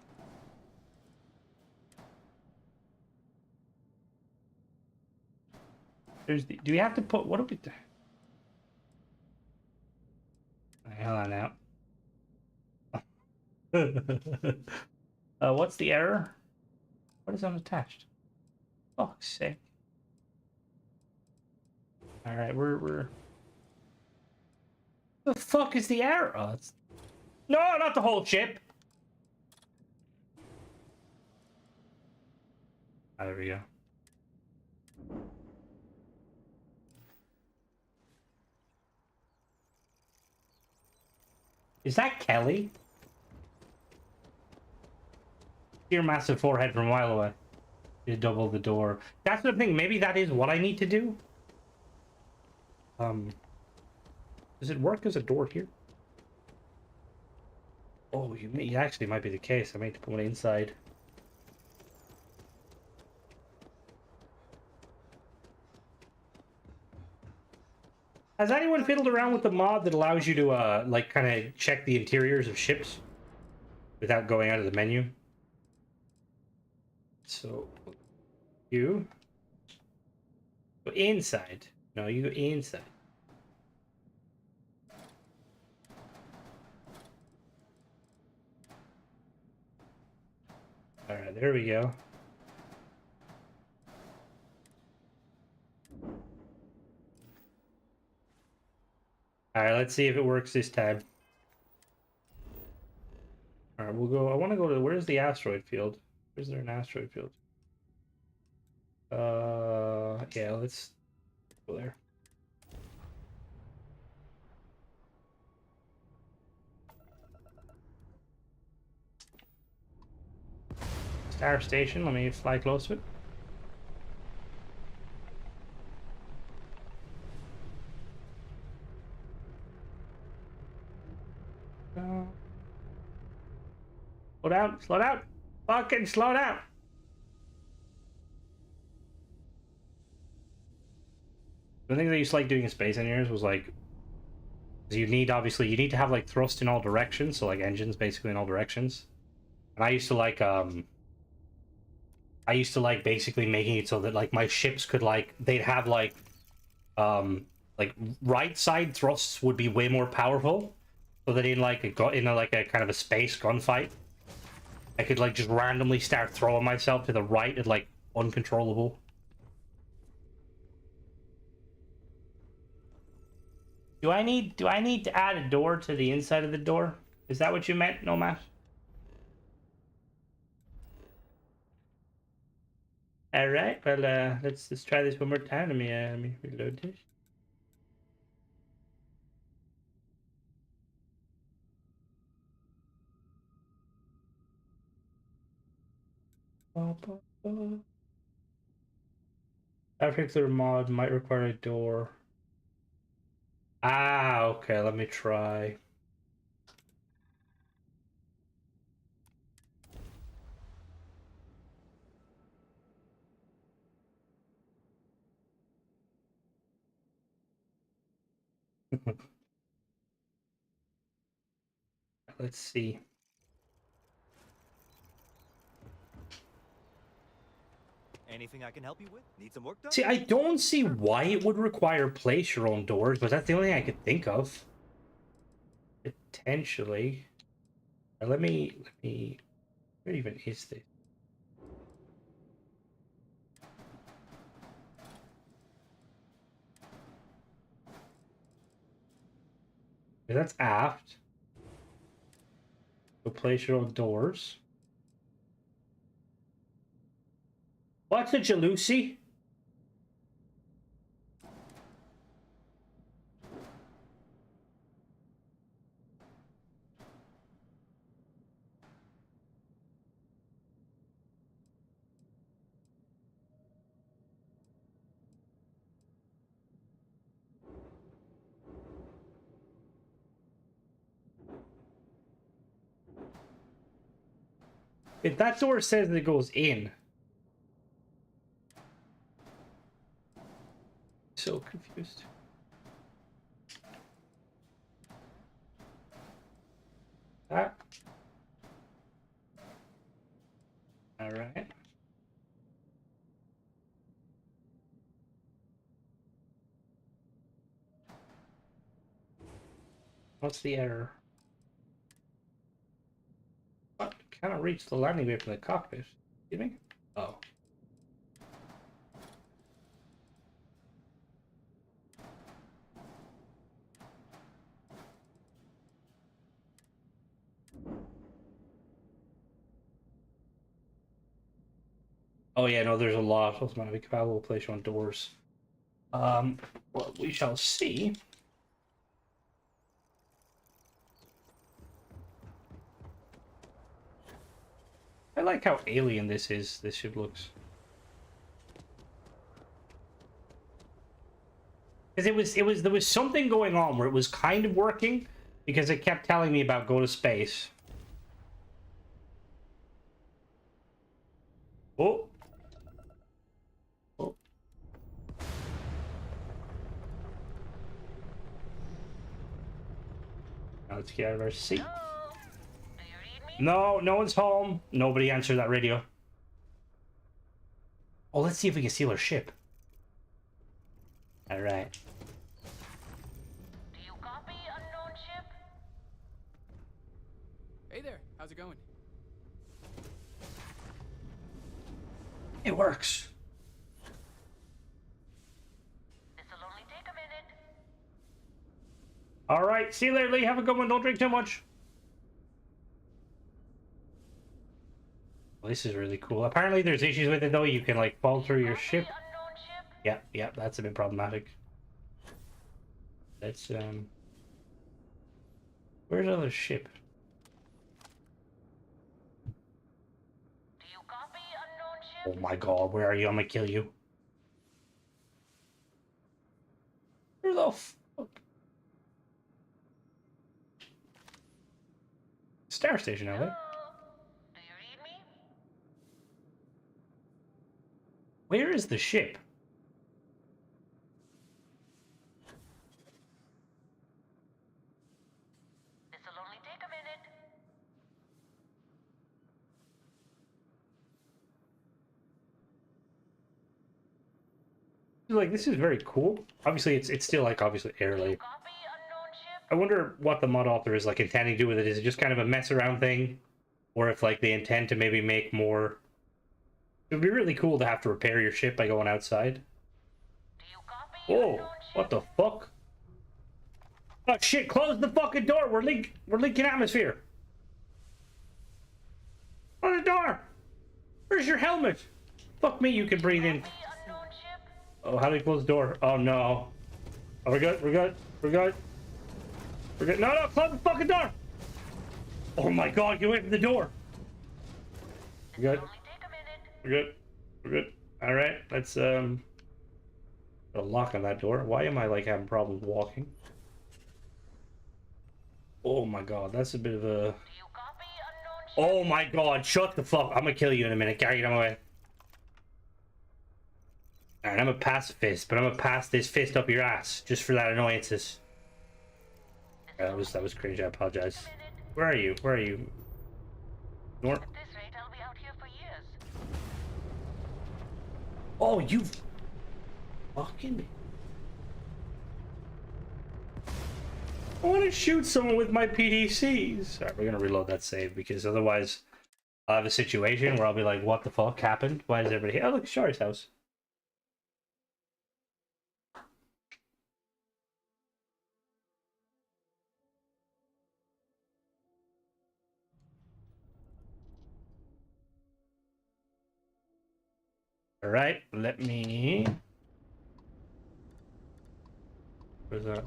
Do we have to put, what do we do? Hold on now. What's the error? What is unattached? Fuck's sake. Alright, we're... The fuck is the error? Oh, it's... No, not the whole ship! Ah, there we go. Is that Kelly? Your massive forehead from a mile away. You double the door. That's the thing. Maybe that is what I need to do. Does it work as a door here? Oh, it actually might be the case. I might put one inside. Has anyone fiddled around with the mod that allows you to, like, kind of check the interiors of ships without going out of the menu? So, you go inside. No, you go inside. All right, there we go. All right, let's see if it works this time. All right, we'll go. I want to go to, where's the asteroid field? Is there an asteroid field? Yeah, let's go there. Star Station, let me fly close to it. Slow down, slow down. Fucking slow down. The thing that I used to like doing in Space Engineers was like, you need obviously you need to have like thrust in all directions, so like engines basically in all directions. And I used to like basically making it so that like my ships could like they'd have like right side thrusts would be way more powerful, so that in like a kind of a space gunfight, I could like just randomly start throwing myself to the right at like uncontrollable. Do I need to add a door to the inside of the door? Is that what you meant, Nomad? All right. Well, let's try this one more time. Let me reload this. That particular mod might require a door. Ah, okay. Let me try. Let's see. Anything I can help you with? Need some work done? See, I don't see why it would require place your own doors, but that's the only thing I could think of. Potentially. Let me. Where even is this? That's aft. So place your own doors. What's a jalousie? If that door says that it goes in. So confused. That. All right. What's the error? What? Cannot reach the landing gear from the cockpit. Excuse me? Oh. Oh yeah, no, there's a lot. Automatically compatible place your own doors. Well, we shall see. I like how alien this is. This ship looks. Because there was something going on where it was kind of working because it kept telling me about go to space. Oh. Oh. Now let's get out of our seat. No, no one's home. Nobody answered that radio. Oh, let's see if we can steal our ship. All right. Do you copy, unknown ship? Hey there, how's it going? It works. This'll only take a minute. All right. See you later, Lee. Have a good one. Don't drink too much. Well, this is really cool. Apparently, there's issues with it though. You can like fall through your ship. Unknown ship? Yeah, that's a bit problematic. Let's where's the other ship? Do you copy, unknown Oh ship? my god, where are you? I'm gonna kill you. Where the fuck? Star station, are they? Hello? Do you read me? Where is the ship? Like, this is very cool. Obviously, it's still, like, obviously early. Copy unknown ship. I wonder what the mod author is, like, intending to do with it. Is it just kind of a mess around thing? Or if, like, they intend to maybe make more... It would be really cool to have to repair your ship by going outside. Do you copy Oh, unknown ship? what the fuck? Oh, shit, close the fucking door! We're leaking atmosphere! Close the door! Where's your helmet? Fuck me, you can breathe in. Copy unknown ship. Oh, how do we close the door? Oh, no. Oh, we're good, we're good, we're good. We're good. No, close the fucking door! Oh my god, get away from the door! We're good. Only take a minute. We're good. We're good. Alright, let's, put a lock on that door. Why am I, like, having problems walking? Oh my god, that's a bit of a... Do you copy unknown ship? Oh my god, shut the fuck. I'm gonna kill you in a minute. Gary, get out of my way. Alright, I'm a pacifist, but I'm gonna pass this fist up your ass just for that annoyances. That was cringe, I apologize. Where are you? Where are you? North? At this rate, I'll be out here for years. Oh, you fucking... I want to shoot someone with my PDCs. Alright, we're gonna reload that save because otherwise I'll have a situation where I'll be like, what the fuck happened? Why is everybody here? Oh, look, Shari's house. Alright, let me... Where's that?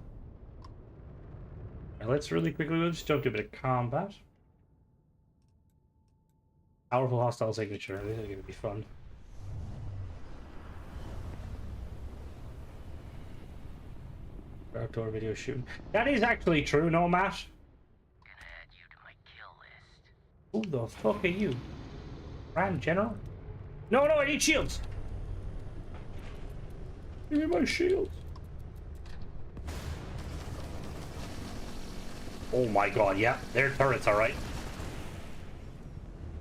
Let's really quickly, we'll just jump to a bit of combat. Powerful hostile signature. This is going to be fun. Outdoor video shooting. That is actually true, no, Matt? Gonna add you to my kill list. Who the fuck are you? Grand General? No, I need shields! Give me my shields. Oh my god, yeah, they're turrets, alright.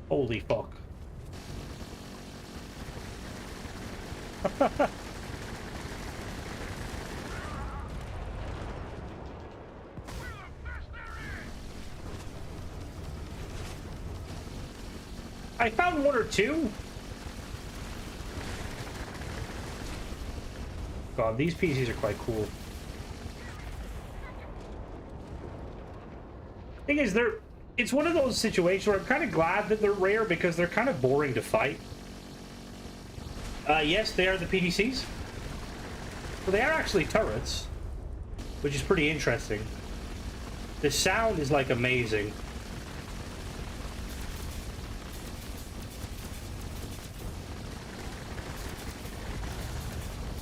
Holy fuck. I found one or two. God, these PCs are quite cool. Thing is, it's one of those situations where I'm kind of glad that they're rare because they're kind of boring to fight. Yes, they are the PDCs. Well, they are actually turrets, which is pretty interesting. The sound is, like, amazing.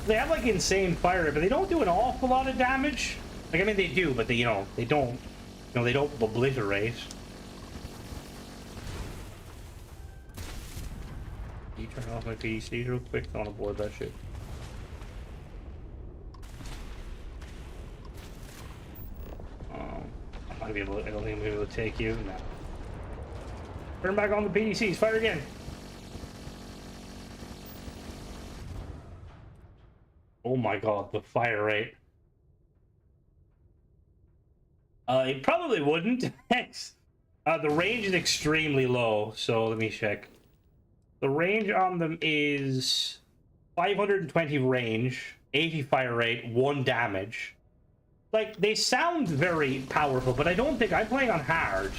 They have, like, insane fire rate, but they don't do an awful lot of damage. Like, I mean, they do, but they don't, they don't obliterate. Can you turn off my PDCs real quick? I want to board that shit. I'm not gonna be able to, I don't think I'm gonna be able to take you. No. Turn back on the PDCs. Fire again. Oh my god, the fire rate. It probably wouldn't. The range is extremely low, so let me check. The range on them is 520 range, 80 fire rate, 1 damage. Like, they sound very powerful, but I don't think... I'm playing on hard.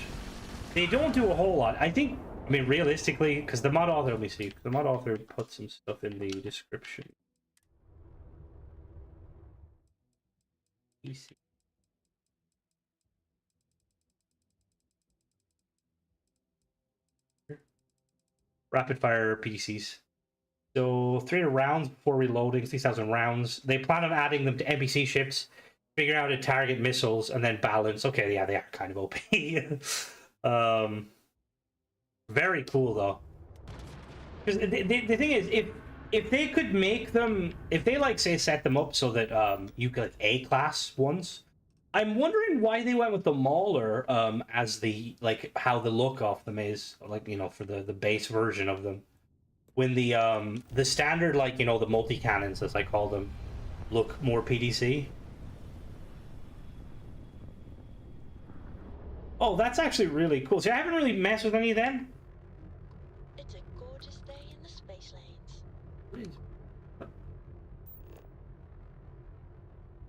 They don't do a whole lot. I think... I mean, realistically, because the mod author... Let me see. The mod author put some stuff in the description. PC. Rapid fire PCs. So 300 rounds before reloading, 3,000 rounds. They plan on adding them to NPC ships, figure out how to target missiles, and then balance. Okay, yeah, they are kind of OP. Very cool though. Because the thing is, if they could make them, if they like say set them up so that you could like, A-class ones, I'm wondering why they went with the Mauler as the, like, how the look of them is, like, you know, for the base version of them. when the standard, like, you know, the multi-cannons, as I call them, look more PDC. Oh, that's actually really cool. See, I haven't really messed with any of them. It's a gorgeous day in the space lanes. Go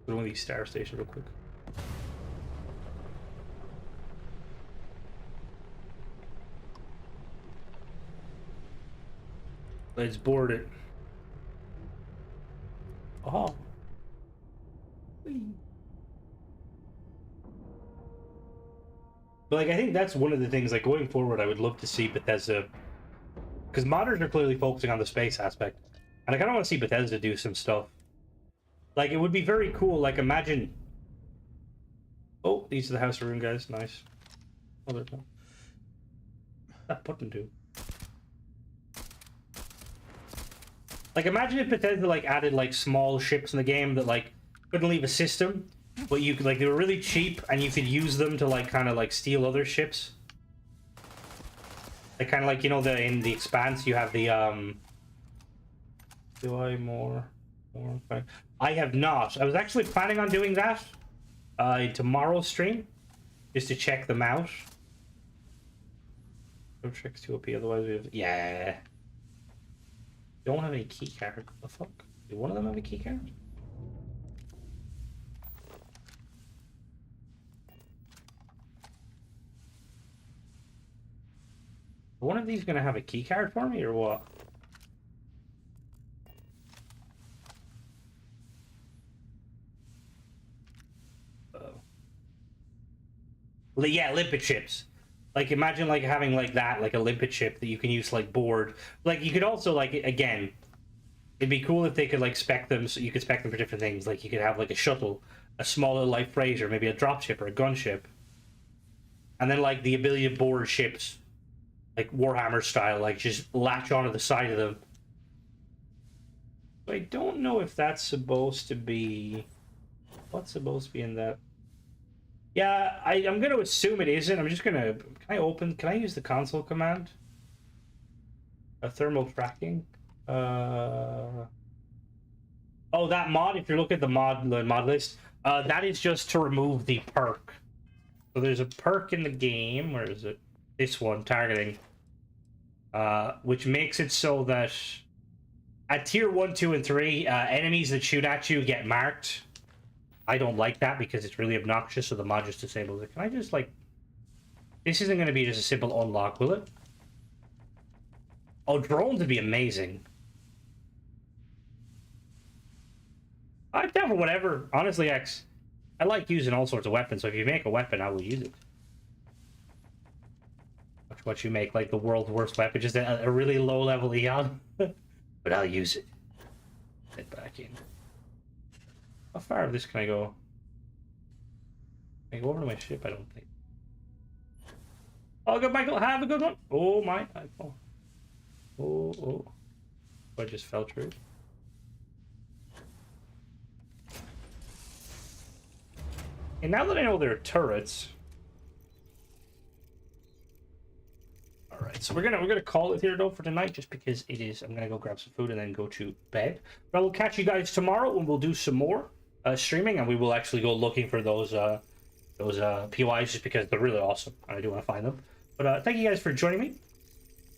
to one of these star stations real quick. Let's board it. Oh. But like, I think that's one of the things, like, going forward, I would love to see Bethesda, because modders are clearly focusing on the space aspect, and I kind of want to see Bethesda do some stuff. Like, it would be very cool. Like, imagine. Oh, these are the house room guys. Nice. Oh, there's no. That button do. Like, imagine if Bethesda, like, added, like, small ships in the game that, like, couldn't leave a system, but you could, like, they were really cheap, and you could use them to, like, kind of, like, steal other ships. Like, kind of like, you know, in the Expanse, you have the, Do I more? Okay. I have not. I was actually planning on doing that, in tomorrow's stream, just to check them out. No tricks to OP, otherwise we have... Yeah. Don't have any key card. What the fuck? Do one of them have a key card? One of these gonna have a key card for me or what? Yeah, limpet ships. Like, imagine, like, having, like, that, like, a limpet ship that you can use, like, board. Like, you could also, like, again, it'd be cool if they could, like, spec them, so you could spec them for different things. Like, you could have, like, a shuttle, a small little light freighter, maybe a dropship or a gunship. And then, like, the ability to board ships, like, Warhammer style, like, just latch onto the side of them. I don't know if that's supposed to be... What's supposed to be in that? Yeah, I'm going to assume it isn't. I'm just going to... Can I use the console command? A thermal tracking? Oh, that mod, if you look at the mod list, that is just to remove the perk. So there's a perk in the game. Where is it? This one, targeting. Which makes it so that at tier 1, 2, and 3, enemies that shoot at you get marked. I don't like that because it's really obnoxious, so the mod just disables it. Can I just, like... This isn't going to be just a simple unlock, will it? Oh, drones would be amazing. I'm down for whatever. Honestly, X, I like using all sorts of weapons, so if you make a weapon, I will use it. Watch what you make, like, the world's worst weapon, just a really low-level Eon. But I'll use it. Get back in. How far of this can I go? Can I go over to my ship? I don't think. Oh, good, Michael. Have a good one. Oh, my. Oh. Oh. I just fell through. And now that I know there are turrets... Alright, so we're gonna call it here, though, for tonight, just because it is... I'm gonna go grab some food and then go to bed. But I will catch you guys tomorrow when we'll do some more streaming, and we will actually go looking for those POIs, just because they're really awesome, and I do want to find them. But thank you guys for joining me,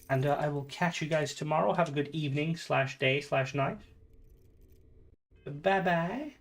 and I will catch you guys tomorrow. Have a good evening /day/night. Bye-bye.